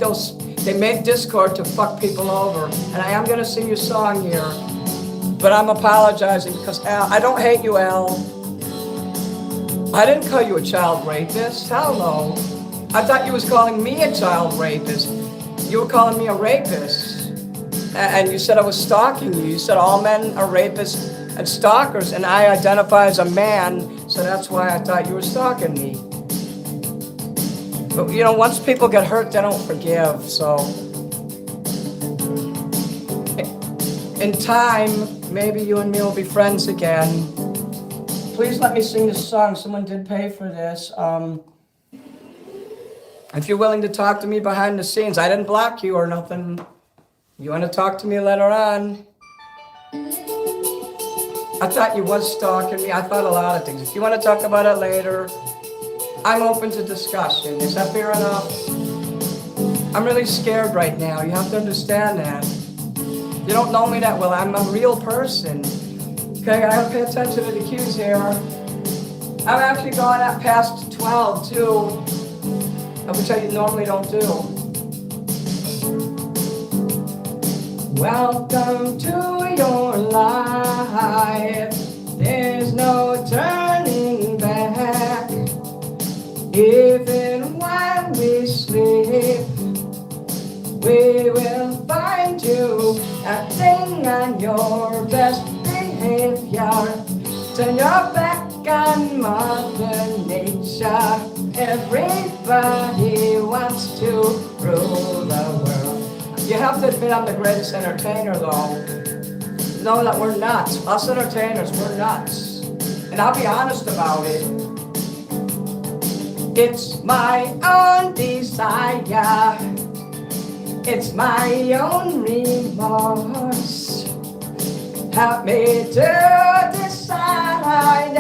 discord to fuck people over. And I am gonna sing your song here, but I'm apologizing because Al, I don't hate you, Al. I didn't call you a child rapist. Hell no. I thought you was calling me a child rapist. You were calling me a rapist. And you said I was stalking you. You said all men are rapists and stalkers, and I identify as a man, so that's why I thought you were stalking me. But you know, once people get hurt, they don't forgive, so. In time, maybe you and me will be friends again. Please let me sing this song. Someone did pay for this. If you're willing to talk to me behind the scenes, I didn't block you or nothing. You want to talk to me later on? I thought you was stalking me. I thought a lot of things. If you want to talk about it later, I'm open to discussion. Is that fair enough? I'm really scared right now. You have to understand that. You don't know me that well. I'm a real person. Okay, I have to pay attention to the cues here. I'm actually going at past 12 too, which I normally don't do. Welcome to your life. There's no turning back. Even while we sleep, we will find you acting on your best behavior. Turn your back on Mother Nature. Everybody wants to rule the world. You have to admit I'm the greatest entertainer, though. Know that we're nuts. Us entertainers, we're nuts. And I'll be honest about it. It's my own desire. It's my own remorse. Help me to decide.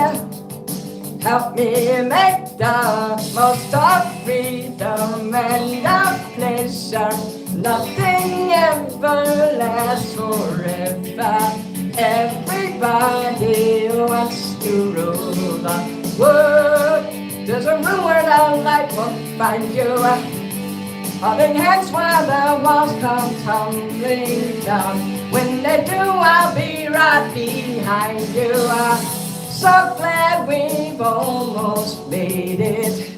Help me make the most of freedom and of pleasure. Nothing ever lasts forever. Everybody wants to rule the world. There's a rumor that light won't find you. Holding hands while the walls come tumbling down. When they do, I'll be right behind you. So glad we've almost made it.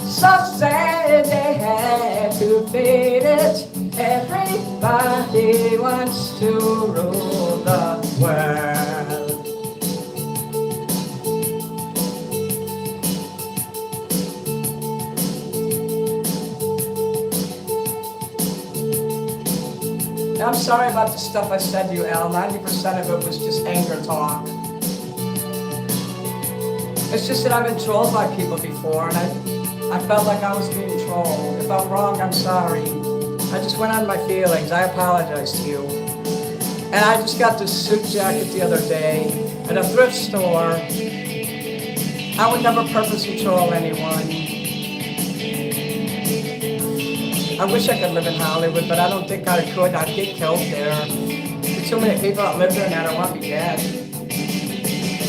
So sad they had to fade it. Everybody wants to rule the world. I'm sorry about the stuff I said to you, Al. 90% of it was just anger talk. It's just that I've been trolled by people before, and I felt like I was being trolled. If I'm wrong, I'm sorry. I just went on my feelings. I apologize to you. And I just got this suit jacket the other day at a thrift store. I would never purposely troll anyone. I wish I could live in Hollywood, but I don't think I could. I'd get killed there. There's too many people that live there and I don't want to be dead.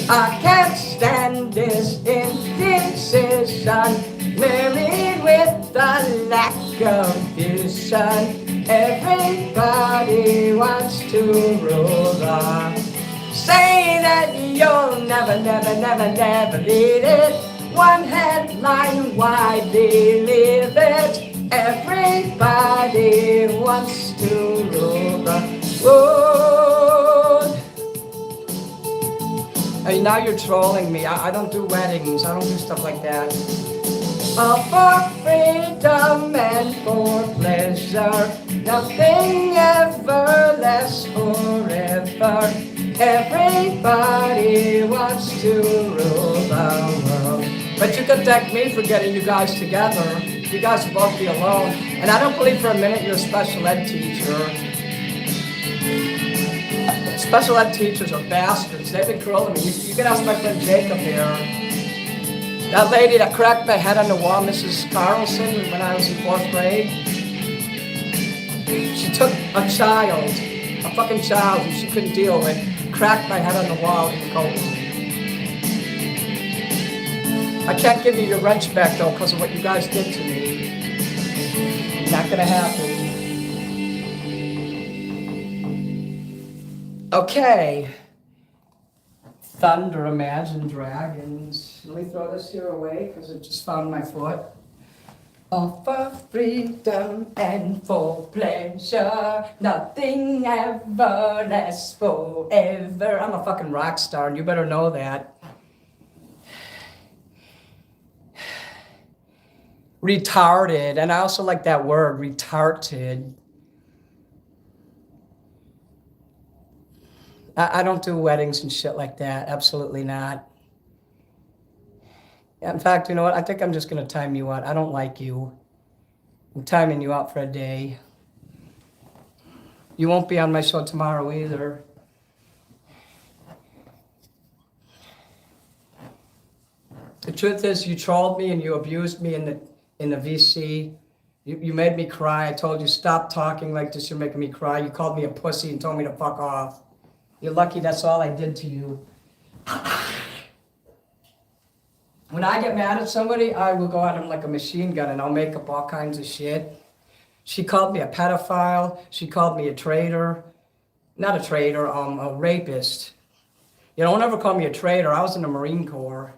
I can't stand this indecision, married with a lack of vision. Everybody wants to rule the. Say that you'll never lead it. One headline, why believe it? Everybody wants to rule the world. Hey, now you're trolling me. I don't do weddings. I don't do stuff like that. All for freedom and for pleasure. Nothing ever lasts forever. Everybody wants to rule the world. But you can thank me for getting you guys together. You guys will both be alone. And I don't believe for a minute you're a special ed teacher. Special ed teachers are bastards. They've been cruel to me. You can ask my friend Jacob here. That lady that cracked my head on the wall, Mrs. Carlson, when I was in 4th grade. She took a child, a fucking child who she couldn't deal with, cracked my head on the wall in the coat room. I can't give you your wrench back though because of what you guys did to me. Not gonna happen. Okay. Thunder, Imagine Dragons. Let me throw this here away because it just found my foot. All for freedom and for pleasure, nothing ever lasts forever. I'm a fucking rock star and you better know that. Retarded, and I also like that word, retarded. I don't do weddings and shit like that, absolutely not. In fact, you know what, I think I'm just gonna time you out. I don't like you. I'm timing you out for a day. You won't be on my show tomorrow either. The truth is, you trolled me and you abused me in the VC. You made me cry. I told you, stop talking like this, you're making me cry. You called me a pussy and told me to fuck off. You're lucky that's all I did to you. When I get mad at somebody, I will go at them like a machine gun and I'll make up all kinds of shit. She called me a pedophile. She called me a traitor. Not a traitor, a rapist. You don't ever call me a traitor. I was in the Marine Corps.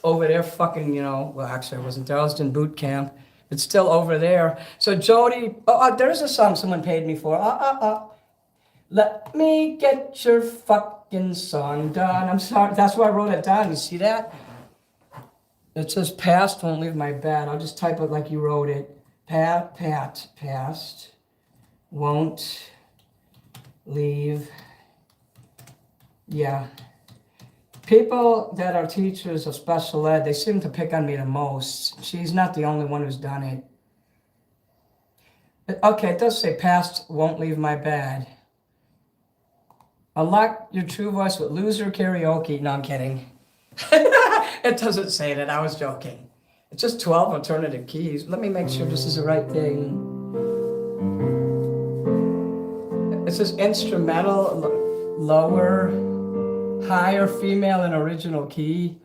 Over there fucking, well, actually I wasn't there. I was in boot camp. It's still over there. So Jody, there's a song someone paid me for. Let me get your fucking song done. I'm sorry, that's why I wrote it down. You see that? It says past won't leave my bed. I'll just type it like you wrote it. Past won't leave. Yeah. People that are teachers of special ed, they seem to pick on me the most. She's not the only one who's done it. But, okay, it does say past won't leave my bed. Unlock your true voice with loser karaoke. No, I'm kidding. It doesn't say that. I was joking. It's just 12 alternative keys. Let me make sure this is the right thing. It says instrumental, lower, higher, female, and original key.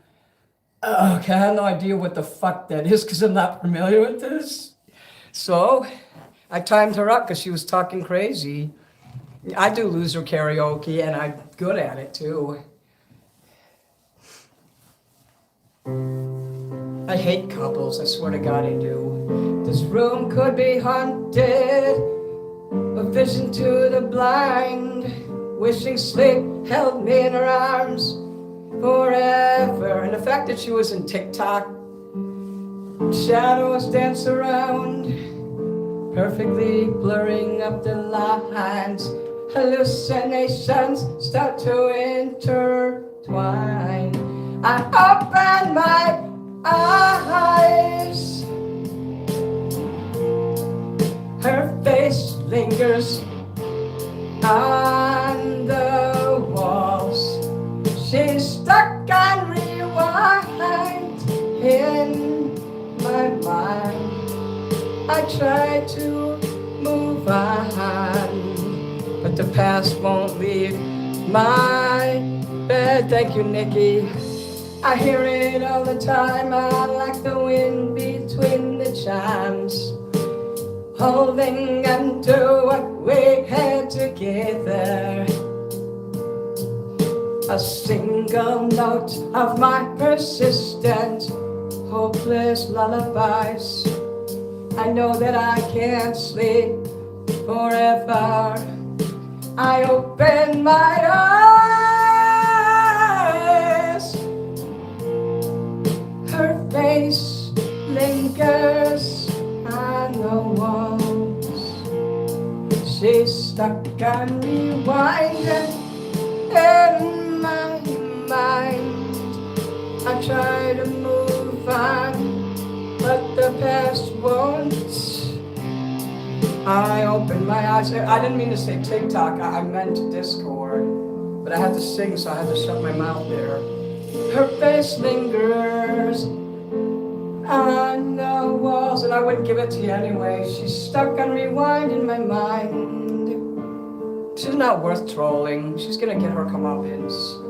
Okay, I have no idea what the fuck that is because I'm not familiar with this. So I timed her up because she was talking crazy. I do loser karaoke and I'm good at it too. I hate couples, I swear to God I do. This room could be haunted, a vision to the blind, wishing sleep held me in her arms forever. And the fact that she was in TikTok, shadows dance around, perfectly blurring up the lines. Hallucinations start to intertwine. I open my eyes. Her face lingers on the walls. She's stuck on rewind in my mind. I try to move on, but the past won't leave my bed. Thank you, Nikki. I hear it all the time. I like the wind between the chimes, holding on to what we had together. A single note of my persistent, hopeless lullabies. I know that I can't sleep forever. I open my eyes. Her face lingers on the walls. She's stuck on rewind in my mind. I try to move on, but the past won't. I open my eyes. I didn't mean to say TikTok. I meant Discord. But I had to sing, so I had to shut my mouth there. Her face lingers on the walls, and I wouldn't give it to you anyway. She's stuck on rewind in my mind. She's not worth trolling. She's gonna get her comeuppance.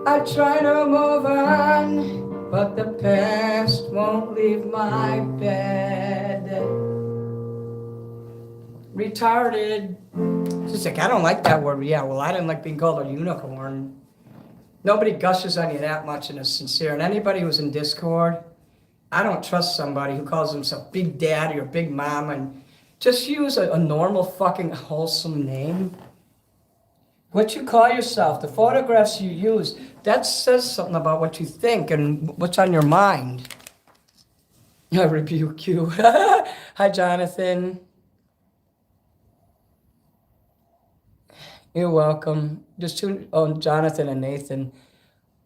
I try to move on, but the past won't leave my bed. Retarded. She's like, I don't like that word. Yeah, well, I didn't like being called a unicorn. Nobody gushes on you that much and is sincere. And anybody who's in Discord, I don't trust somebody who calls himself Big Daddy or Big Mama and just use a normal fucking wholesome name. What you call yourself, the photographs you use, that says something about what you think and what's on your mind. I rebuke you. Hi, Jonathan. You're welcome. Just Jonathan and Nathan.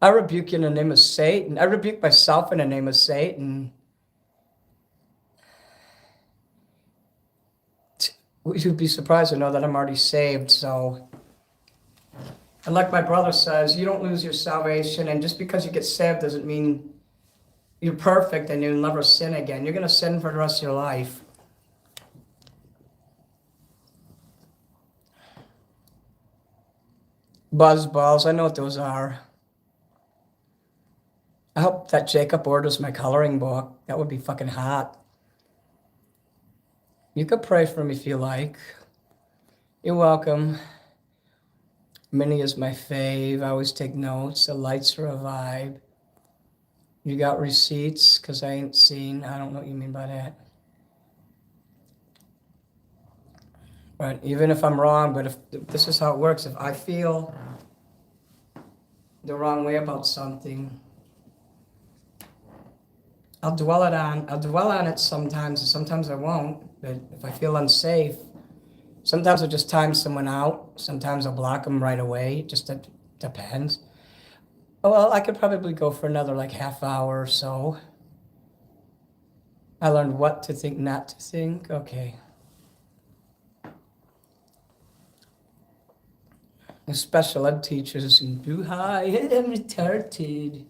I rebuke you in the name of Satan. I rebuke myself in the name of Satan. You'd be surprised to know that I'm already saved, so. And like my brother says, you don't lose your salvation, and just because you get saved doesn't mean you're perfect and you'll never sin again. You're going to sin for the rest of your life. Buzz balls, I know what those are. I hope that Jacob orders my coloring book. That would be fucking hot. You could pray for me if you like. You're welcome. Minnie is my fave. I always take notes. The lights are a vibe. You got receipts? Because I ain't seen. I don't know what you mean by that. Right, even if I'm wrong, but if this is how it works, if I feel the wrong way about something, I'll dwell on it sometimes, and sometimes I won't. But if I feel unsafe, sometimes I'll just time someone out. Sometimes I'll block them right away. It just depends. Well, I could probably go for another like half hour or so. I learned what to think, not to think. Okay. The special ed teachers and hi, I'm retarded.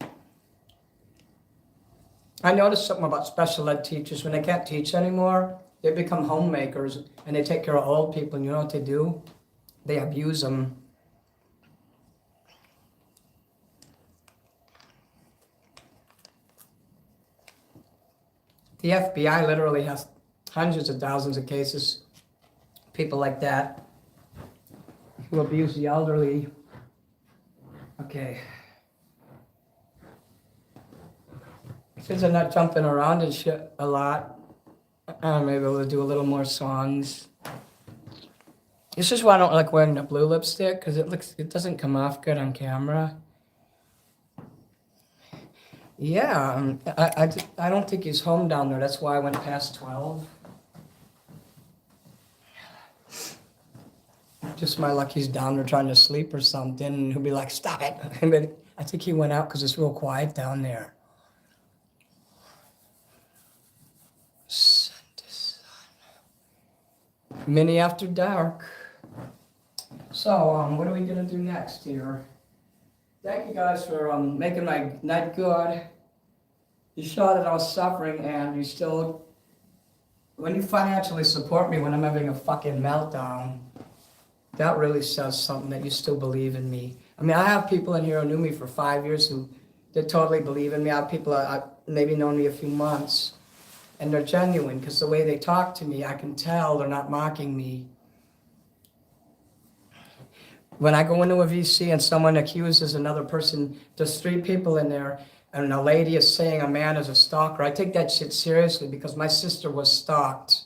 I noticed something about special ed teachers. When they can't teach anymore, they become homemakers and they take care of old people. And you know what they do? They abuse them. The FBI literally has hundreds of thousands of cases, people like that, who abuse the elderly. Okay. Since I'm not jumping around and shit a lot, I'm able to do a little more songs. This is why I don't like wearing the blue lipstick, because it doesn't come off good on camera. Yeah, I don't think he's home down there. That's why I went past 12. Just my luck he's down there trying to sleep or something, and he'll be like, stop it. But I think he went out because it's real quiet down there. Sun to sun. Mini after dark. So, what are we going to do next here? Thank you guys for making my night good. You saw that I was suffering, and you still, when you financially support me when I'm having a fucking meltdown, that really says something that you still believe in me. I mean, I have people in here who knew me for 5 years who they totally believe in me. I have people I maybe known me a few months, and they're genuine because the way they talk to me, I can tell they're not mocking me. When I go into a VC and someone accuses another person, there's 3 people in there, and a lady is saying a man is a stalker, I take that shit seriously because my sister was stalked.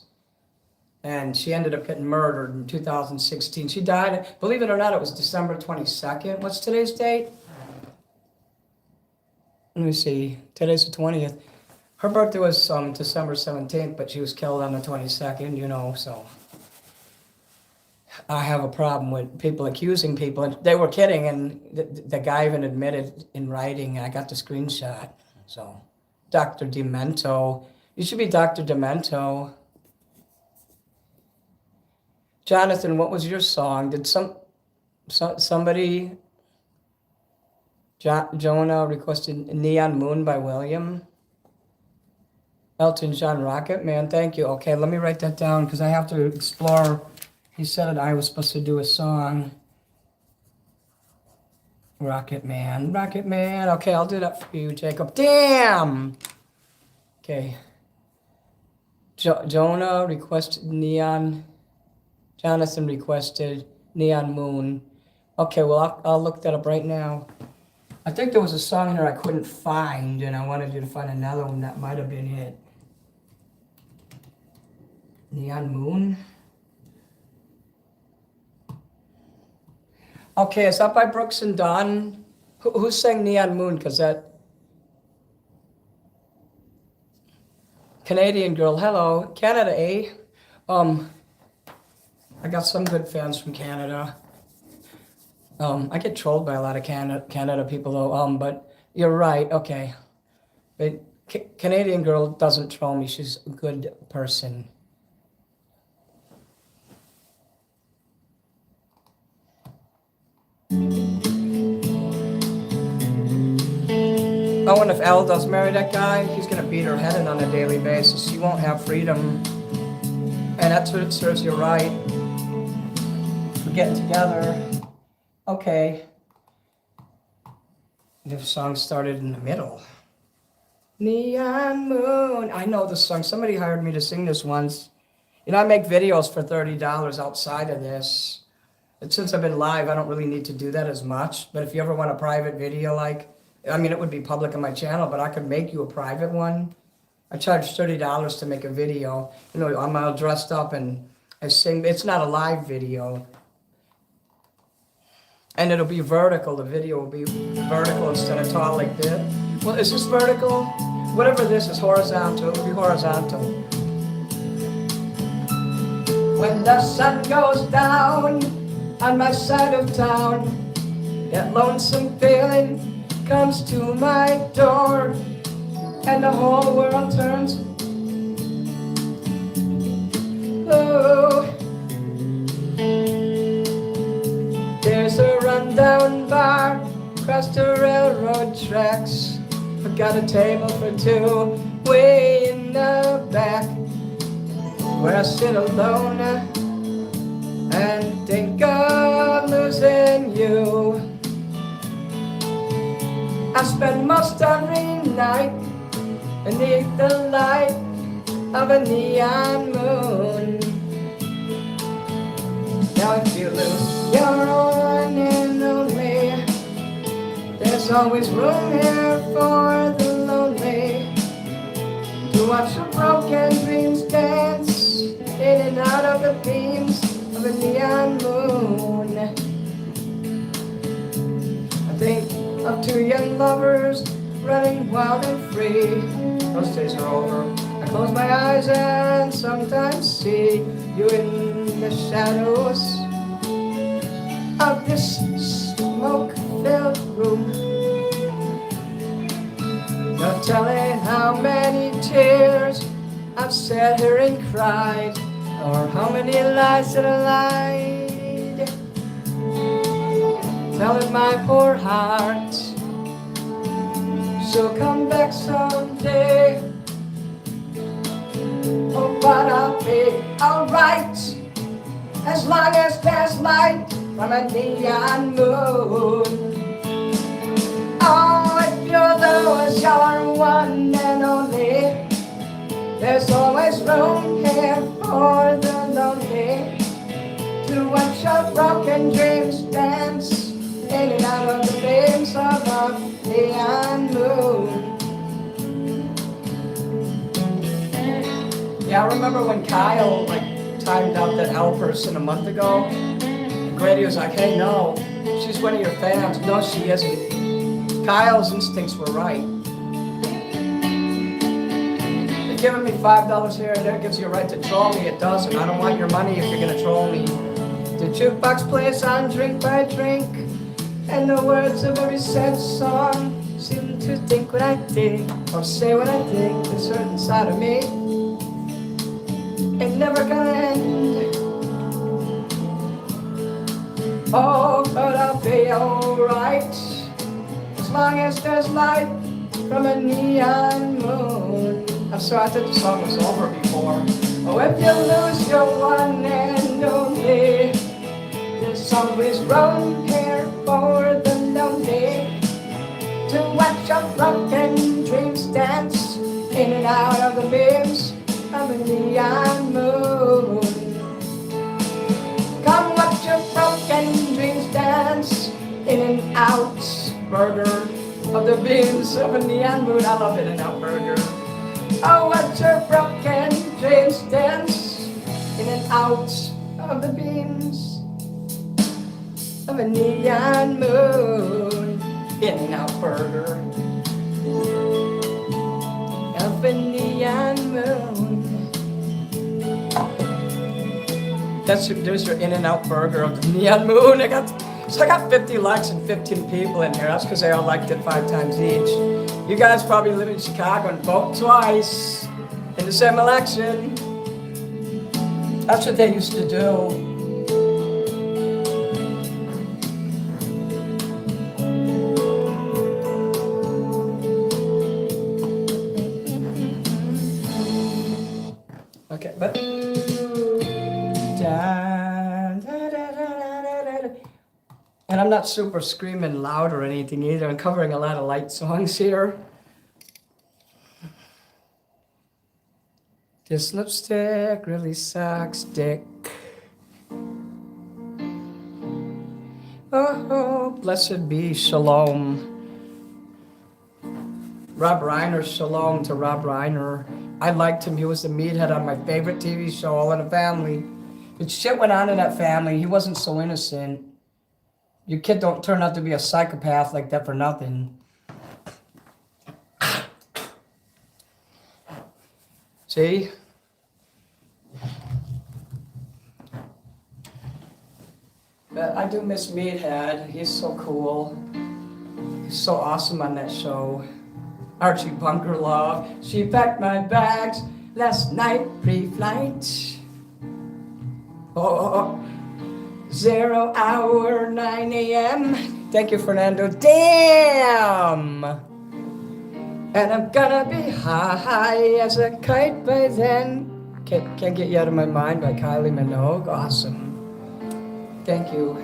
And she ended up getting murdered in 2016. She died, believe it or not, it was December 22nd. What's today's date? Let me see. Today's the 20th. Her birthday was December 17th, but she was killed on the 22nd, you know, so. I have a problem with people accusing people, and they were kidding, and the guy even admitted in writing. I got the screenshot. So, Dr. Demento, you should be Dr. Demento. Jonathan, what was your song? Did somebody, Jonah requested Neon Moon by William? Elton John, Rocket Man, thank you. Okay, let me write that down because I have to explore. He said that I was supposed to do a song. Rocket Man, Rocket Man. Okay, I'll do that for you, Jacob. Damn! Okay. Jonah requested Neon. Jonathan requested Neon Moon. Okay, well, I'll look that up right now. I think there was a song here I couldn't find, and I wanted you to find another one that might have been it. Neon Moon. Okay, is that by Brooks and Dunn? Who sang Neon Moon? Because that Canadian girl. Hello, Canada, eh? I got some good fans from Canada. I get trolled by a lot of Canada people though. But you're right. Okay, but Canadian girl doesn't troll me. She's a good person. Oh, and if Elle does marry that guy, he's gonna beat her head in on a daily basis. She won't have freedom. And that's what it serves you right. For getting together. Okay. The song started in the middle. Neon Moon. I know this song. Somebody hired me to sing this once. You know, I make videos for $30 outside of this. But since I've been live, I don't really need to do that as much. But if you ever want a private video, it would be public on my channel, but I could make you a private one. I charge $30 to make a video. You know, I'm all dressed up and I sing. It's not a live video. And it'll be vertical. The video will be vertical instead of tall like this. Well, is this vertical? Whatever this is, horizontal. It'll be horizontal. When the sun goes down on my side of town, that lonesome feeling comes to my door, and the whole world turns. Oh, there's a rundown bar across the railroad tracks. I got a table for two way in the back, where I sit alone and think of losing you. I spend most every night beneath the light of a neon moon. Now if you lose your one and only, there's always room here for the lonely to watch the broken dreams dance in and out of the beams of a neon moon. I think of two young lovers running wild and free. Those days are over. I close my eyes and sometimes see you in the shadows of this smoke-filled room. No telling how many tears I've sat here and cried, or how many lies that I lied, telling my poor heart she'll come back someday. Oh, but I'll be alright as long as there's light from a neon moon. Oh, if you're lose your one and only, there's always room here for the lonely to watch your broken dreams dance in and out of the flames of a neon moon. Yeah, I remember when Kyle timed out that L person a month ago. Grady was like, "Hey, no, she's one of your fans." No, she isn't. Kyle's instincts were right. They're giving me $5 here and there gives you a right to troll me. It doesn't. I don't want your money if you're gonna troll me. The jukebox plays on drink by drink, and the words of every sad song seem to think what I think, or say what I think. That's hurt inside of me. Ain't never gonna end. Oh, but I'll be alright, as long as there's light from a neon moon. I'm sorry, I thought the song was over before. Oh, if you lose your one and only, there's always room here for the lonely to watch your broken dreams dance in and out of the beams of a neon moon. Come watch your broken dreams dance in and out, burger, of the beams of a neon moon. I love In-N-Out Burger. Oh, watch your broken dreams dance in and out of the beams of a neon moon. In-N-Out Burger of a neon moon. There's your In-N-Out Burger of the neon moon. I got 50 likes and 15 people in here. That's because they all liked it 5 times each. You guys probably live in Chicago and vote twice in the same election. That's what they used to do. Okay, but and I'm not super screaming loud or anything either. I'm covering a lot of light songs here. This lipstick really sucks dick. Oh, blessed be shalom. Rob Reiner, shalom to Rob Reiner. I liked him. He was the meathead on my favorite TV show, All in the Family. But shit went on in that family. He wasn't so innocent. Your kid don't turn out to be a psychopath like that for nothing. See? But I do miss Meathead. He's so cool. He's so awesome on that show. Archie Bunker Love. She packed my bags last night pre-flight. Oh, 0 hour 9 a.m. Thank you, Fernando. Damn! And I'm gonna be high as a kite by then. Can't Get You Out of My Mind by Kylie Minogue. Awesome. Thank you.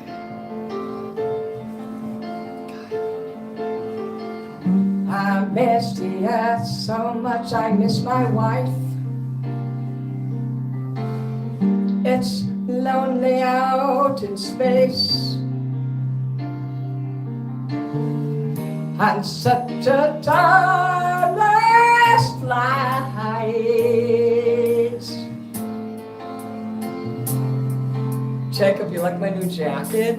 I miss the earth so much. I miss my wife. It's lonely out in space on such a timeless flight. Jacob, you like my new jacket?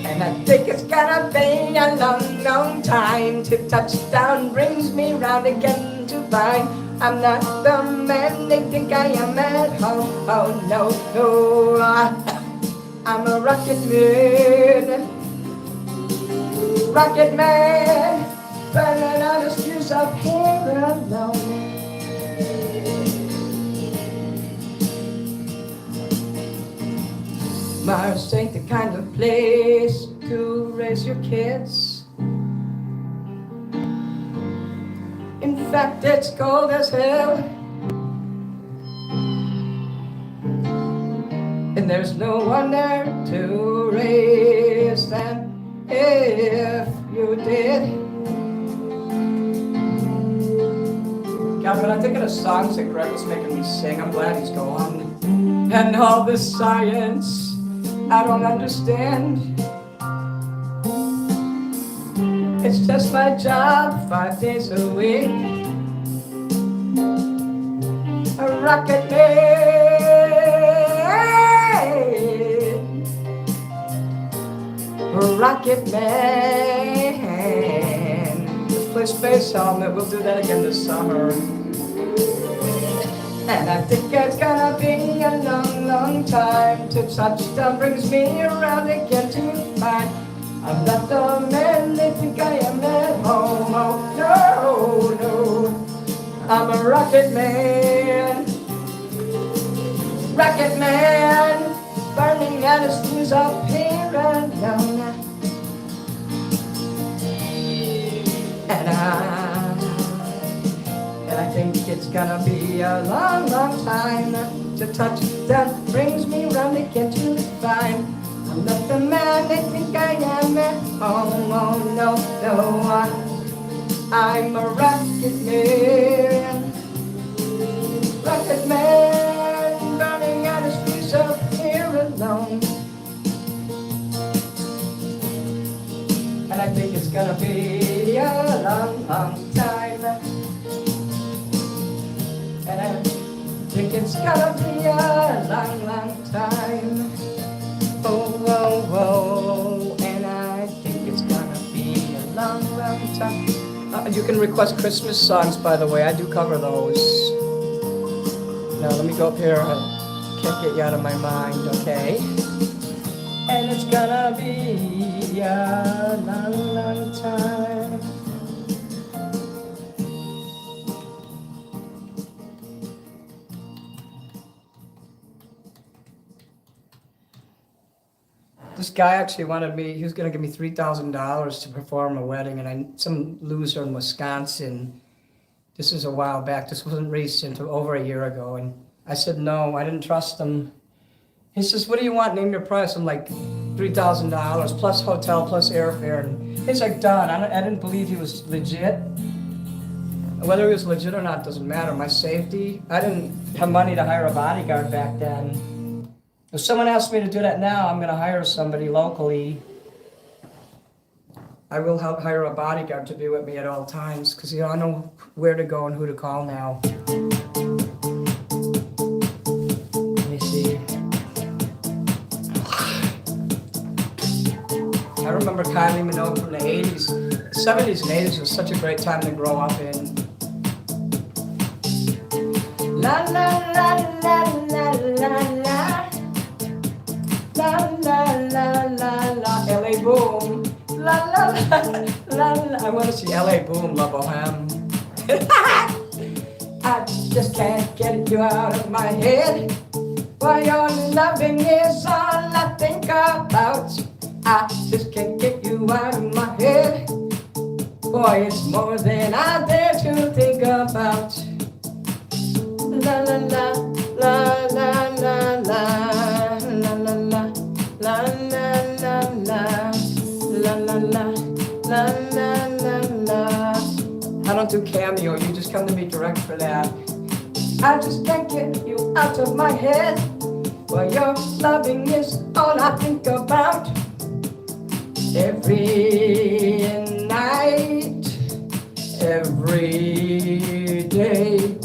And I think it's gonna be a long, long time till touchdown brings me round again to find I'm not the man they think I am at home. Oh no, no, I'm a rocket man, burning out his fuse up here alone. Mars ain't the kind of place to raise your kids. In fact, it's cold as hell. And there's no one there to raise them if you did. God, when I think of the songs that Greg was making me sing, I'm glad he's gone. And all this science I don't understand. It's just my job 5 days a week. A rocket man. A rocket man. Let's play Space Helmet. We'll do that again this summer. And I think it's gonna be a long, long time till touchdown brings me around again to find I'm not the man they think I am at home. Oh, no, no, I'm a rocket man. Rocket man, burning out his fuse up here alone. And I think it's gonna be a long, long time to touchdown brings me round again to find I'm not the man they think I am at home. Oh no, no, I'm a rocket man. Rocket man, burning out his fuse up here alone. And I think it's gonna be a long, long time. And I think it's gonna be a long, long time. Oh, oh, oh. And I think it's gonna be a long, long time. You can request Christmas songs, by the way. I do cover those. Now let me go up here. I can't get you out of my mind, okay? And it's gonna be a long, long time. This guy actually wanted me, he was gonna give me $3,000 to perform a wedding, and some loser in Wisconsin, this was a while back, this wasn't recent, over a year ago, and I said no, I didn't trust him. He says, what do you want? Name your price. I'm like, $3,000 plus hotel plus airfare. And he's like, done. I didn't believe he was legit. Whether he was legit or not doesn't matter. My safety, I didn't have money to hire a bodyguard back then. If someone asks me to do that now, I'm going to hire somebody locally. I will hire a bodyguard to be with me at all times because I know where to go and who to call now. Let me see. I remember Kylie Minogue from the 80s. The 70s and 80s was such a great time to grow up in. La la la la la la la. La la la la la. LA Boom. La la la la la. I want to see LA Boom, La Boheme. I just can't get you out of my head. Why your loving is all I think about. I just can't get you out of my head. Boy, it's more than I dare to think about. La la la la la la la la la la la la la la la la la la. I don't do Cameo, you just come to me direct for that. I just can't get you out of my head. Well, your loving is all I think about. Every night, every day,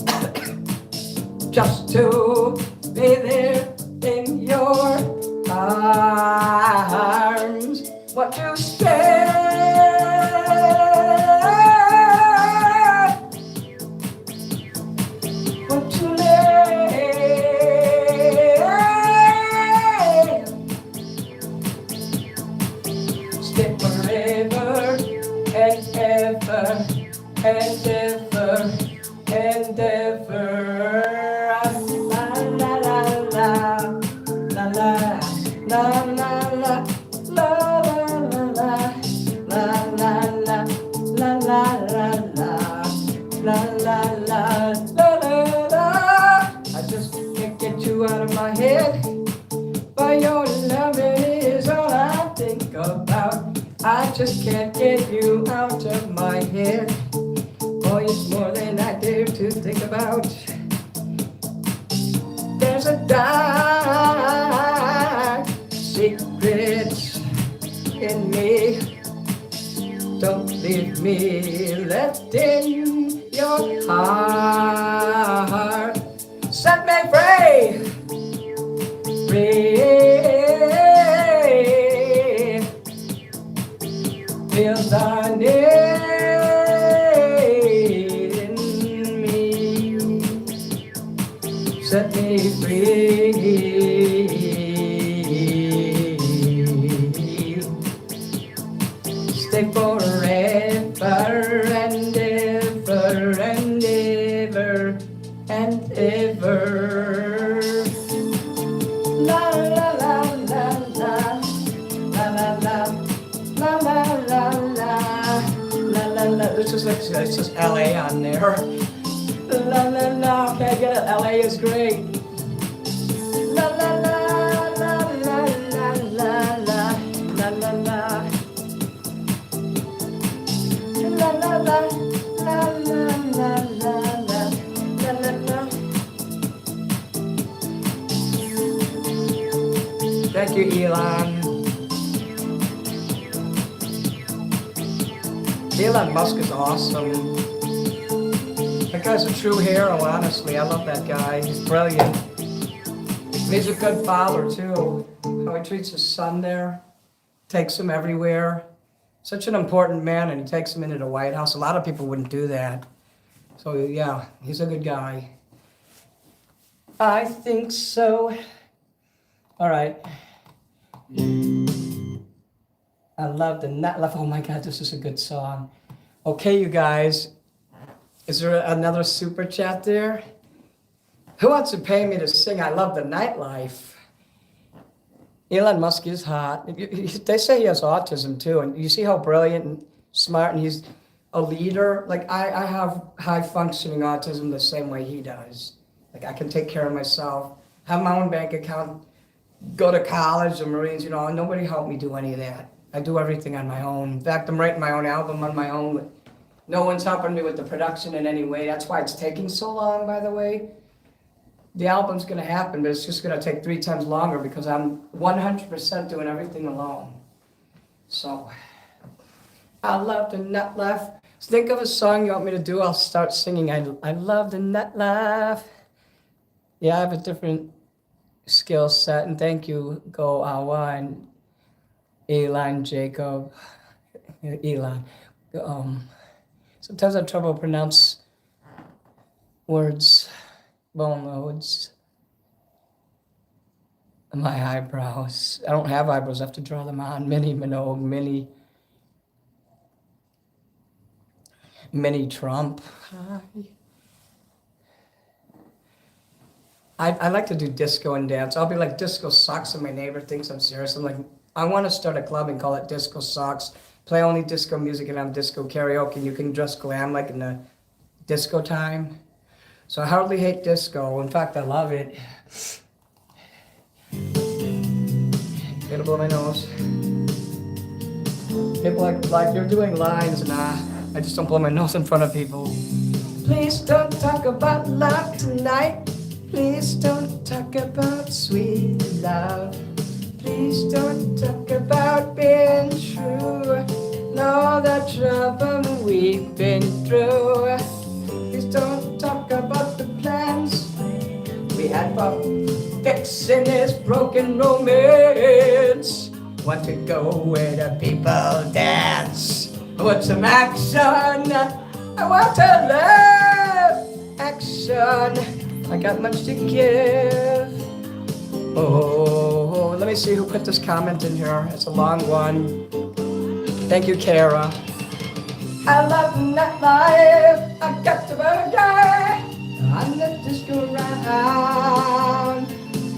just to be there in your arms. What to say? What to lay? Stay forever and ever and ever and ever. La la la la la la la la la la la la la la la la. I just can't get you out of my head. But your loving is all I think about. I just can't get you out of my head. Boy, it's more than I dare to think about. There's a dark secret in me. Don't leave me left in your heart. Set me free, free. Feel the need in me. It's just LA on there. La la la, okay, I get it. LA is great. La la la la la la la la la la la. La la la la la la la la la la. Thank you, Elon. Elon Musk is awesome. That guy's a true hero, honestly. I love that guy. He's brilliant. He's a good father, too. How he treats his son there. Takes him everywhere. Such an important man, and he takes him into the White House. A lot of people wouldn't do that. So, yeah, he's a good guy. I think so. All right. I love the Not Left. Oh, my God, this is a good song. Okay, you guys. Is there another super chat there? Who wants to pay me to sing I Love the Nightlife? Elon Musk is hot. They say he has autism too, and you see how brilliant and smart, and he's a leader. Like I have high functioning autism the same way he does. Like I can take care of myself, have my own bank account, go to college, the Marines, nobody helped me do any of that. I do everything on my own. In fact, I'm writing my own album on my own. No one's helping me with the production in any way. That's why it's taking so long, by the way. The album's going to happen, but it's just going to take 3 times longer because I'm 100% doing everything alone. So, I love the nut laugh. Think of a song you want me to do, I'll start singing. I love the nut laugh. Yeah, I have a different skill set, and thank you, Go Awa and Elon Jacob. Elon. Sometimes I have trouble pronounce words. Bone loads. My eyebrows. I don't have eyebrows. I have to draw them on. Mini Minogue, Mini Trump. I like to do disco and dance. I'll be like, disco sucks, and my neighbor thinks I'm serious. I'm like, I want to start a club and call it Disco Sucks. Play only disco music and have disco karaoke, and you can dress glam like in the disco time. So I hardly hate disco. In fact, I love it. Gotta blow my nose. People like you're doing lines, and I just don't blow my nose in front of people. Please don't talk about love tonight. Please don't talk about sweet love. Please don't talk about being true. Know the trouble we've been through. Please don't talk about the plans we had for fixing this broken romance. Want to go where the people dance. I want some action. I want to love action. I got much to give. Oh, let me see who put this comment in here. It's a long one. Thank you, Kara. I love the nightlife. I got the burger. I'm the disco round.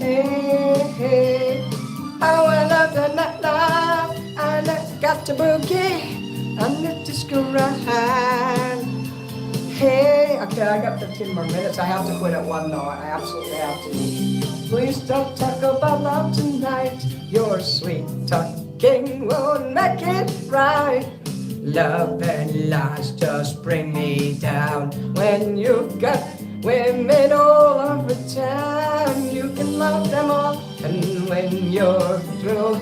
Hey, hey. I love the nightlife. I got the boogie. I'm the disco round. Hey, okay, I got 15 more minutes. I have to quit at 1 though. I absolutely have to. Please don't talk about love tonight. Your sweet talking won't make it right. Love and lies just bring me down. When you've got women all over town, you can love them all. And when you're through,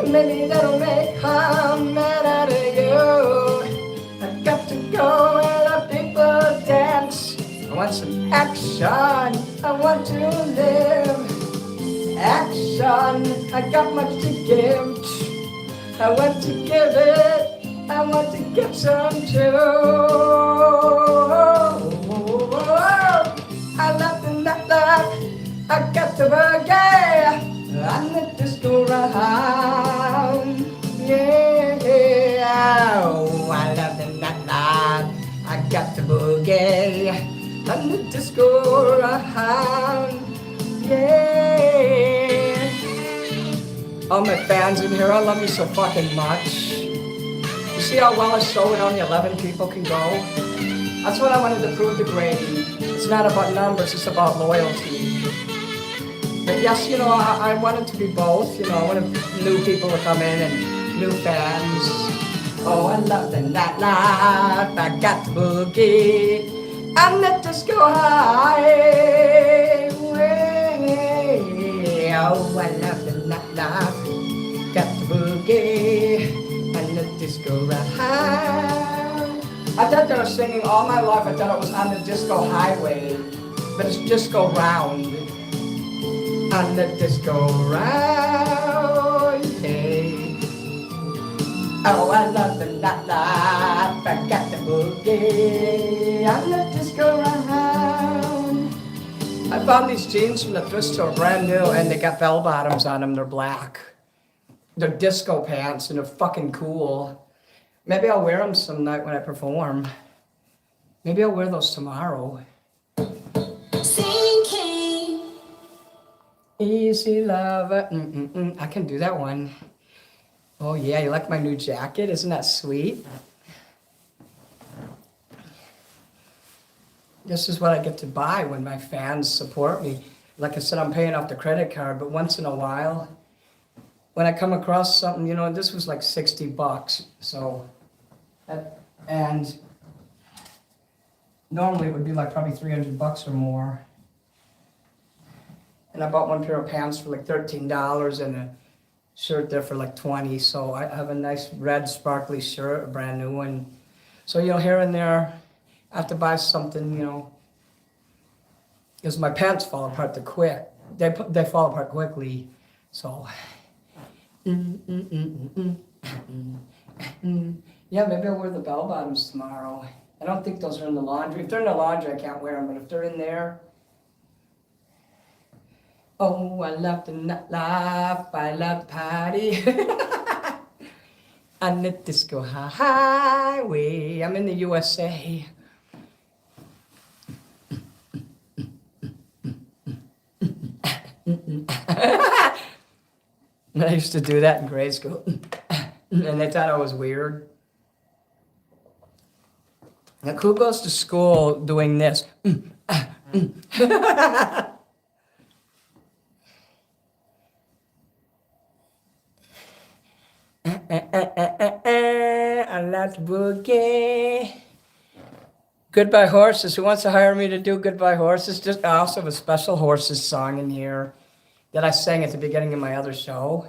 maybe that'll make a man out of you. I got to go where the people dance. I want some action. I want to live. Action. I got much to give. I want to give it. I want to get some too. I love the nightlife. I got the boogie. I'm the disco round. Yeah. Oh, I love the nightlife. I got the boogie. I'm the disco round. Yeah. All my fans in here, I love you so fucking much. see how well a show with only 11 people can go? That's what I wanted to prove to Grady. It's not about numbers, it's about loyalty. But yes, you know, I wanted to be both. You know, I wanted new people to come in and new fans. Oh, I love the nightlife. I got the boogie. I'm the disco highway. Oh, I love the nightlife. Got the boogie and the disco ride. I thought they were singing all my life. I thought it was on the disco highway, but it's disco round. On the disco round, hey. Oh, I love the nightlife. I got the boogie on the disco round. I found these jeans from the thrift store, brand new, and they got bell bottoms on them. They're black. They're disco pants, and they're fucking cool. Maybe I'll wear them some night when I perform. Maybe I'll wear those tomorrow. Sinking. Easy lover. I can do that one. Oh yeah, you like my new jacket? Isn't that sweet? This is what I get to buy when my fans support me. Like I said, I'm paying off the credit card, but once in a while, when I come across something, you know, this was like $60. So, and normally it would be like probably $300 or more. And I bought one pair of pants for like $13 and a shirt there for like $20. So I have a nice red sparkly shirt, a brand new one. So, you know, here and there, I have to buy something, you know, because my pants fall apart quick. They fall apart quickly. So, yeah, maybe I'll wear the bell bottoms tomorrow. I don't think those are in the laundry. If they're in the laundry, I can't wear them. But if they're in there, oh, I love the nightlife. I love the party. On the disco highway. I'm in the USA. I used to do that in grade school. And they thought I was weird. Like, who goes to school doing this? I like the boogie. Goodbye Horses. Who wants to hire me to do Goodbye Horses? I also have a special Horses song in here that I sang at the beginning of my other show.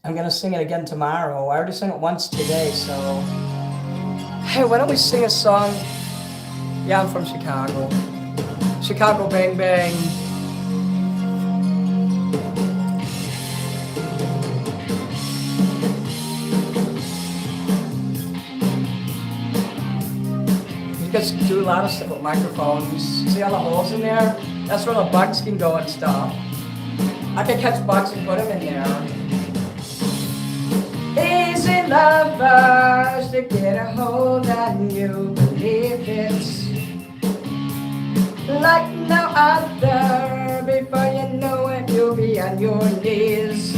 I'm going to sing it again tomorrow. I already sang it once today, so... Hey, why don't we sing a song? Yeah, I'm from Chicago. Chicago Bang Bang. You guys do a lot of stuff with microphones. See all the holes in there? That's where the bugs can go and stuff. I can catch bugs and put them in there. Easy lovers to get a hold on you, believe it's like no other. Before you know it, you'll be on your knees.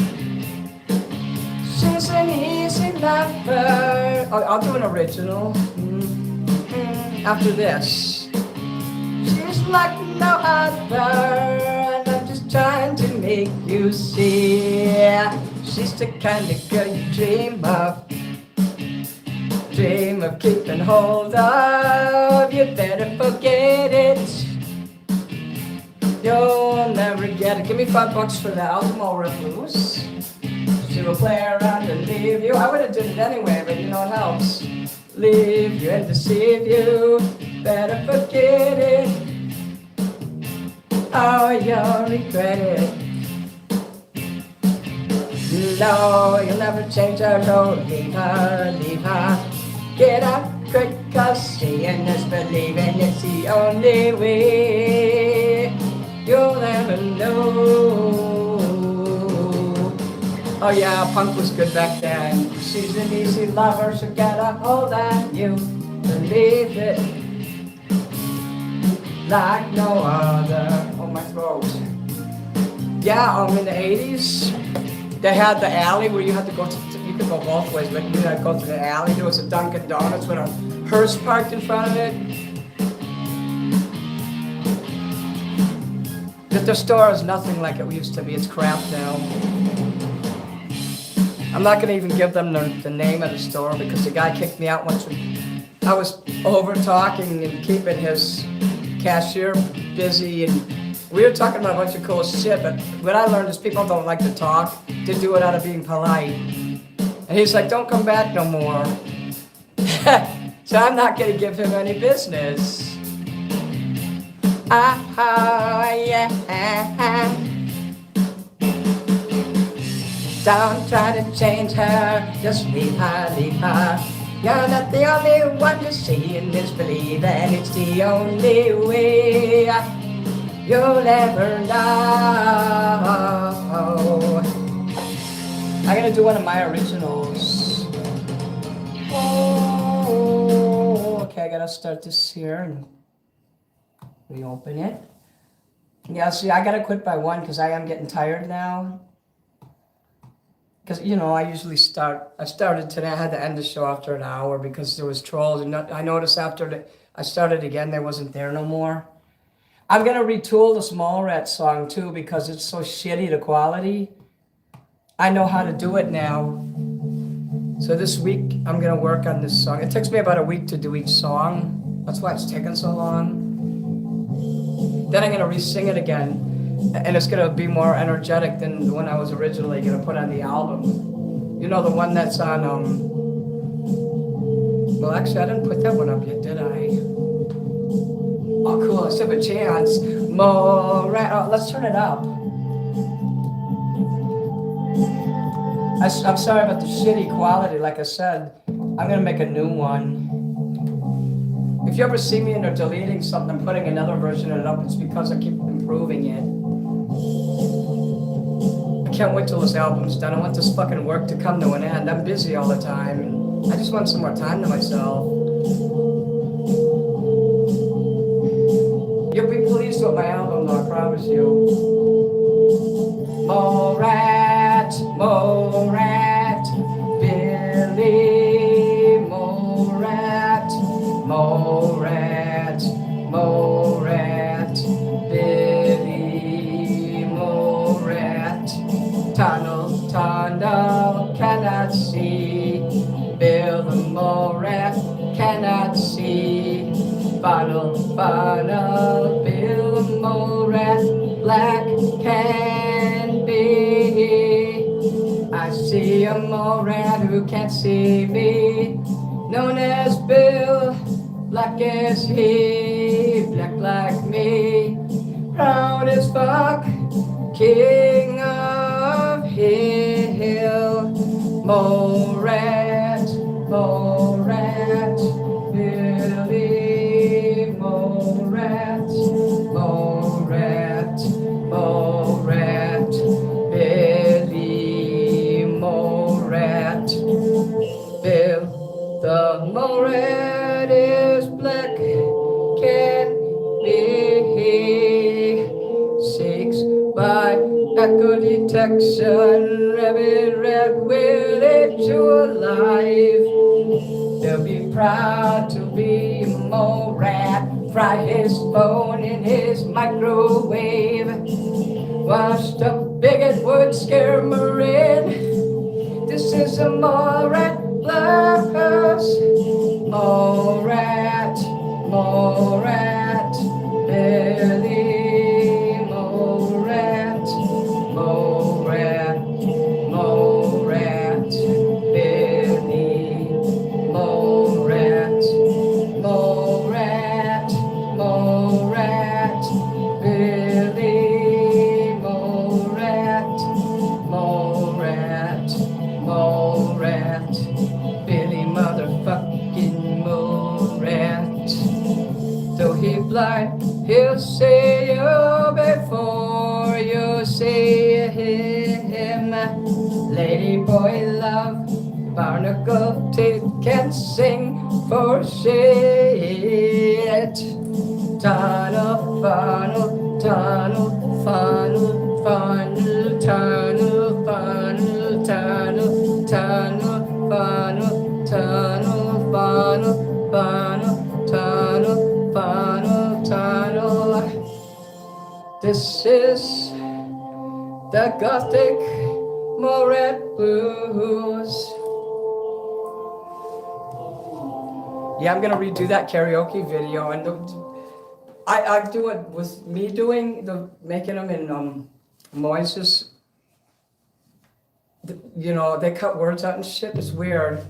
She's an easy lover. Oh, I'll do an original after this. She's like no other, and I'm just trying to make you see. She's the kind of girl you dream of keeping hold of. You better forget it. You'll never get it. Give me $5 for that. I'll do more blues. She will play around and leave you. I would have did it anyway, but you know it helps. Leave you and deceive you. Better forget it. Oh, you'll regret it. No, you'll never change her, no, leave her. Get up quick, cause seeing is believing, it's the only way you'll ever know. Oh yeah, punk was good back then. She's an easy lover, she'll get a hold on you, believe it, like no other. Oh, my throat. Yeah, in the 80s, they had the alley where you had to go to, you you could go both ways, but you gotta go to the alley. There was a Dunkin' Donuts with a hearse parked in front of it. The store is nothing like it used to be. It's crap now. I'm not gonna even give them the name of the store because the guy kicked me out once. I was over talking and keeping his cashier busy, and we were talking about a bunch of cool shit, but what I learned is people don't like to talk. They do it out of being polite. And he's like, don't come back no more. So I'm not gonna give him any business. Yeah. Don't try to change her, just leave her, leave her. You're not the only one to see and disbelieve, and it's the only way you'll ever know. I'm gonna do one of my originals. Oh, okay, I gotta start this here and reopen it. Yeah, see, I gotta quit by 1 because I am getting tired now. Because, you know, I started today, I had to end the show after an hour because there was trolls. And I noticed after I started again, they wasn't there no more. I'm gonna retool the Small Rat song too because it's so shitty, the quality. I know how to do it now. So this week, I'm gonna work on this song. It takes me about a week to do each song. That's why it's taking so long. Then I'm gonna re-sing it again. And it's gonna be more energetic than the one I was originally gonna put on the album. You know, the one that's on, well, actually, I didn't put that one up yet, did I? Oh, cool, I still have a chance. More rat, oh, let's turn it up. I'm sorry about the shitty quality, like I said. I'm gonna make a new one. If you ever see me and they're deleting something, I'm putting another version of it up, it's because I keep improving it. I can't wait till this album's done. I want this fucking work to come to an end. I'm busy all the time, and I just want some more time to myself. You'll be pleased with my album, though, I promise you. More rat, Billy, more rat, Billy, more rat. Tunnel, cannot see. Bill the mole rat, cannot see. Funnel, Bill the mole rat, black can be. I see a mole rat who can't see me, known as Bill, black as he, black like me, proud as fuck, king of hill, mole rat, Billy, mole rat, Billy, mole rat, Bill, the mole rat is black, can be 6 by echo detection, rabbit rat will eat you alive. They'll be proud to be a mole rat, fry his bone in his microwave. Washed up bigot would scare Marin. This is a mole rat blouse. Mole rat, Billy, mole rat, Billy, mole rat, Billy, mole rat, Billy motherfucking mole rat. Though he blind, he'll see you before you see him. Lady boy love, barnacle teeth can sing for shit. Tunnel, funnel, tunnel, funnel, funnel, tunnel, funnel, tunnel, tunnel. Funnel, tunnel, funnel, tunnel. This is the Gothic Moret Blues. Yeah, I'm gonna redo that karaoke video, and I do it with me doing making them in Moises. You know, they cut words out and shit. It's weird.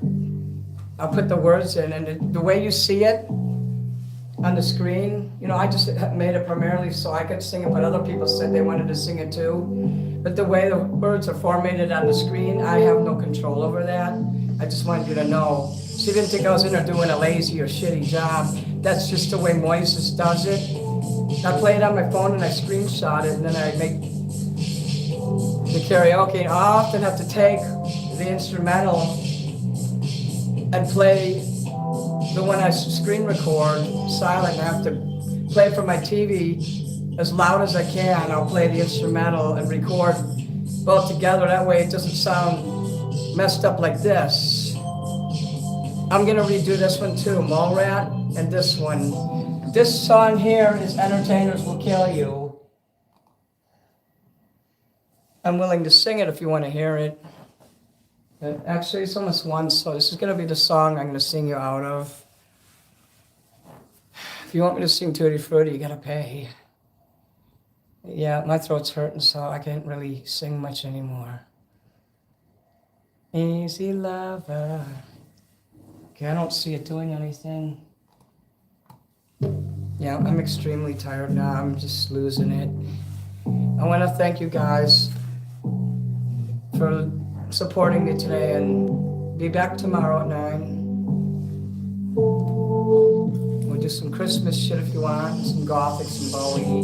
I'll put the words in, and the way you see it on the screen, you know, I just made it primarily so I could sing it, but other people said they wanted to sing it too. But the way the words are formatted on the screen, I have no control over that. I just wanted you to know. She didn't think I was in there doing a lazy or shitty job. That's just the way Moises does it. I play it on my phone and I screenshot it, and then I make the karaoke. And I often have to take the instrumental and play the one I screen record silent. I have to play it from my TV as loud as I can. I'll play the instrumental and record both together. That way it doesn't sound messed up like this. I'm gonna redo this one too, Mallrat, and this one. This song here is Entertainers Will Kill You. I'm willing to sing it if you want to hear it. But actually, it's almost one, so this is going to be the song I'm going to sing you out of. If you want me to sing Tutti Frutti, you got to pay. Yeah, my throat's hurting, so I can't really sing much anymore. Easy lover. Okay, I don't see it doing anything. Yeah, I'm extremely tired now. I'm just losing it. I want to thank you guys for supporting me today, and be back tomorrow at 9. We'll do some Christmas shit if you want, some Gothic, some Bowie.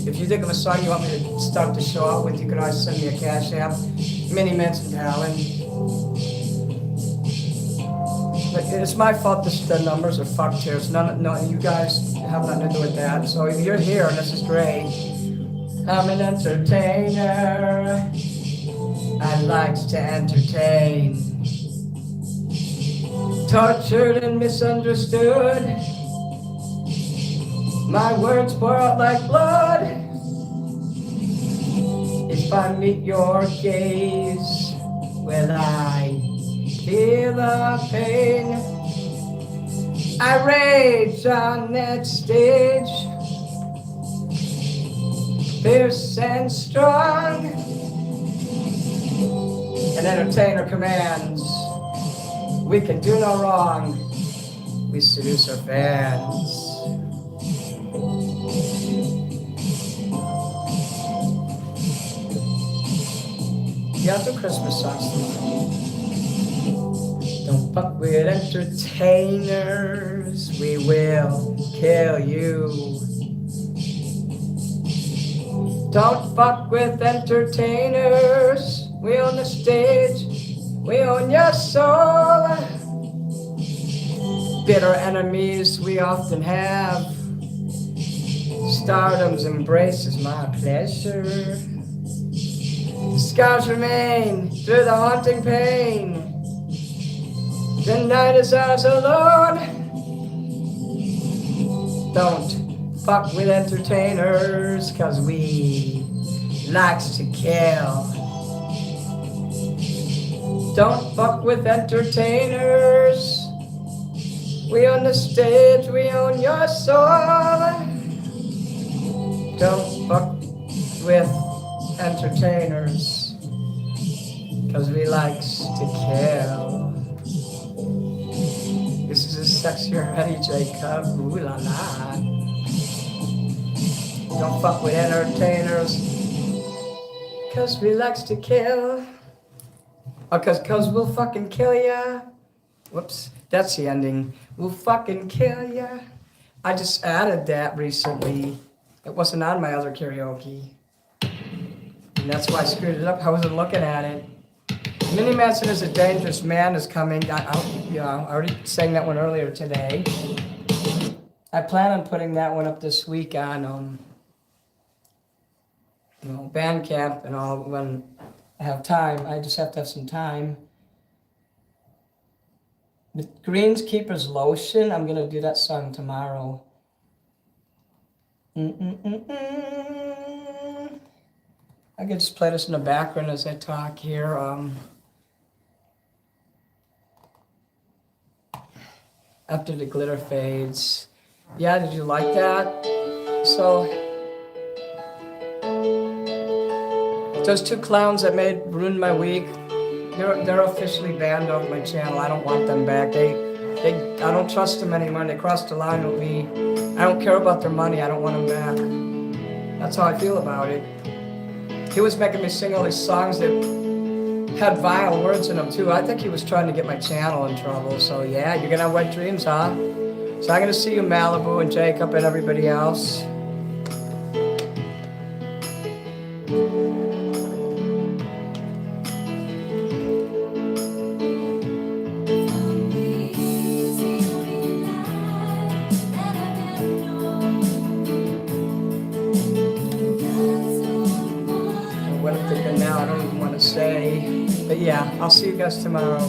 If you think of a song you want me to start the show out with, you can always send me a Cashapp, MiniMansonTalent. But it's my fault the numbers are fucked here. It's no, you guys have nothing to do with that. So if you're here, and this is great. I'm an entertainer. I like to entertain. Tortured and misunderstood. My words pour out like blood. If I meet your gaze, will I feel the pain? I rage on that stage, fierce and strong. An entertainer commands, we can do no wrong. We seduce our fans. Yeah, I'll do Christmas songs tomorrow. Don't fuck with entertainers, we will kill you. Don't fuck with entertainers, we own the stage, we own your soul. Bitter enemies we often have, stardom's embrace is my pleasure. Scars remain through the haunting pain. The night is ours alone. Don't fuck with entertainers, cause we likes to kill. Don't fuck with entertainers. We own the stage, we own your soul. Don't fuck with entertainers, cause we likes to kill. This is a sexy already, Jacob. Ooh la la. Don't fuck with entertainers, cause we likes to kill. Oh, cause we'll fucking kill ya. Whoops, that's the ending. We'll fucking kill ya. I just added that recently. It wasn't on my other karaoke. And that's why I screwed it up. I wasn't looking at it. Mini Manson is a dangerous man is coming. I already sang that one earlier today. I plan on putting that one up this week on Bandcamp and all when I have time. I just have to have some time. The Greenskeeper's Lotion. I'm gonna do that song tomorrow. I could just play this in the background as I talk here. After the glitter fades. Yeah, did you like that? So, those two clowns that ruined my week, they're officially banned off my channel. I don't want them back. I don't trust them anymore. They crossed the line with me. I don't care about their money. I don't want them back. That's how I feel about it. He was making me sing all these songs that had vile words in them too. I think he was trying to get my channel in trouble. So yeah, you're gonna have wet dreams, huh? So I'm gonna see you, Malibu and Jacob and everybody else. What I'm thinking now, I don't even want to say. But yeah, I'll see you guys tomorrow.